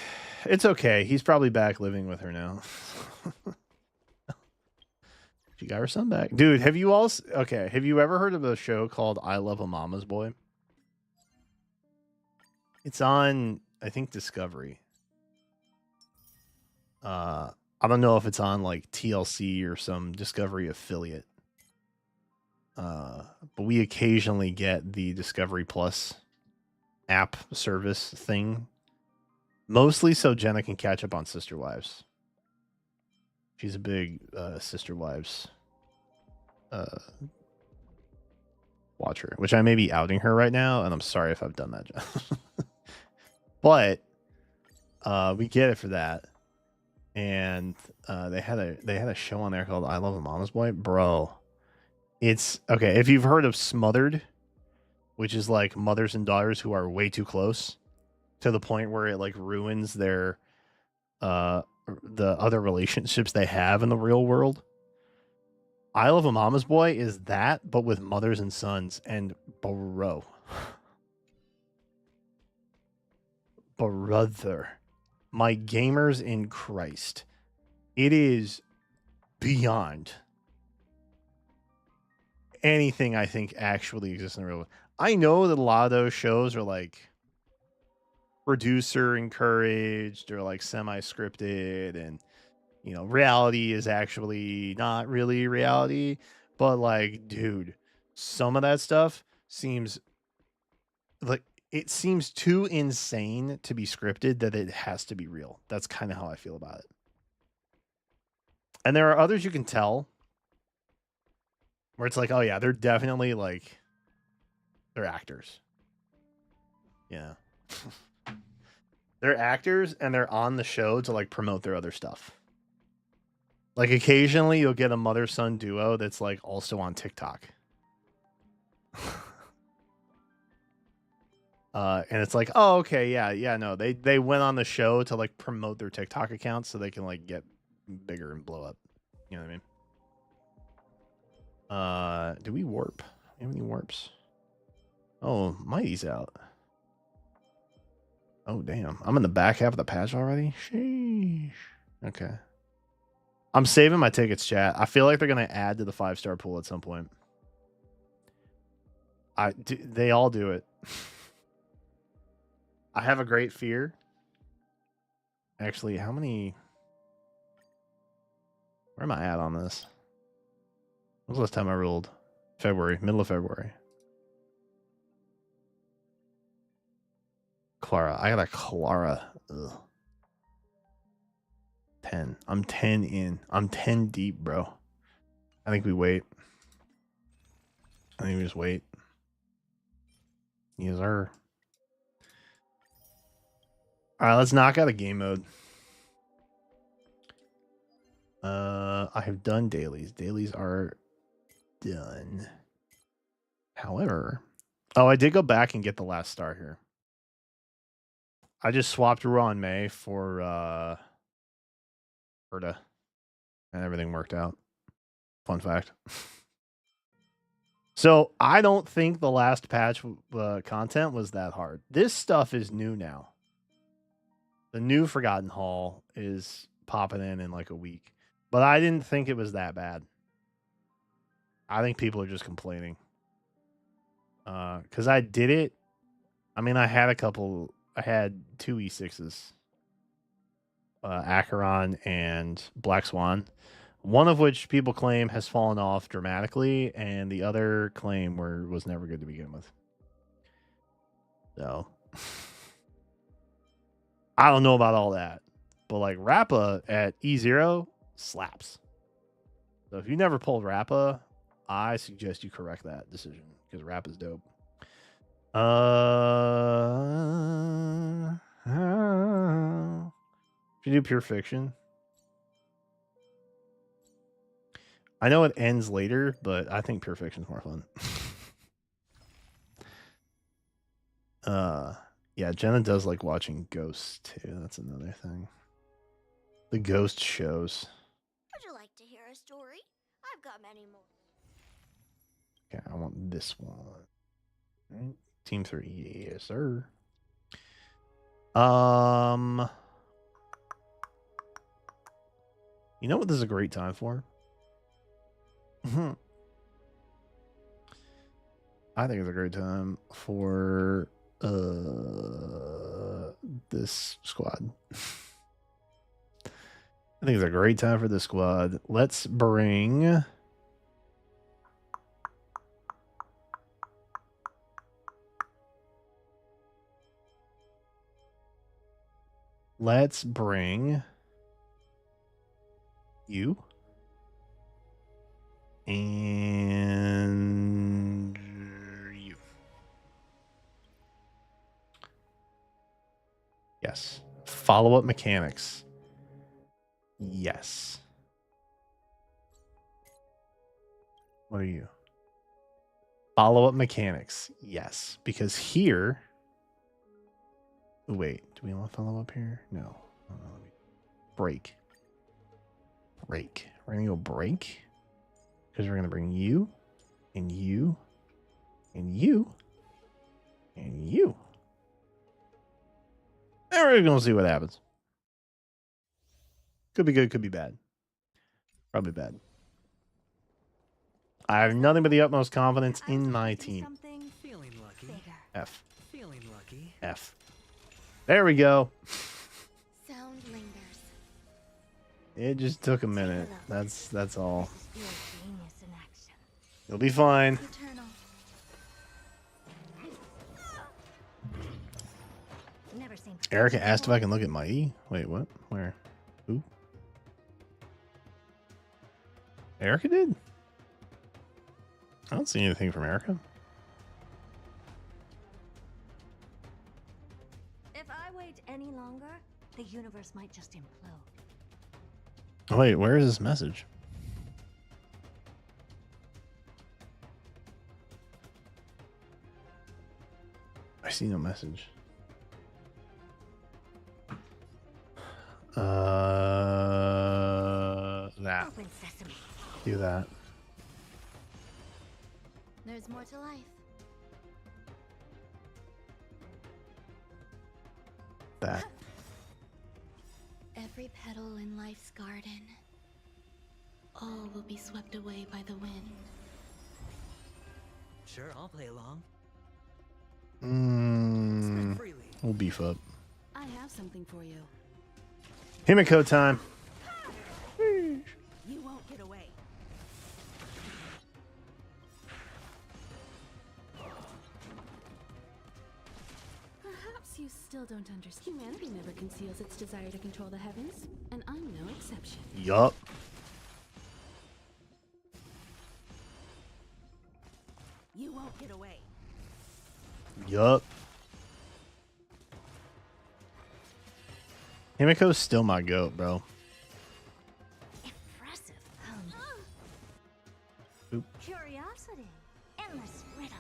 It's okay. He's probably back living with her now. She got her son back. Dude, have you ever heard of a show called I Love a Mama's Boy? It's on, I think, Discovery. I don't know if it's on like TLC or some Discovery affiliate. But we occasionally get the Discovery Plus app service thing. Mostly so Jenna can catch up on Sister Wives. She's a big Sister Wives watcher, which I may be outing her right now, and I'm sorry if I've done that. But we get it for that. And they had a show on there called I Love a Mama's Boy. Bro, it's okay. If you've heard of Smothered, which is like mothers and daughters who are way too close to the point where it like ruins their the other relationships they have in the real world. I Love a Mama's Boy is that, but with mothers and sons. And bro, brother, my gamers in Christ, It is beyond anything I think actually exists in the real world. I know that a lot of those shows are like producer encouraged or like semi-scripted, and you know, reality is actually not really reality. But like, dude, some of that stuff seems like it seems too insane to be scripted that it has to be real. That's kind of how I feel about it. And there are others you can tell where it's like, oh yeah, they're definitely like they're actors. Yeah. They're actors and they're on the show to like promote their other stuff. Like occasionally you'll get a mother-son duo that's like also on TikTok. And it's like, oh, okay, yeah, no, they went on the show to like promote their TikTok accounts so they can like get bigger and blow up. You know what I mean? Do we warp? We have any warps? Oh, Mighty's out. Oh, damn. I'm in the back half of the patch already? Sheesh. Okay. I'm saving my tickets, chat. I feel like they're going to add to the 5-star pool at some point. They all do it. I have a great fear. Actually, how many... Where am I at on this? When was the last time I rolled? February. Middle of February. Clara. I got a Clara. Ugh. 10. I'm 10 in. I'm 10 deep, bro. I think we wait. I think we just wait. Yes, sir. All right, let's knock out a game mode. I have done dailies. Dailies are done. However, oh, I did go back and get the last star here. I just swapped Ruan May for Herta, and everything worked out. Fun fact. So I don't think the last patch content was that hard. This stuff is new now. The new Forgotten Hall is popping in like a week. But I didn't think it was that bad. I think people are just complaining. Because I did it. I mean, I had 2 E6s. Acheron and Black Swan. One of which people claim has fallen off dramatically, and the other claim was never good to begin with. So I don't know about all that. But like Rappa at E0 slaps. So if you never pulled Rappa, I suggest you correct that decision because Rappa's dope. Should you do Pure Fiction? I know it ends later, but I think Pure Fiction's more fun. Yeah, Jenna does like watching Ghosts too. That's another thing. The Ghost shows. Would you like to hear a story? I've got many more. Okay, I want this one. Right. Team 3, yes, sir. You know what this is a great time for? I think it's a great time for this squad. I think it's a great time for this squad. Let's bring you and you. Yes. Follow-up mechanics. Yes. What are you? Follow-up mechanics. Yes. Because here... Wait. Do we want to follow up here? No. Break. Break. We're going to go break. Because we're going to bring you. And you. And you. And you. And we're going to see what happens. Could be good, could be bad. Probably bad. I have nothing but the utmost confidence I was in my expecting team. something Feeling lucky. bigger. F. Feeling lucky. F. There we go. Sound lingers. It just took a minute. That's all. This is pure genius in action. You'll be fine. Eternal. Never seen. Erica asked if I can look at my E. Wait, what? Where? Who? Erica did? I don't see anything from Erica. If I wait any longer, the universe might just implode. Oh, wait, where is this message? I see no message. That. Open sesame. Do that. There's more to life. That. Every petal in life's garden, all will be swept away by the wind. Sure, I'll play along. Mmm. Freely. We'll beef up. I have something for you. Himiko time. You won't get away. Perhaps you still don't understand. Humanity never conceals its desire to control the heavens, and I'm no exception. Yup. You won't get away. Yup. Himiko's still my goat, bro. Impressive. Oop. Curiosity. Endless riddles.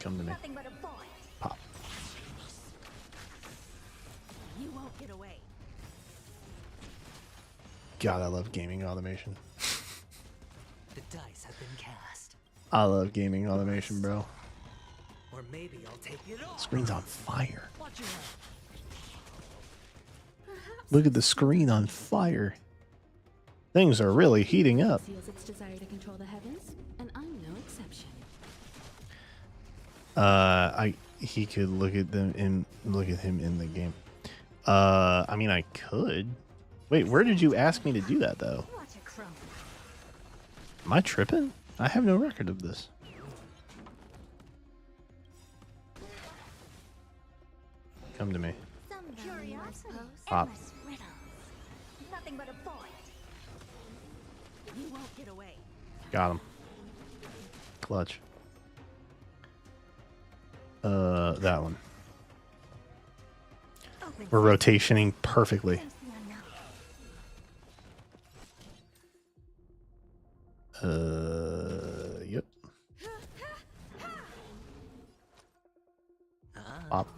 Come to me. Nothing but a void. Pop. You won't get away. God, I love gaming automation. The dice have been cast. I love gaming automation, bro. Or maybe I'll take it all. Screen's on fire. Watch your head. Look at the screen on fire. Things are really heating up. Conceals its desire to control the heavens, and I'm no exception. He could look at them in look at him in the game. I mean, I could. Wait, where did you ask me to do that though? Watch it crumble. Am I tripping? I have no record of this. Come to me. Some curiosity. Pop. Endless riddles. Nothing but a void. You won't get away. Got him. Clutch. That one. Open We're rotationing perfectly. sense the unknown. Yep. Ah. Pop.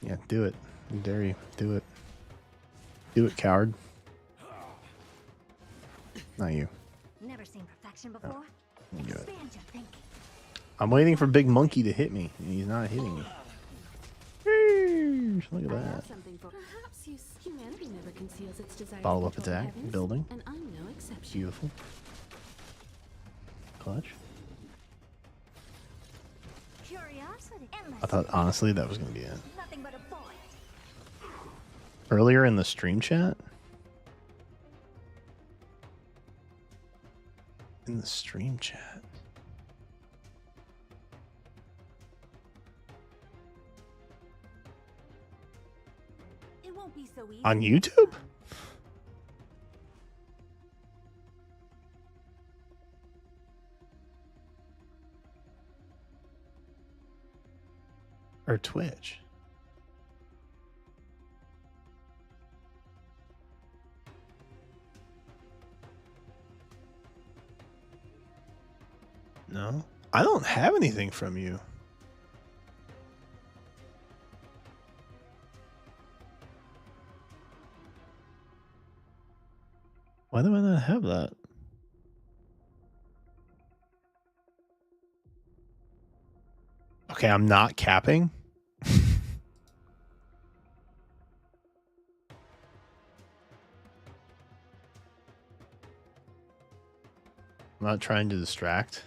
Yeah, do it. I dare you. Do it. Do it, coward. Not you. Never seen perfection before. You do it. Expand your thinking. I'm waiting for Big Monkey to hit me, and he's not hitting me. Eesh, look at I that. have something for. Perhaps humanity never conceals its desire Follow-up to control the attack, heavens, building. and I'm no exception. Beautiful. Clutch. Curiosity. Endless I thought, honestly, that was going to be it. Nothing but a void. Earlier in the stream chat? In the stream chat. It won't be so easy. On YouTube? Or Twitch? No? I don't have anything from you. Why do I not have that? Okay, I'm not capping. I'm not trying to distract.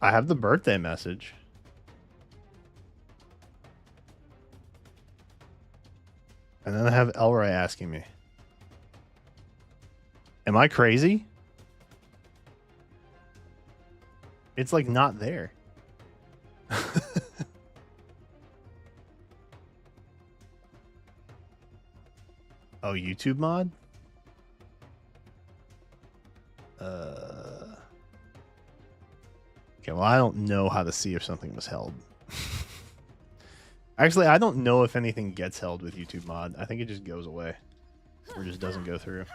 I have the birthday message. And then I have Elroy asking me. Am I crazy? It's like not there. Oh, YouTube mod? Okay, well, I don't know how to see if something was held. Actually, I don't know if anything gets held with YouTube mod. I think it just goes away. Or just doesn't go through.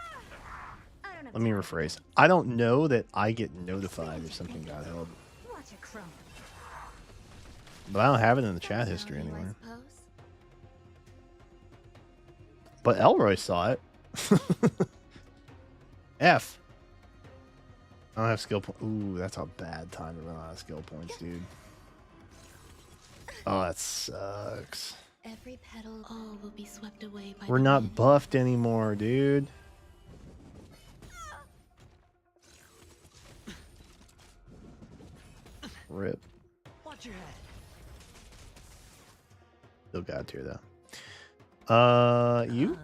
Let me rephrase. I don't know that I get notified if something got held. But I don't have it in the chat history anywhere. But Elroy saw it. F. I don't have skill points. Ooh, that's a bad time to run out of skill points, dude. Oh, that sucks. Every petal, all will be swept away by We're the not wind. buffed anymore, dude. Rip. Watch your head. Still got tier though. You?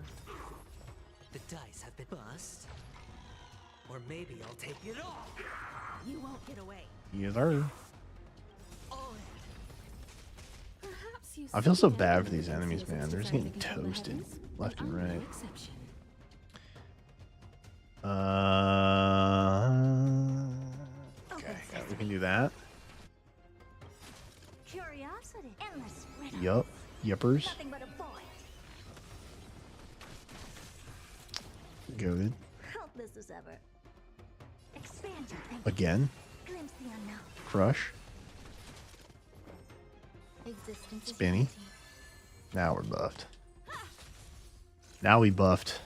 The dice have been bust. Or maybe I'll take it all. You won't get away. Yes, sir. All in. Perhaps you I feel so see bad for evidence these enemies, of man. They're just desire getting to control the toasted heavens, left and I'm no right. exception. Okay, yeah, we can do that. Curiosity. Endless riddles. Yup. Yuppers. Nothing but a void. Goated. Helpless as ever. Expand your thinking. Again. Glimpse the unknown. Crush. Existence is Spinny. empty. Now we're buffed. Now we buffed.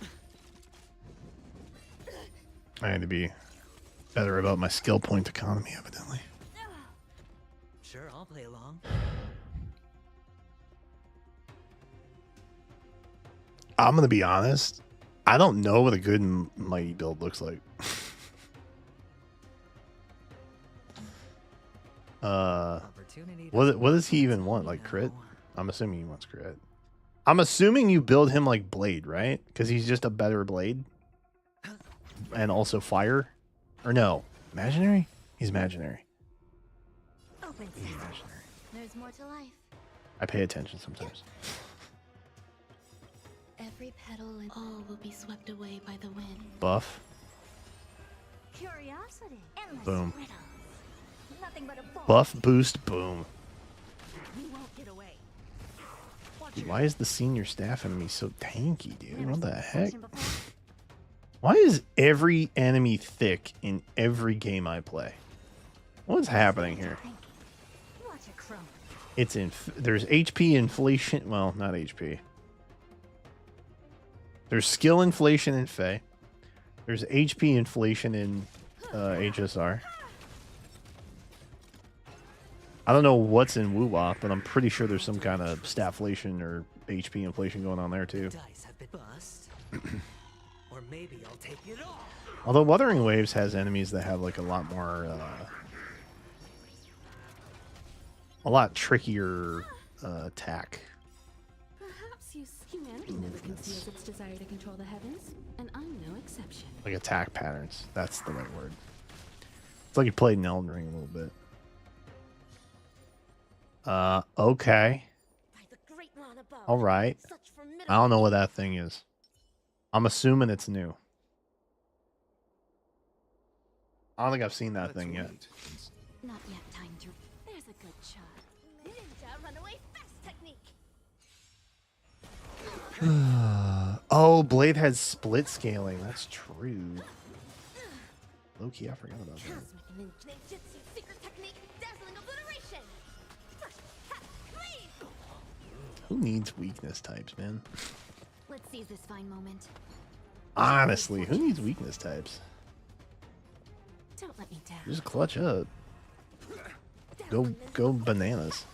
I need to be better about my skill point economy, evidently. Sure, I'll play along. I'm gonna be honest. I don't know what a good mighty build looks like. Opportunity What does he even want? Like crit? I'm assuming he wants crit. I'm assuming you build him like Blade, right? Because he's just a better Blade. And also fire. Or no. Imaginary? He's imaginary. Open He's sesame. imaginary. There's more to life. I pay attention sometimes. Every petal and all will be swept away by the wind. Buff. Curiosity. Endless Boom. riddles. Nothing but a void. Buff, boost, boom. You won't get away. Dude, why is the senior staff enemy so tanky, dude? Never What the seen this heck? action before. Why is every enemy thick in every game I play? What's happening here? Thinking. Watch it crumble. It's there's HP inflation. Well, not HP. There's skill inflation in FEH. There's HP inflation in HSR. I don't know what's in WuWa, but I'm pretty sure there's some kind of statflation or HP inflation going on there too. dice have been bust. Or maybe I'll take it all. Although Wuthering Waves has enemies that have like a lot more, a lot trickier attack. Perhaps humanity never conceals its desire to control the heavens, and I'm no exception. Like attack patterns. That's the right word. It's like you played in Elden Ring a little bit. Okay. By the great one above. All right. Such formidable I don't know what that thing is. I'm assuming it's new. I don't think I've seen that thing yet. Not yet time to. There's a good shot. Ninja runaway fast technique. Oh, Blade has split scaling. That's true. Low-key, I forgot about that. Cosmic ninjutsu secret technique. Dazzling obliteration. Ha, cleave. Who needs weakness types, man? Let's seize this fine moment. Honestly, who needs weakness types? Don't let me down. Just clutch up. Go bananas.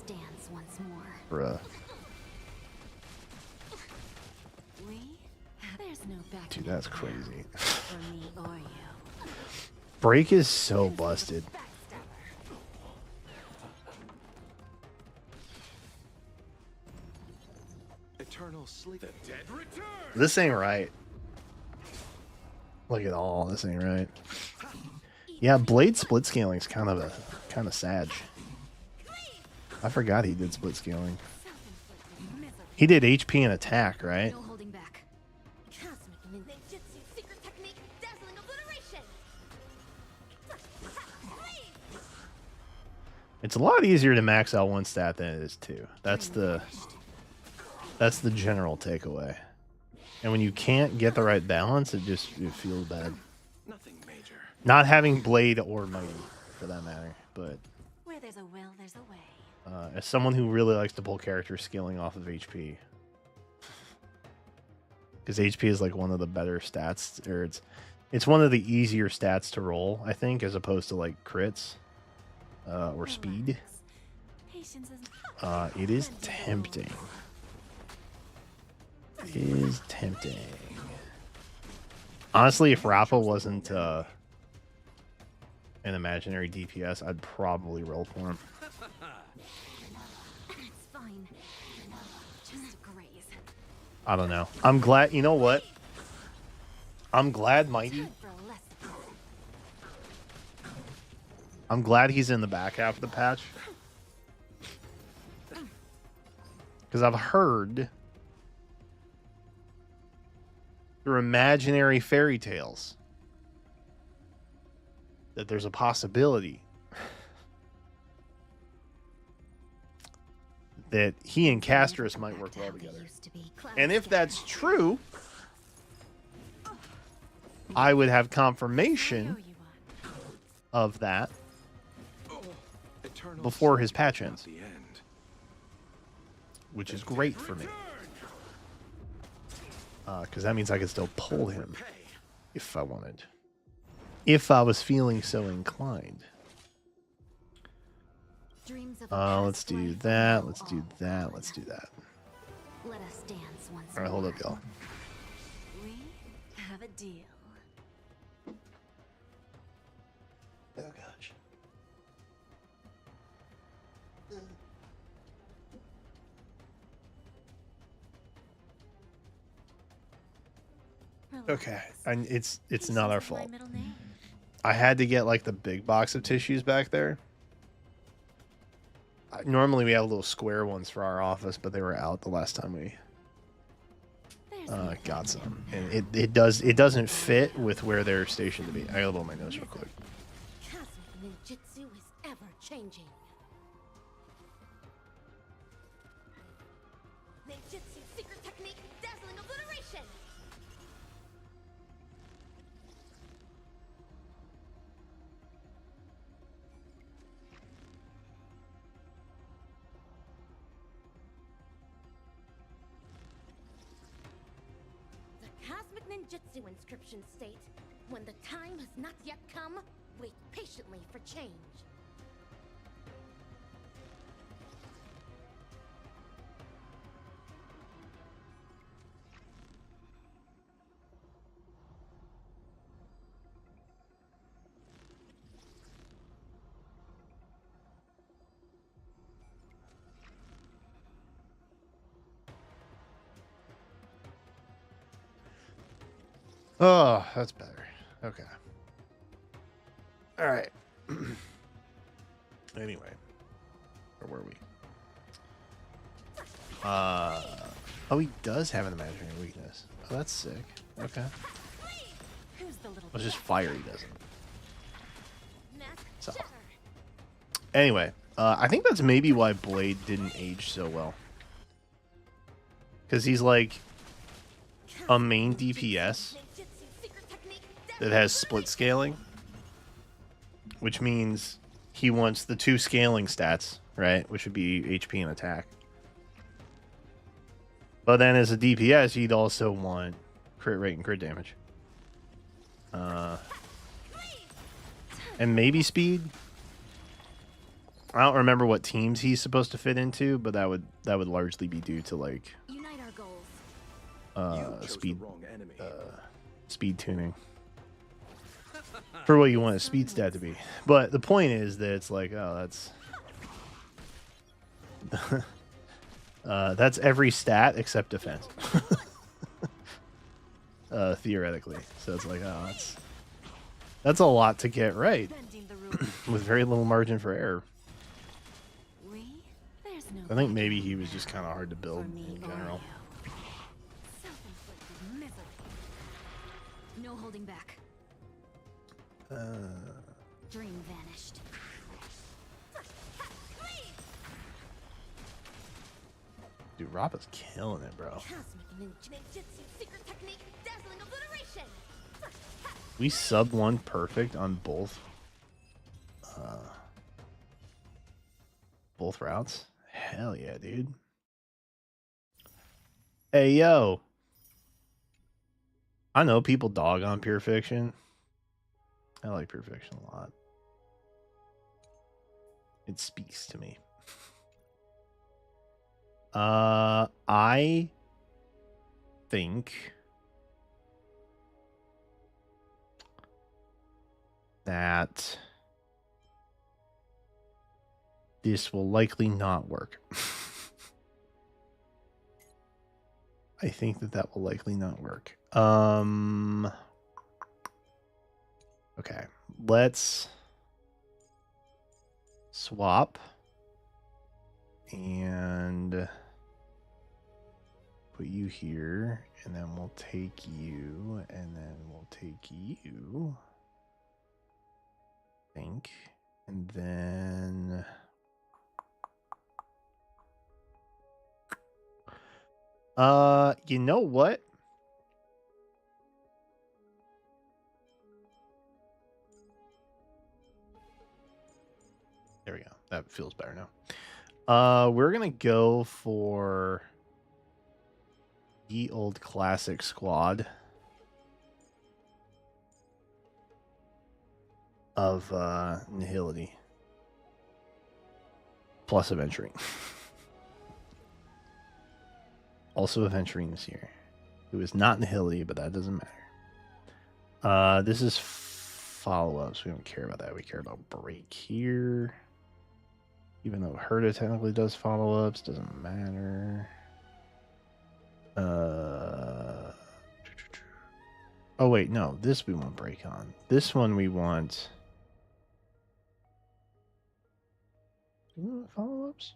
dance once more. Bruh. There's no back. Dude, that's crazy. For me or you. Break is so busted. Eternal sleep. The dead return. This ain't right. Look at all this ain't right. Yeah, Blade split scaling is kind of sad. I forgot he did split scaling. He did HP and attack, right? No holding back. Cosmic ninjutsu secret technique, dazzling obliteration. It's a lot easier to max out one stat than it is two. That's the general takeaway. And when you can't get the right balance, it feels bad. Nothing major. Not having Blade or Mighty, for that matter. But Where there's a will, there's a way. as someone who really likes to pull character scaling off of HP, because HP is like one of the better stats, or it's one of the easier stats to roll, I think, as opposed to like crits or speed. Patience is It is tempting. It is tempting. Honestly, if Rappa wasn't an imaginary DPS, I'd probably roll for him. it's fine. Just a graze. I don't know. I'm glad. You know what? I'm glad Mighty. For a lesson. I'm glad he's in the back half of the patch. Because I've heard through imaginary fairy tales that there's a possibility that he and Castrus might work well together. And if that's true, I would have confirmation of that Eternal before his sleep, patch not ends, the end. which is great for me. Because that means I could still pull him if I wanted. If I was feeling so inclined. Dreams of a Let's past do life that. will Let's all do go that. on. Let's do that. Let us dance once All right, hold up, y'all. We have a deal. Oh gosh. Okay, and it's not our fault. I had to get like the big box of tissues back there. Normally we have little square ones for our office, but they were out the last time we got some, and it doesn't fit with where they're stationed to be. I gotta blow my nose real quick. Cosmic ninjutsu is ever changing. Ninjutsu secret technique, dazzling obliteration. The cosmic ninjutsu inscriptions state, when the time has not yet come, wait patiently for change. Oh, that's better. Okay. All right. Anyway, where were we? Oh, he does have an imaginary weakness. Oh, that's sick. Okay. Who's the little It's just fire he doesn't. Mask So. shatter. Anyway, I think that's maybe why Blade didn't age so well. Because he's like a main DPS that has split scaling, which means he wants the two scaling stats, right? Which would be HP and attack. But then as a DPS, he'd also want crit rate and crit damage. And maybe speed. I don't remember what teams he's supposed to fit into, but that would largely be due to like Unite our goals. speed wrong enemy. speed tuning for what you want a speed stat to be. But the point is that it's like, oh, that's every stat except defense. Theoretically. So it's like, oh, that's a lot to get right Bending the rules. with very little margin for error. There's no I think maybe he was just kind of hard to for build me in or general. you. Self-inflicted misery. No holding back. Dream vanished. Dude, Rappa's killing it, bro. Cosmic ninjutsu secret technique, dazzling obliteration. We sub one perfect on both routes. Hell yeah, dude. Hey yo. I know people dog on Pure Fiction. I like Pure Fiction a lot. It speaks to me. I think that this will likely not work. I think that will likely not work. Okay, let's swap and put you here, and then we'll take you, and then we'll take you, I think, and then you know what? There we go. That feels better now. We're gonna go for the old classic squad of Nihility plus Aventurine. Also Aventurine this year. It was not Nihility, but that doesn't matter. This is follow-ups. We don't care about that. We care about break here. Even though Herta technically does follow-ups, doesn't matter. Oh wait, no. This we want break on. This one we want. Do we want follow-ups?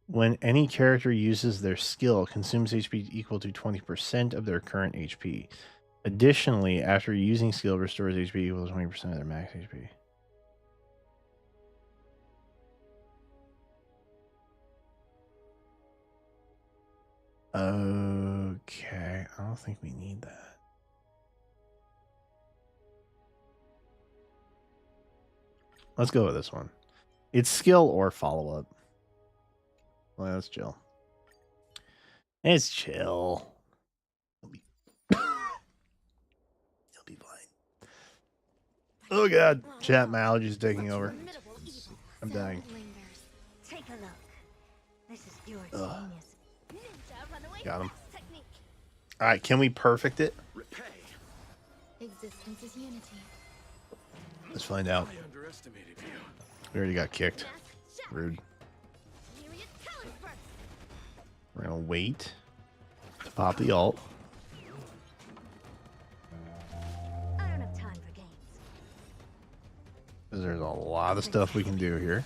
When any character uses their skill, consumes HP equal to 20% of their current HP. Additionally, after using skill, restores HP equal to 20% of their max HP. Okay, I don't think we need that. Let's go with this one. It's skill or follow-up. Well, that's chill. It's chill. He'll be fine. Oh god, chat, my allergies taking over. I'm dying. Take a look. This is pure Ugh. genius. Ninja runaway Got him. fast technique. All right, can we perfect it? Repay. Existence is unity. Let's find out. I underestimated you. We already got kicked. Mask shatter. Rude. Myriad color burst. We're gonna wait to pop the ult. I don't have time for games. Because there's a lot of stuff we can do here.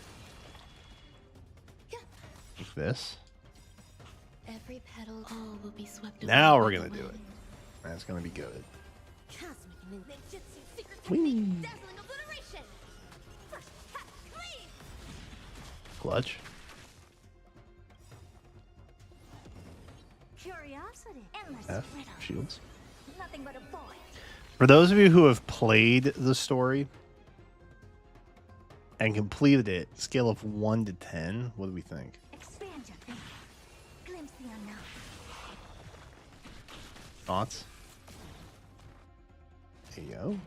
Like this. Every petal, all will be swept away. Now by we're the gonna do it. wind. That's gonna be good. Cosmic ninjutsu secret Whee! technique, dazzling obliteration. First hat, clean. Clutch. Curiosity, endless F. riddle. Shields. Nothing but a void. For those of you who have played the story and completed it, scale of 1 to 10, what do we think? Expand your thinking. Glimpse the unknown. Thoughts? There you go.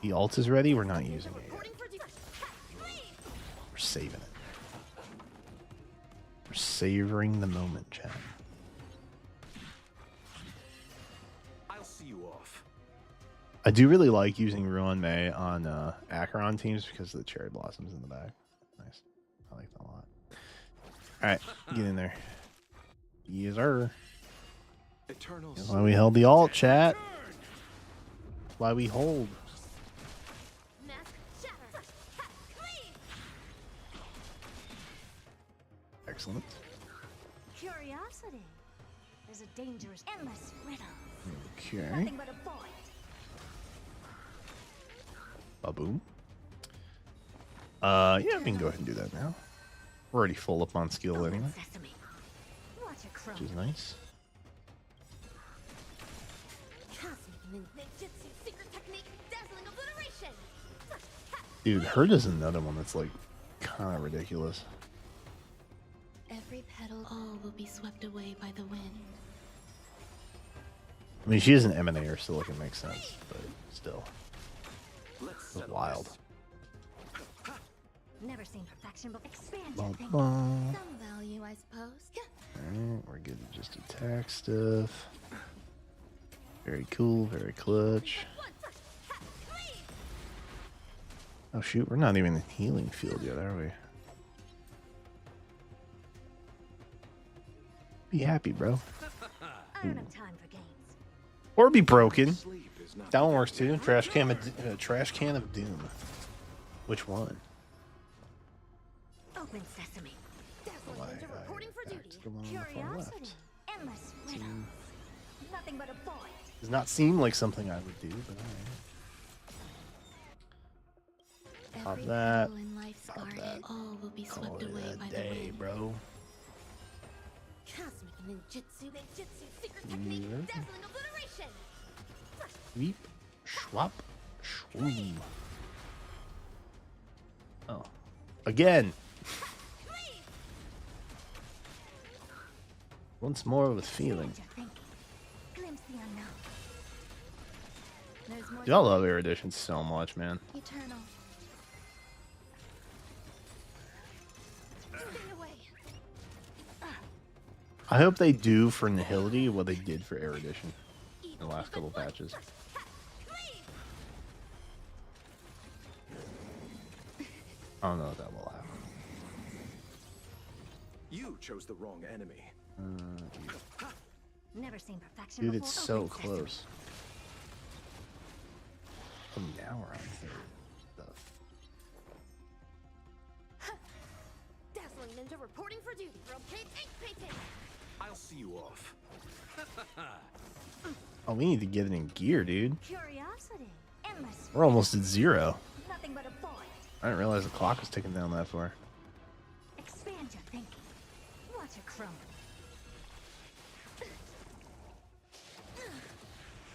The ult is ready. We're not using it yet. We're saving it. We're savoring the moment, chat. I'll see you off. I do really like using Ruan Mei on Acheron teams because of the cherry blossoms in the back. Nice. I like that a lot. Alright, get in there. Yes, sir. Eternal That's why we held the alt, chat. That's why we hold. Mask shatter. Excellent. Curiosity is a dangerous, endless riddle. Okay. Nothing but a void. Ba-boom. Yeah, we can go ahead and do that now. We're already full up on skill anyway, Sesame. Watch a crumb. which is nice. Cosmic ninjutsu secret technique, dazzling obliteration. Dude, Hurt is another one that's like kind of ridiculous. Every petal, all will be swept away by the wind. I mean, she is an emanator, so like it makes sense, but still, Let's it's settle wild. this. Never seen perfection, but expand Bum, your thinking. bum. Some value, I suppose. Alright, we're good to just attack stuff. Very cool, very clutch. Oh shoot, we're not even in the healing field yet, are we? Be happy, bro. I don't have time for games. Or be broken. Sleep is not That one works too. Trash can of doom. Which one? Open sesame. Dazzling Why, ninja reporting for duty. attack's the one on the far Curiosity. left. Endless riddles. Nothing but a void. Does not seem like something I would do, but alright. Every that. petal in life's Pop garden, that. all will be Call swept it away a by the day, wind. bro. Cosmic ninjutsu secret technique, Yeah. dazzling obliteration. Sweep, schwap, shwoom. Oh. Again. Once more with feeling. Expand your thinking. Glimpse the unknown. There's more Dude, I love Erudition so much, man. eternal. Stay away. I hope they do for Nihility what they did for Erudition in the last couple patches. I don't know if that will happen. You chose the wrong enemy. Never seen perfection Dude, before. it's so Open sesame. close. Oh, now we're on third. Dazzling ninja reporting for duty. Rotate ink painting. I'll see you off. Oh, we need to get it in gear, dude. Curiosity. Endless. We're almost at 0. Nothing but a void. I didn't realize the clock was ticking down that far. Expand your thinking. Watch it crumble.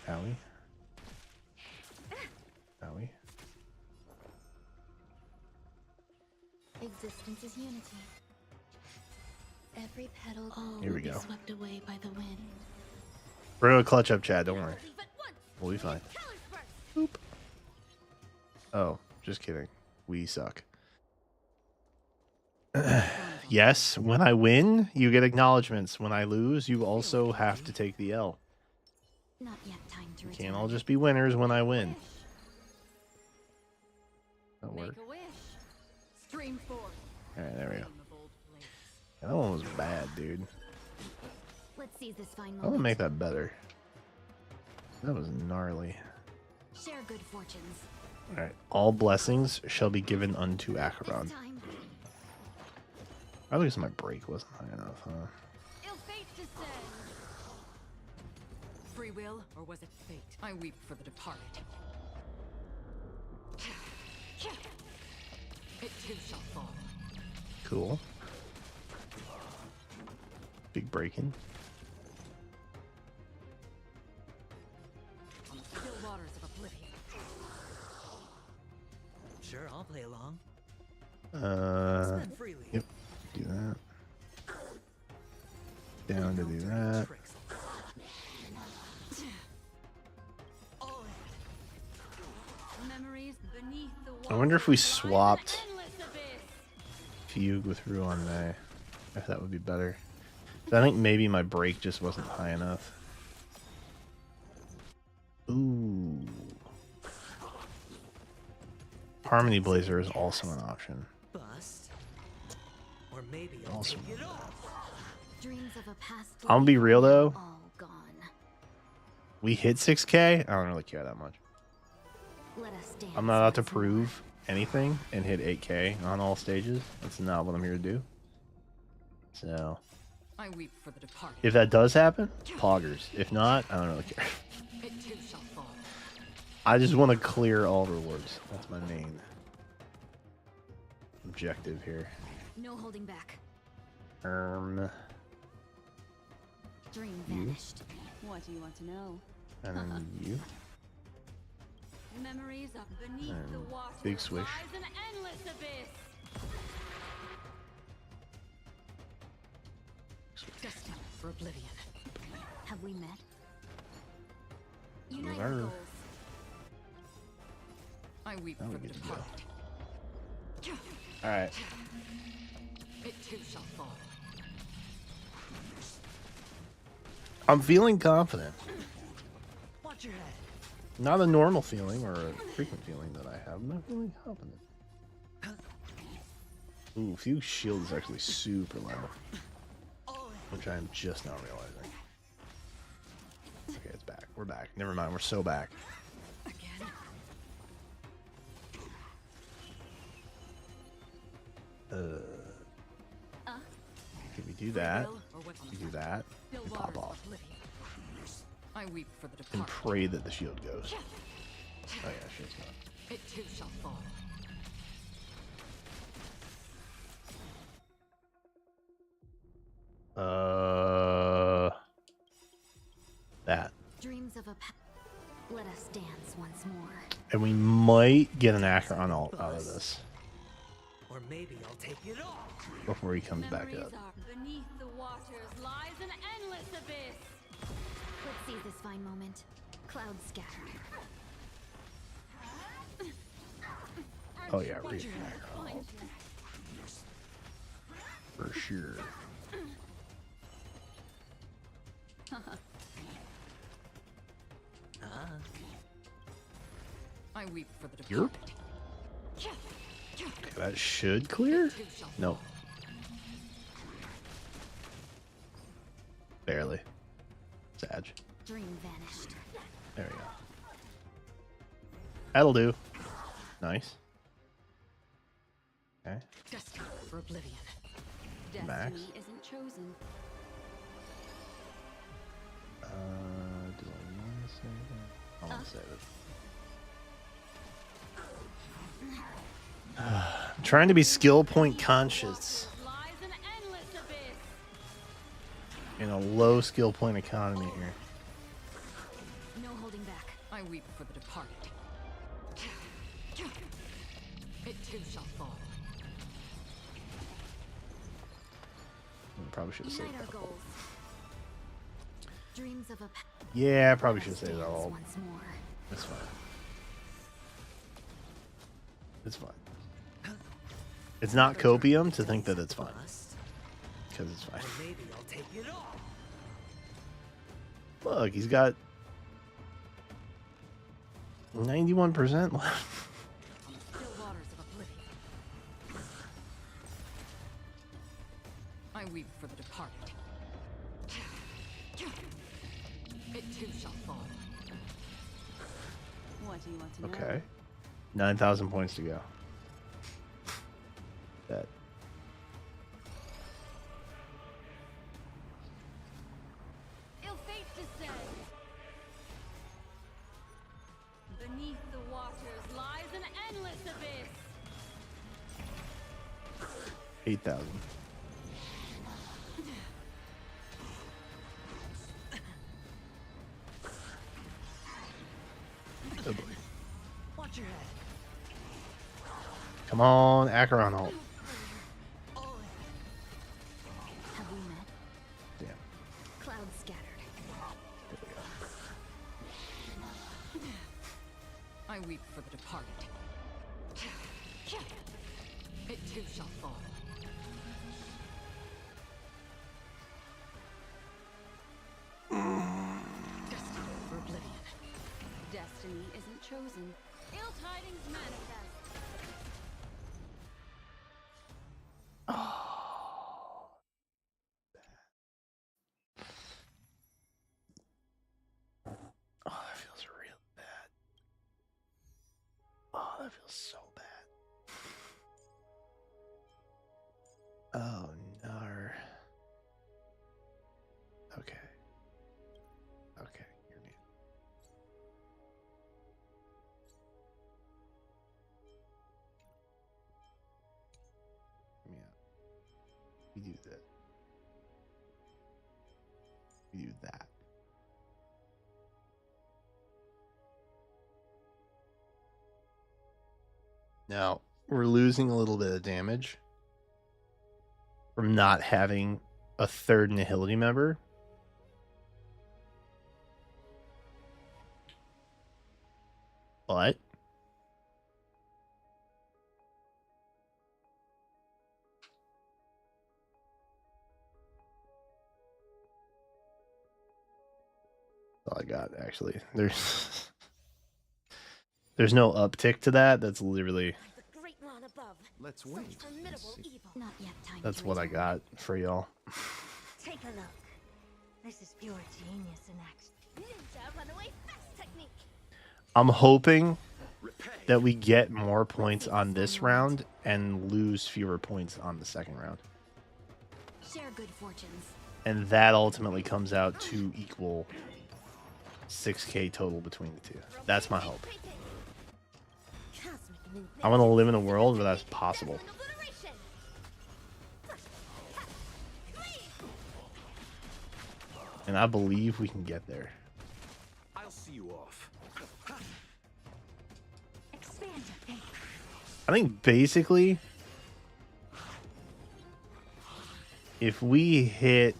Owie. Owie. Existence is unity. Every petal, all Here will we be go. swept away by the wind. Bro, clutch up, Chad. Don't worry. Leave at once. We'll be fine. Colors burst. Boop. Oh, just kidding. We suck. Yes, when I win, you get acknowledgements. When I lose, you also have to take the L. Not yet time to You return. can't all just be winners when I win. That Make worked. a wish. Stream forth. Alright, there we go. Flame of old blades. That one was bad, dude. Let's seize this fine I'm gonna moment. make that better. That was gnarly. Share good fortunes. Alright. All blessings shall be given unto Acheron. It's time. Probably because my break wasn't high enough, huh? Ill fate descend. Free will, or was it fate? I weep for the departed. It too shall fall. Cool. Big break-in. On the still waters of oblivion. Sure, I'll play along. Spend freely. Yep. Do that. Down to do that. Tricks. I wonder if we swapped Fugue with Ruan May, if that would be better. I think maybe my break just wasn't high enough. Ooh. Harmony Blazer is also an option. Bust. Or maybe I'll Also. take it off. Dreams of a past I'm gonna be real though. all gone. We hit 6K. I don't really care that much. Let us dance I'm not out to once more. prove anything and hit 8K on all stages. That's not what I'm here to do. So, I weep for the departed. if that does happen, poggers. If not, I don't really care. It too shall fall. I just want to clear all rewards. That's my main objective here. No holding back. Dream You? vanished. What do you want to know? And then you. Memories of beneath And the water. big swish. Lies an endless abyss. Destined for oblivion. Have we met? Unite our Reserve. goals. I weep Now for we the get to go. departed. Alright. It too shall fall. I'm feeling confident. Watch your head. Not a normal feeling or a frequent feeling that I have. I'm not feeling confident. Ooh, Fugue Shield is actually super low. Which I am just now realizing. Okay, it's back. We're back. Never mind, we're so back. Again. Can we do that? Will or what? We do that. Still And waters pop of off. oblivion. I weep for the And departed. pray that the shield goes. Oh yeah, shield's gone. It too shall fall. That. Dreams of a let us dance once more. And we might get an Acheron ult out of this Or maybe I'll take it off. before he comes back Memories up. are beneath the waters lies an endless abyss. Let's seize this fine moment. Clouds scattered. Oh yeah, read Acheron ult. For sure. I weep for the Yerp. departed. Okay, that should clear? Too shall Nope. Barely. Sag. Dream vanished. There we go. That'll do. Nice. Okay. Destined for oblivion. Max. Destiny isn't chosen. Do I want to say that? I want to say that. I'm trying to be skill point conscious Lies an endless abyss. in a low skill point economy here. No holding back. I weep for the departed. It too shall fall. I probably should have saved Unite our that. goals. Dreams of a Yeah, I probably should let have us saved that dance all. once more. It's fine. It's fine. It's not copium to think that it's fine. Bust. Because it's fine. Or maybe I'll take it off. Look, he's got 91% left. Still waters of oblivion. I weep for the departed. It too shall fall. What do you want to know? Okay. 9,000 points to go. That. Ill fate descends. Beneath the waters lies an endless abyss. 8,000. Oh boy. Watch your head. Come on, Acheron ult. Have we met? Damn. Clouds scattered. There we go. I weep for the departed. It too shall fall. Destiny for oblivion. Destiny isn't chosen. Ill tidings manifest. Oh, that feels real bad. Oh, that feels so bad. Oh no. Okay. Okay, hear me. Hear me out. We do that. We do that. Now, we're losing a little bit of damage from not having a third Nihility member. But that's all I got, actually. There's no uptick to that. That's literally The great one above. Let's Such wait. and formidable see. evil. Not yet time that's to what I return. got for y'all. Take a look. This is pure genius in action. Ninja runaway fast technique. I'm hoping Repay. that we get more points on this round and lose fewer points on the second round. Share good fortunes. And that ultimately comes out to equal 6K total between the two. That's my hope. I want to live in a world where that's possible. And I believe we can get there. I'll see you off. Expand your thinking. I think basically, if we hit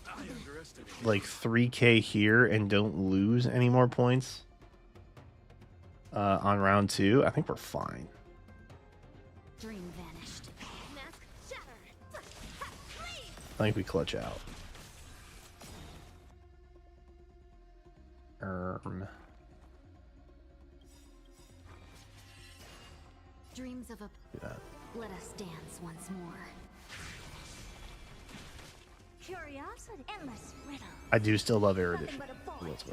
I underestimated. like 3K here and don't lose any more points on round 2, I think we're fine. Dream vanished. Mask shatter. I think we clutch out. Dreams of a. Do that. Let us dance once more. Curiosity. Endless riddle. I do still love Erudition. Nothing but a void. Let's go.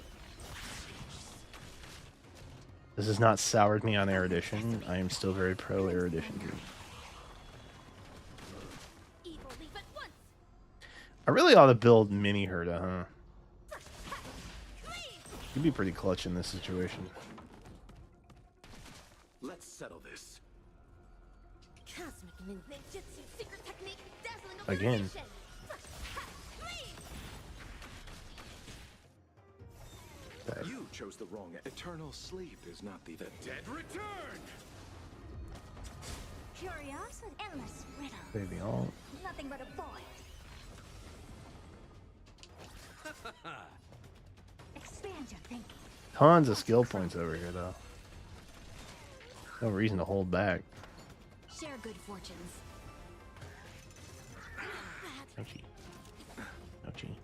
This has not soured me on Erudition. I am still very pro Erudition. Evil leave at once. I really ought to build Mini Herda, huh? You'd be pretty clutch in this situation. Let's settle this. Cosmic ninjutsu secret technique. Dazzling Again. obliteration. Okay. You chose the wrong. Eternal sleep is not the dead return. Curiosity. Endless riddle. Baby, all Nothing but a void. Expand your thinking. tons of skill points over here, though. No reason to hold back. Share good fortunes. Ouchie. Ouchie.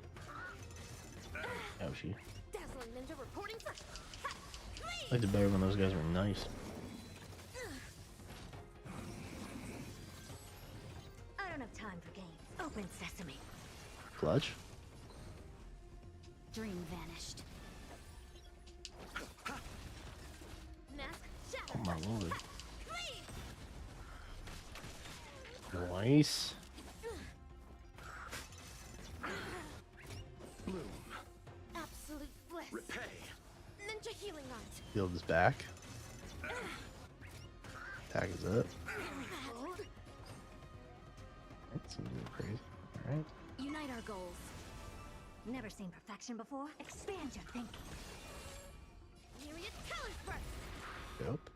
Ouchie. Dazzling ninja reporting. I liked it better when those guys were nice. I don't have time for games. Open sesame. Clutch. Dream vanished. Mask shatter. Oh my lord. Nice. Bloom. Absolute bliss. Repay. Ninja healing art. Shield is back. Attack is up. That seems a little crazy. Alright. Unite our goals. Never seen perfection before? Expand your thinking. Myriad colors burst. Dope.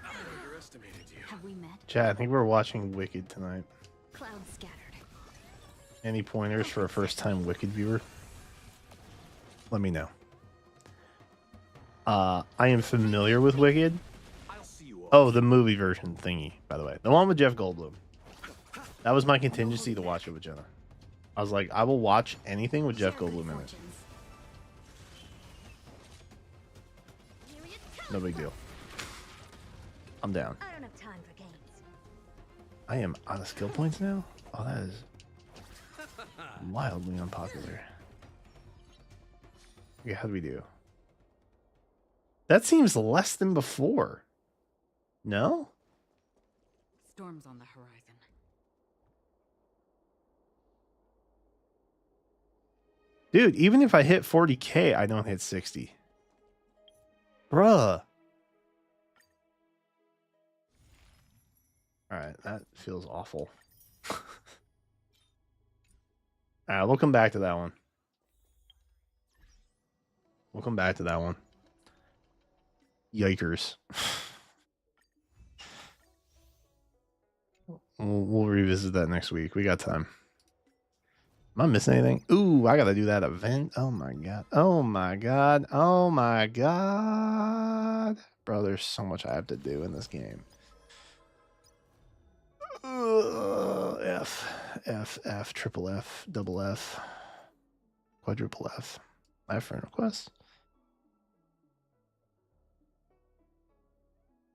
I underestimated you. Have we met? Chat, I think we're watching Wicked tonight. Clouds scattered. Any pointers for a first time Wicked viewer? Let me know. I am familiar with Wicked. I'll see you all. Oh, the movie version thingy, by the way. The one with Jeff Goldblum. That was my contingency to watch it with Jenna. I was like, I will watch anything with Jeff Goldblum in it. No big deal. I'm down. I don't have time for games. I am out of skill points now? Oh, that is wildly unpopular. Okay, how do we do? That seems less than before. No? Storms on the horizon. Dude, even if I hit 40k, I don't hit 60. Bruh. Alright, that feels awful. Alright, we'll come back to that one. We'll come back to that one. Yikers. We'll revisit that next week. We got time. Am I missing anything? Ooh, I gotta do that event. Oh my god. Oh my god. Oh my god. Bro, there's so much I have to do in this game. F, triple F, double F, quadruple F. I have friend requests.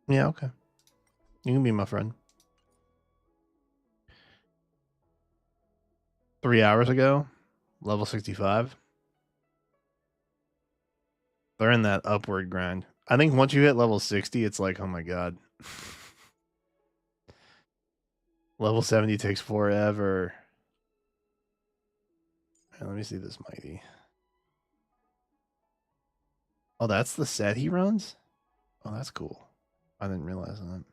Yeah, okay. You can be my friend. 3 hours ago, level 65. They're in that upward grind. I think once you hit level 60, it's like, oh my god. Level 70 takes forever. Right, let me see this mighty. Oh, that's the set he runs? Oh, that's cool. I didn't realize that.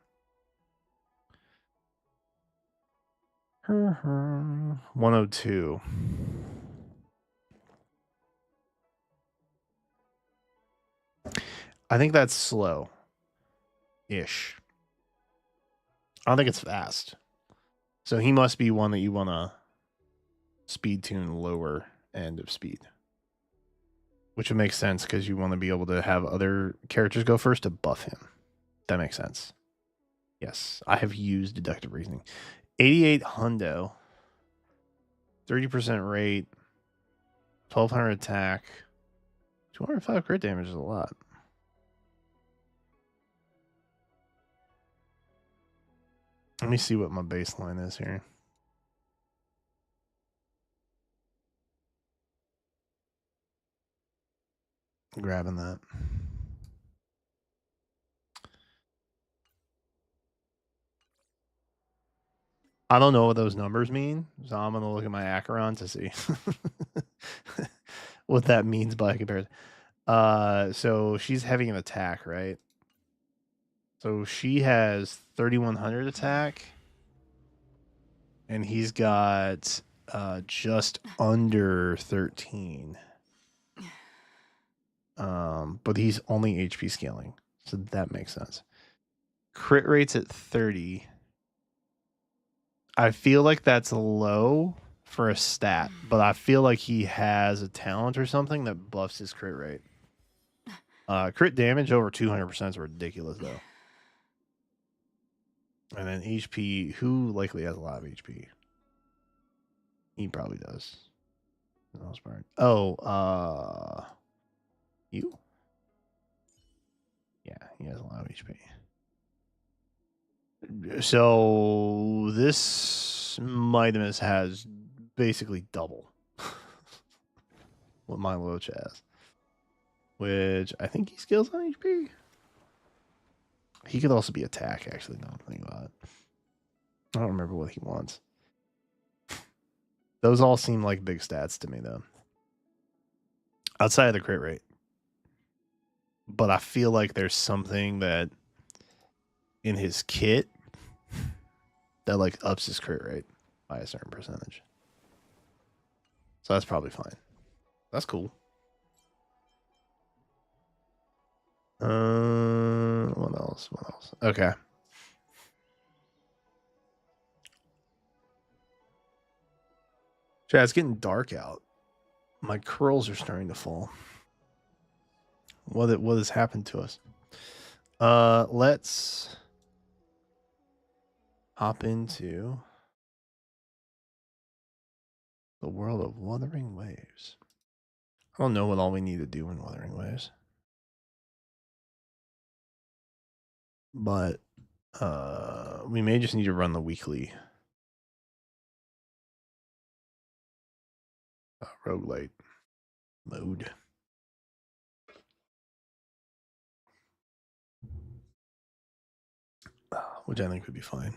102. I think that's slow-ish. I don't think it's fast. So he must be one that you want to speed tune lower end of speed. Which would make sense because you want to be able to have other characters go first to buff him. That makes sense. Yes, I have used deductive reasoning. 88 hundo. 30% rate. 1200 attack. 205 crit damage is a lot. Let me see what my baseline is here. Grabbing that. I don't know what those numbers mean, so I'm going to look at my Acheron to see what that means by comparison. So she's having an attack, right? So she has 3100 attack, and he's got just under 13. But he's only HP scaling, so that makes sense. Crit rate's at 30. I feel like that's low for a stat, but I feel like he has a talent or something that buffs his crit rate. Crit damage over 200% is ridiculous, though. And then HP, who likely has a lot of HP? He probably does. For the most part. Oh, you? Yeah, he has a lot of HP. So this Mitimus has basically double what my Loach has. Which I think he scales on HP. He could also be attack, actually, now I'm thinking about it. I don't remember what he wants. Those all seem like big stats to me, though. Outside of the crit rate. But I feel like there's something that in his kit that like ups his crit rate by a certain percentage. So that's probably fine. That's cool. What else? What else? Okay. Chad, it's getting dark out. My curls are starting to fall. what has happened to us. Let's hop into the world of Wuthering Waves. I don't know what all we need to do in Wuthering Waves, but we may just need to run the weekly roguelite mode. Which I think would be fine.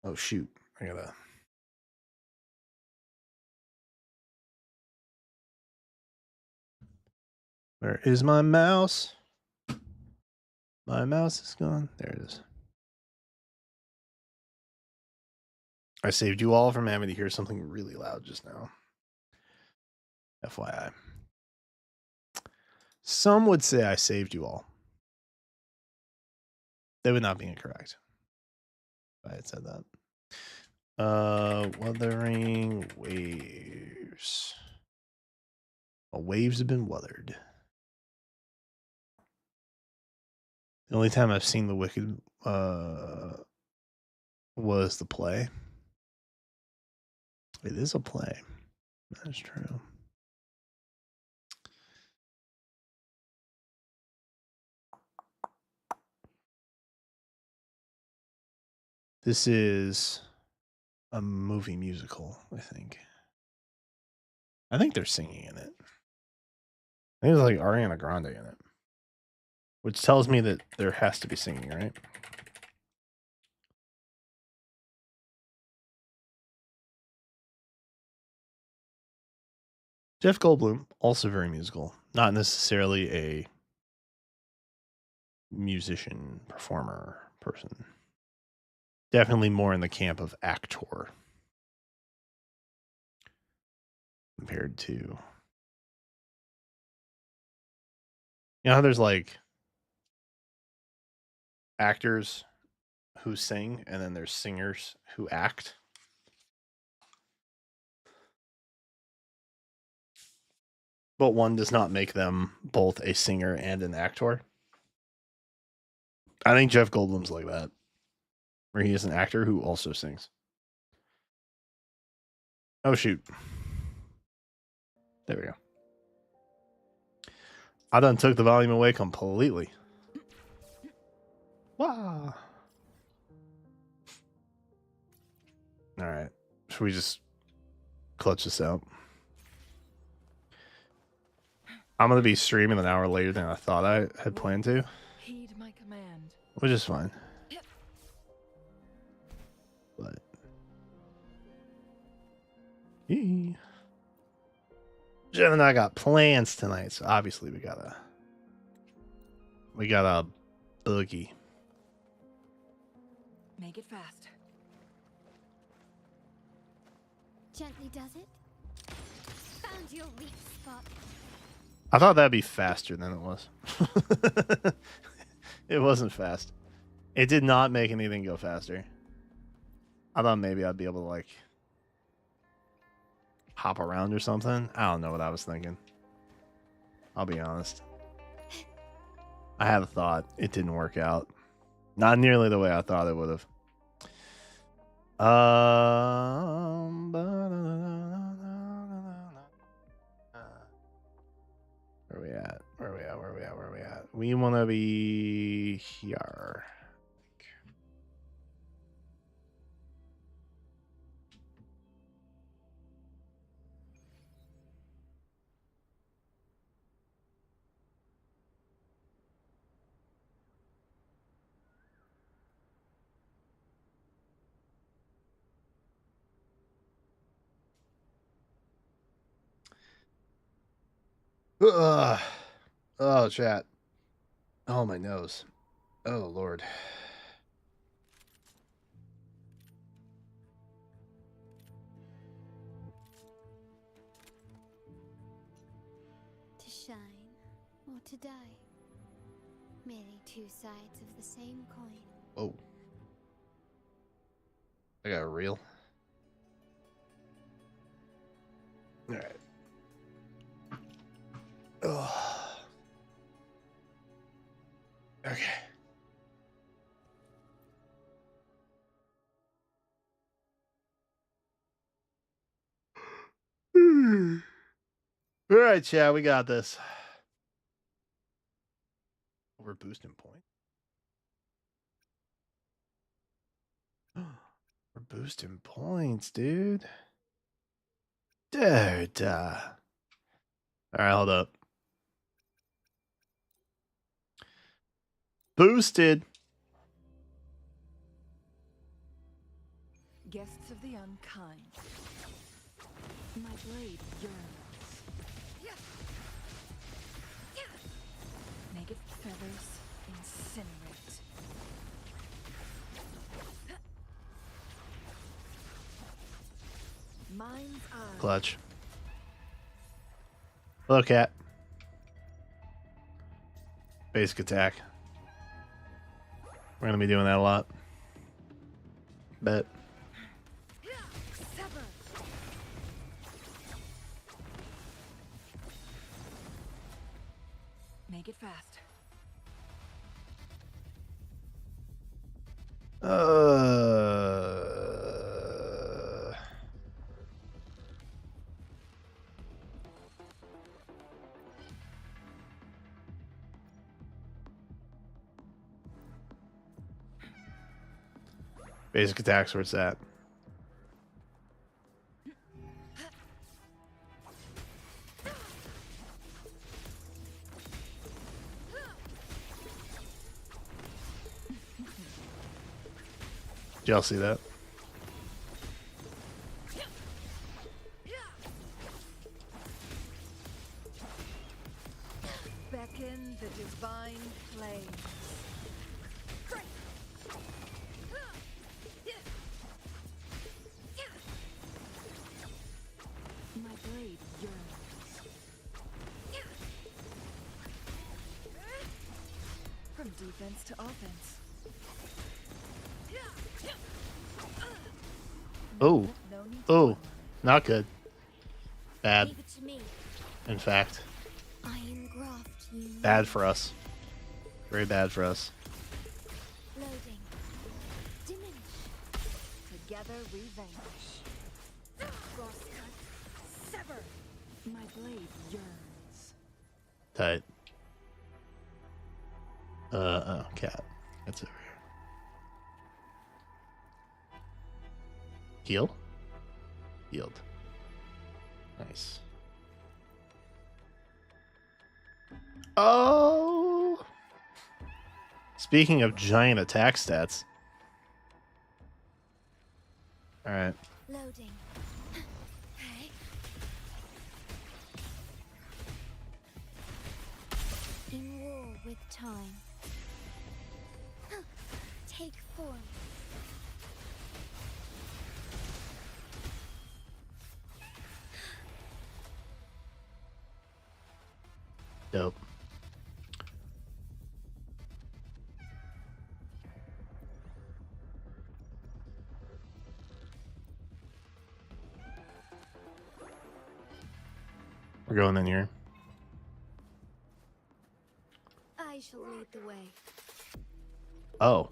Oh shoot, I gotta. Where is my mouse? My mouse is gone. There it is. I saved you all from having to hear something really loud just now. FYI. Some would say I saved you all. They would not be incorrect if I had said that. Wuthering Waves. Well, waves have been weathered. The only time I've seen The Wicked was the play. It is a play. That is true. This is a movie musical, I think. I think they're singing in it. I think there's like Ariana Grande in it. Which tells me that there has to be singing, right? Jeff Goldblum, also very musical. Not necessarily a musician, performer person. Definitely more in the camp of actor. Compared to... You know how there's like actors who sing and then there's singers who act? But one does not make them both a singer and an actor. I think Jeff Goldblum's like that. Where he is an actor who also sings. Oh, shoot. There we go. I done took the volume away completely. Wow. All right. Should we just clutch this out? I'm going to be streaming an hour later than I thought I had planned to. Heed my command. Which is fine. But... Jen and I got plans tonight, so obviously we got a boogie. Make it fast. Gently does it. Found your weak spot. I thought that'd be faster than it was. It wasn't fast. It did not make anything go faster. I thought maybe I'd be able to like hop around or something. I don't know what I was thinking. I'll be honest. I had a thought. It didn't work out. Not nearly the way I thought it would have. Where we at? Where we at? We want to be here. Ugh. Oh, chat. Oh, my nose. Oh, Lord. To shine or to die. Merely two sides of the same coin. Oh. I got a reel. All right. Oh. Okay. All right, chat, we got this. We're boosting points. We're boosting points, dude. Dude. All right, hold up. Boosted. Guests of the unkind. My blade yearns. Make its feathers incinerate. Mind's eye. Clutch. Hello, cat. Basic attack. We're gonna be doing that a lot. Bet. Sever. Make it fast. Basic attacks where it's at. Did y'all see that? Beckon the divine flame. My blade yearns. From defense to offense. Oh. No need to Oh. worry. Not good. Bad, Leave it to me. in fact. Iron graft, you Bad for us. Very bad for us. loading. Diminish. Together we vanish. Crosscut. Sever. My blade yearns. Tight. Oh, cat. That's over here. Heal? Healed. Nice. Oh! Speaking of giant attack stats. Alright. Loading. Hey. In war with time. Take form. Dope. We're going in here. I shall lead the way. Oh.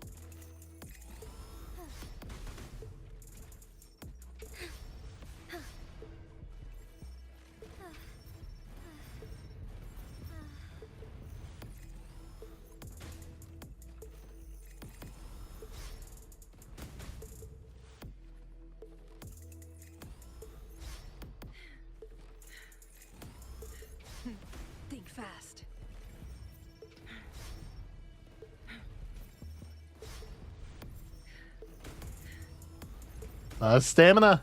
Think fast. Stamina.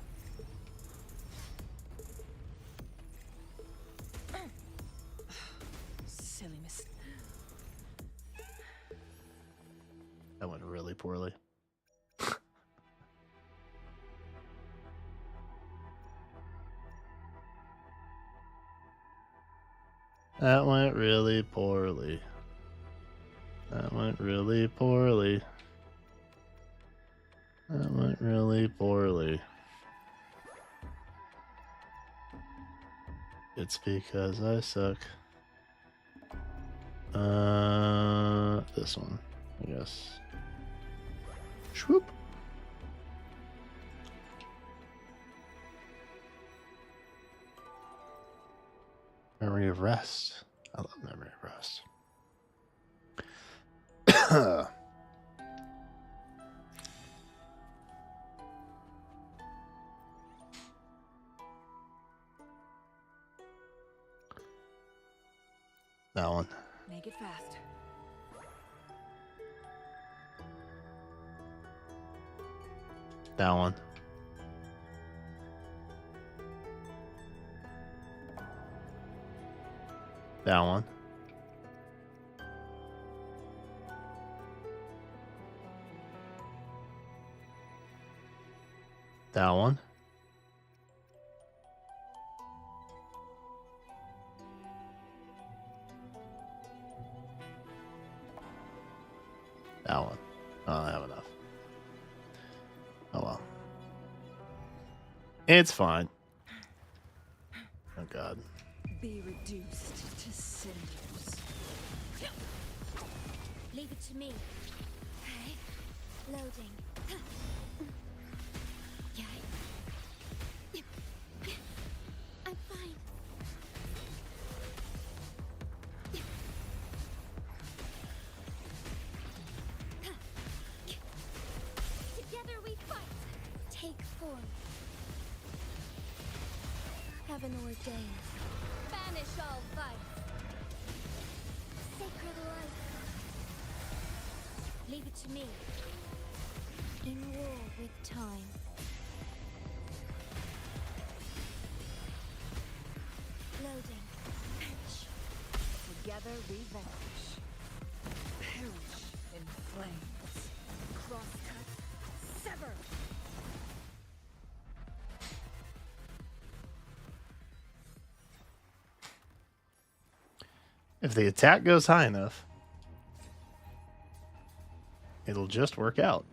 Silly miss. That went really poorly. That went really poorly. That went really poorly. That went really poorly. It's because I suck. This one, I guess. Swoop. Memory of Rest. I love Memory of Rest. That one. Make it fast. That one. That one. That one. That one. I don't have enough. Oh well. It's fine. Oh god. Be reduced to cinders. Leave it to me. Okay. Loading. Okay. I'm fine. Together we fight. Take form. Heaven ordained. Banish all vice. Sacred life. Leave it to me. In war with time. Loading. Together we vanish. Perish in flames. Crosscut. Sever. If the attack goes high enough, it'll just work out.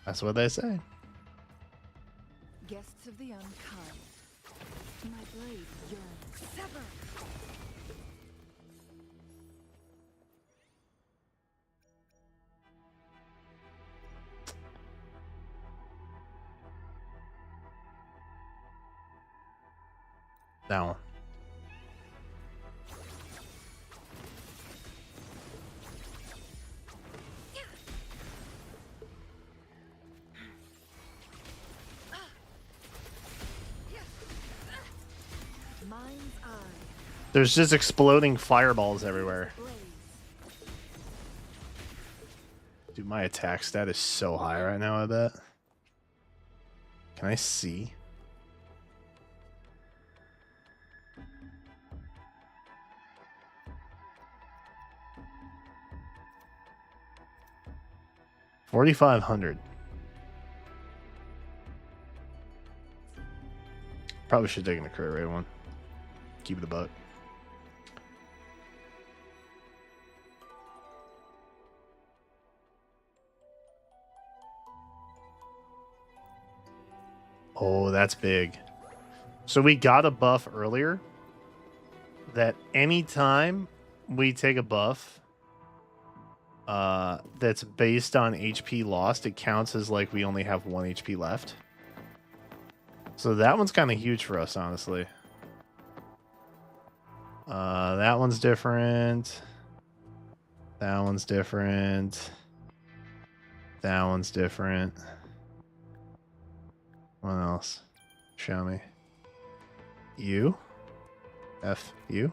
That's what they say. Guests of the unkind. My blade yearns. Sever. That one. Mind's eye. There's just exploding fireballs everywhere. Blaze. Dude, my attack stat is so high right now, I bet. Can I see? $4,500. Probably should have taken the crit rate one. Keep it a buck. Oh, that's big. So we got a buff earlier that anytime we take a buff that's based on HP lost, it counts as like we only have 1 HP left. So that one's kind of huge for us, honestly. That one's different. That one's different. That one's different. What else? Show me. You. F. You.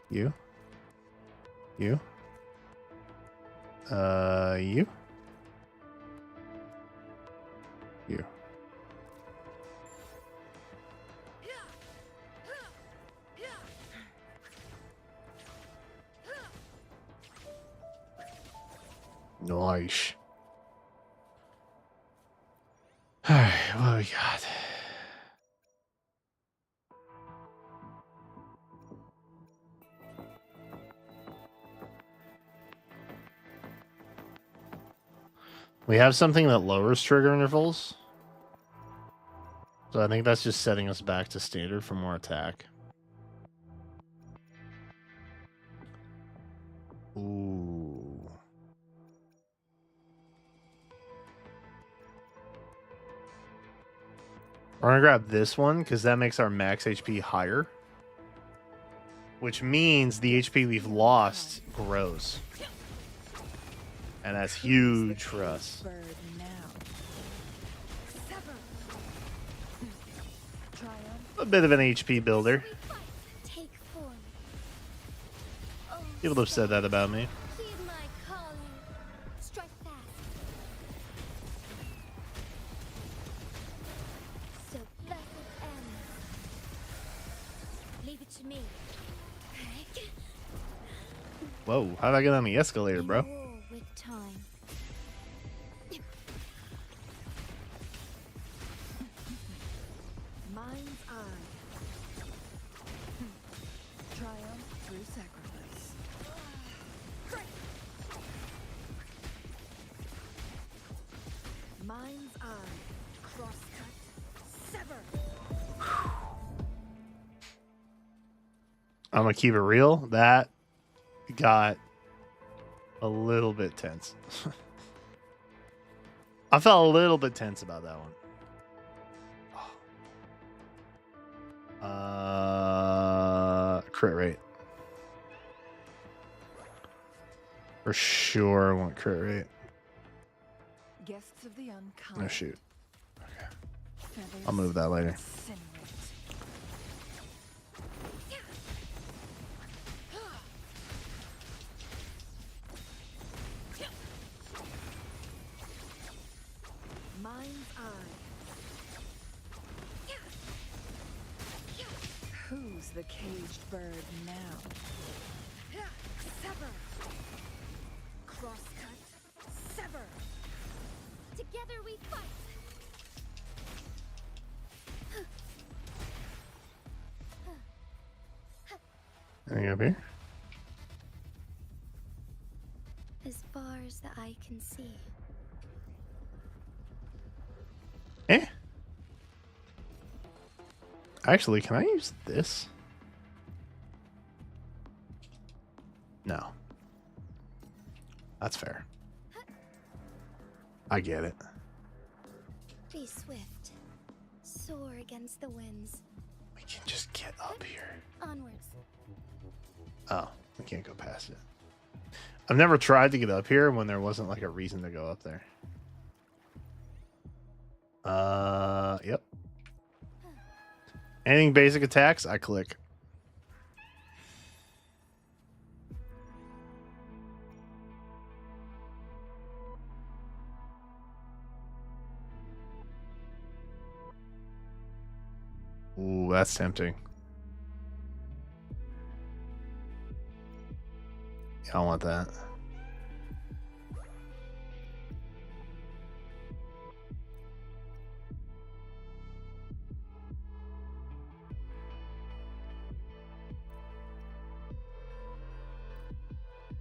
You. You. You. You. Nice. Alright, what do we got? We have something that lowers trigger intervals. So I think that's just setting us back to standard for more attack. Ooh. We're gonna grab this one because that makes our max HP higher. Which means the HP we've lost grows. And that's huge for us. A bit of an HP builder. People have said that about me. Whoa, how'd I get on the escalator, bro? I'm gonna keep it real. That got a little bit tense. I felt a little bit tense about that one. Crit rate. For sure I want crit rate. Guests of the unkind. Oh shoot. Okay. I'll move that later. Who's the caged bird now? Sever. Crosscut. Sever. Together we fight. Anything up here? As far as the eye can see. Eh? Actually, can I use this? No. That's fair. I get it. Be swift. Soar against the winds. We can just get up here. Onwards. Oh, we can't go past it. I've never tried to get up here when there wasn't like a reason to go up there. Yep. Anything basic attacks, I click. Ooh, that's tempting. Yeah, I want that.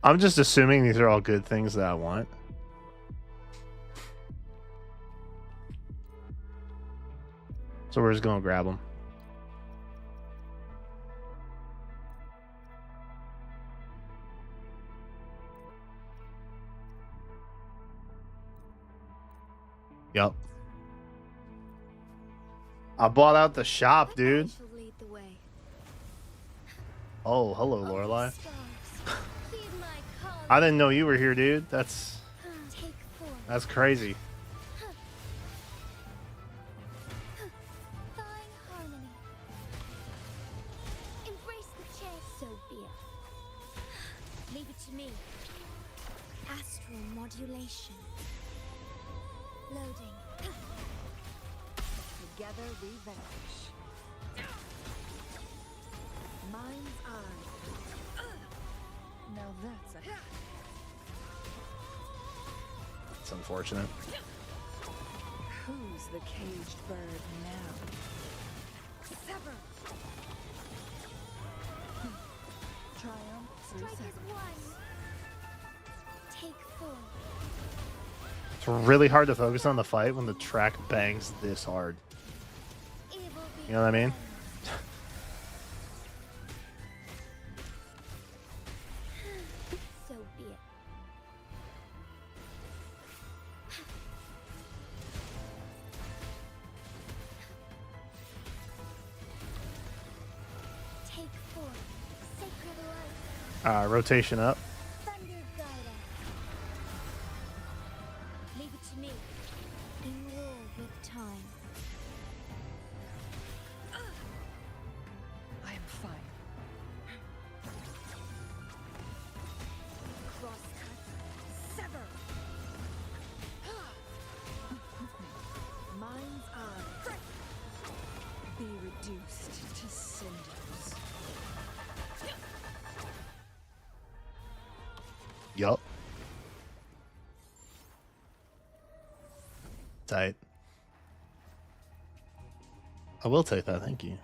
I'm just assuming these are all good things that I want. So we're just gonna grab them. Yep. I bought out the shop, dude. Oh, hello, Lorelai. I didn't know you were here, dude. That's crazy. Embrace the chance, Sophia. Leave it to me. Astral modulation. Loading. Together we vanish. Mind's eye. Now that's a... It's unfortunate. Who's the caged bird now? Sever. Triumph through Strike as sacrifice. one. Take four. really hard to focus on the fight when the track bangs this hard. You know what I mean? So be it. Take form, sacred light, Rotation up. thunder guide us. Leave it to me. In war with time. I am fine. Crosscut, sever. Mind's eye. Be reduced to cinders. Yup. Tight. I will take that, thank you.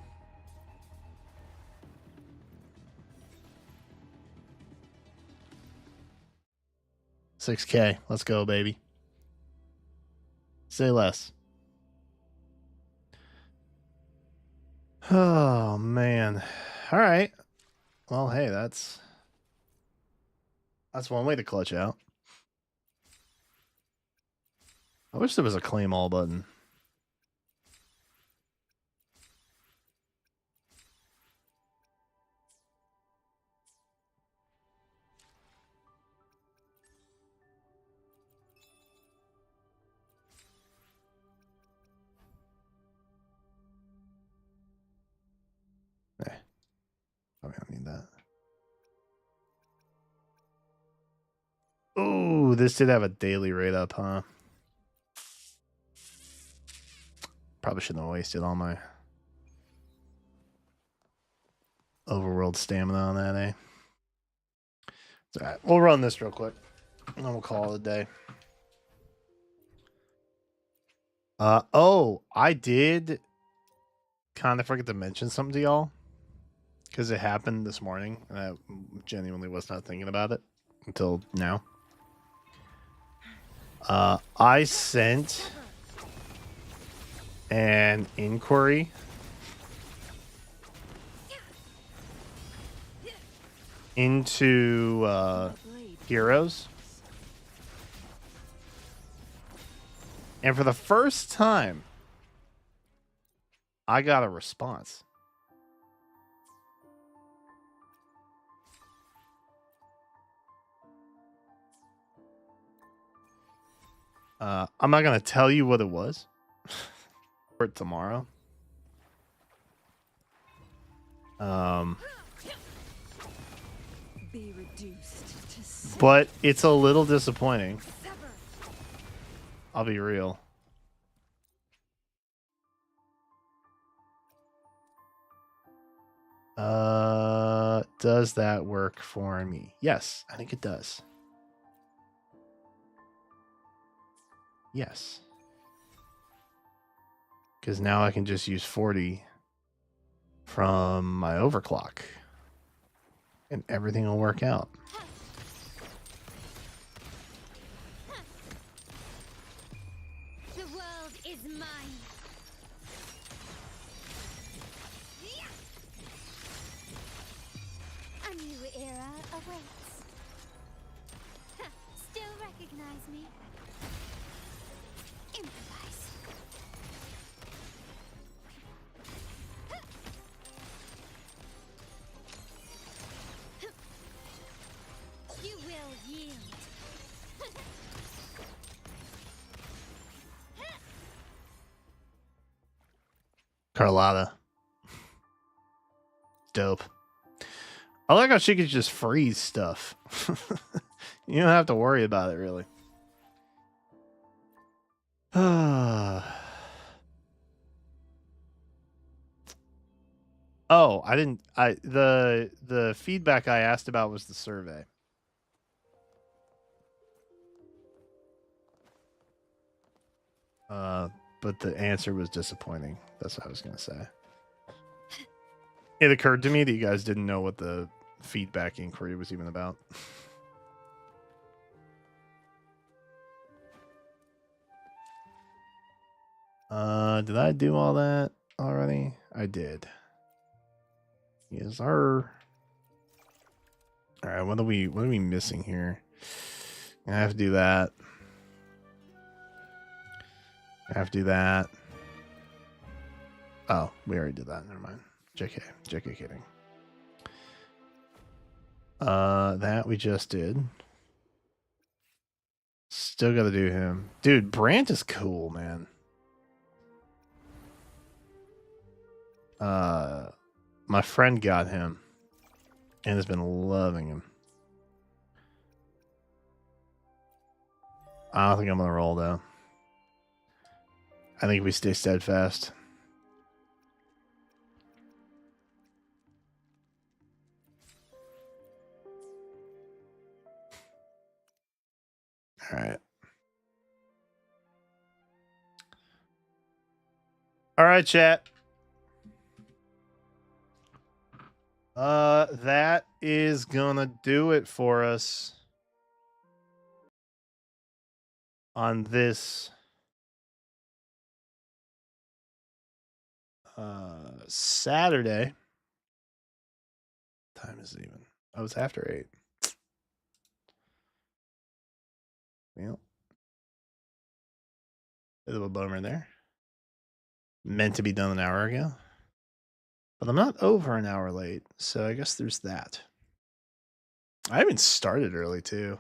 $6K. Let's go, baby. Say less. Oh man. All right. Well, hey, that's one way to clutch out. I wish there was a claim all button. Probably don't need that. Ooh, this did have a daily rate up, huh? Probably shouldn't have wasted all my overworld stamina on that, eh? It's all right. We'll run this real quick, and then we'll call it a day. Oh, I did kind of forget to mention something to y'all because it happened this morning, and I genuinely was not thinking about it until now. I sent an inquiry into Heroes, and for the first time I got a response. I'm not going to tell you what it was for tomorrow. Be reduced to cinders. But it's a little disappointing. I'll be real. Does that work for me? Yes, I think it does. Yes. Because now I can just use 40 from my overclock. And everything will work out. The world is mine. A new era awaits. Still recognize me? Improvise. You will yield. Carlotta. Dope. I like how she could just freeze stuff. You don't have to worry about it, really. Oh, I didn't. The feedback I asked about was the survey. But the answer was disappointing. That's what I was gonna say. It occurred to me that you guys didn't know what the feedback inquiry was even about. Did I do all that already? I did. Yes, sir. All right, what are we missing here? I have to do that. I have to do that. Oh, we already did that. Never mind. JK kidding. That we just did. Still got to do him. Dude, Brant is cool, man. My friend got him and has been loving him. I don't think I'm gonna roll though. I think we stay steadfast. All right. All right, chat. That is gonna do it for us on this Saturday. What time is it even? Oh, it's after 8. Well, bit of a bummer there. Meant to be done an hour ago. But I'm not over an hour late, so I guess there's that. I even started early too,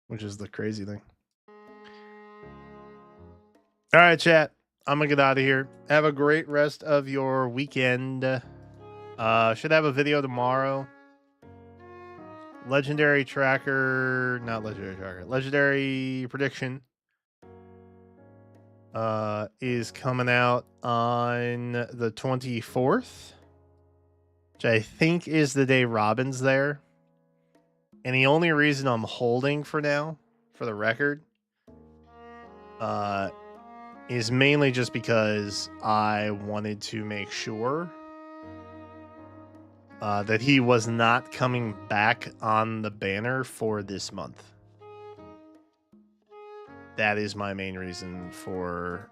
which is the crazy thing. All right, chat. I'm gonna get out of here. Have a great rest of your weekend. Should have a video tomorrow. Legendary prediction is coming out on the 24th, which I think is the day Robin's there. And the only reason I'm holding for now, for the record, is mainly just because I wanted to make sure that he was not coming back on the banner for this month. That is my main reason for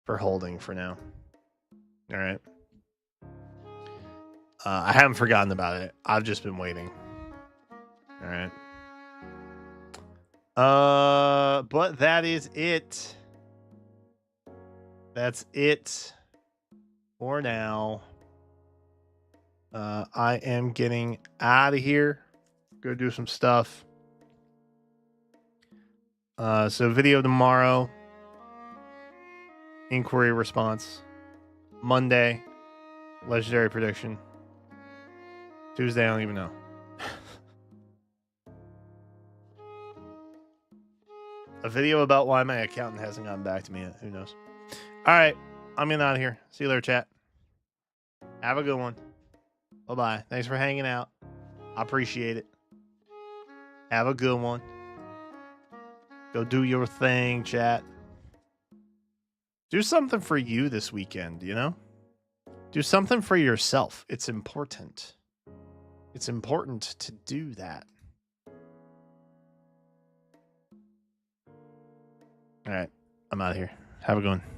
holding for now. All right. I haven't forgotten about it. I've just been waiting. All right. But that is it. That's it for now. I am getting out of here. Go do some stuff. So video tomorrow. Inquiry response. Monday. Legendary prediction. Tuesday, I don't even know. A video about why my accountant hasn't gotten back to me yet. Who knows? All right. I'm getting out of here. See you later, chat. Have a good one. Bye-bye. Thanks for hanging out. I appreciate it. Have a good one. Go do your thing, chat. Do something for you this weekend, you know? Do something for yourself. It's important. It's important to do that. All right. I'm out of here. Have a good one.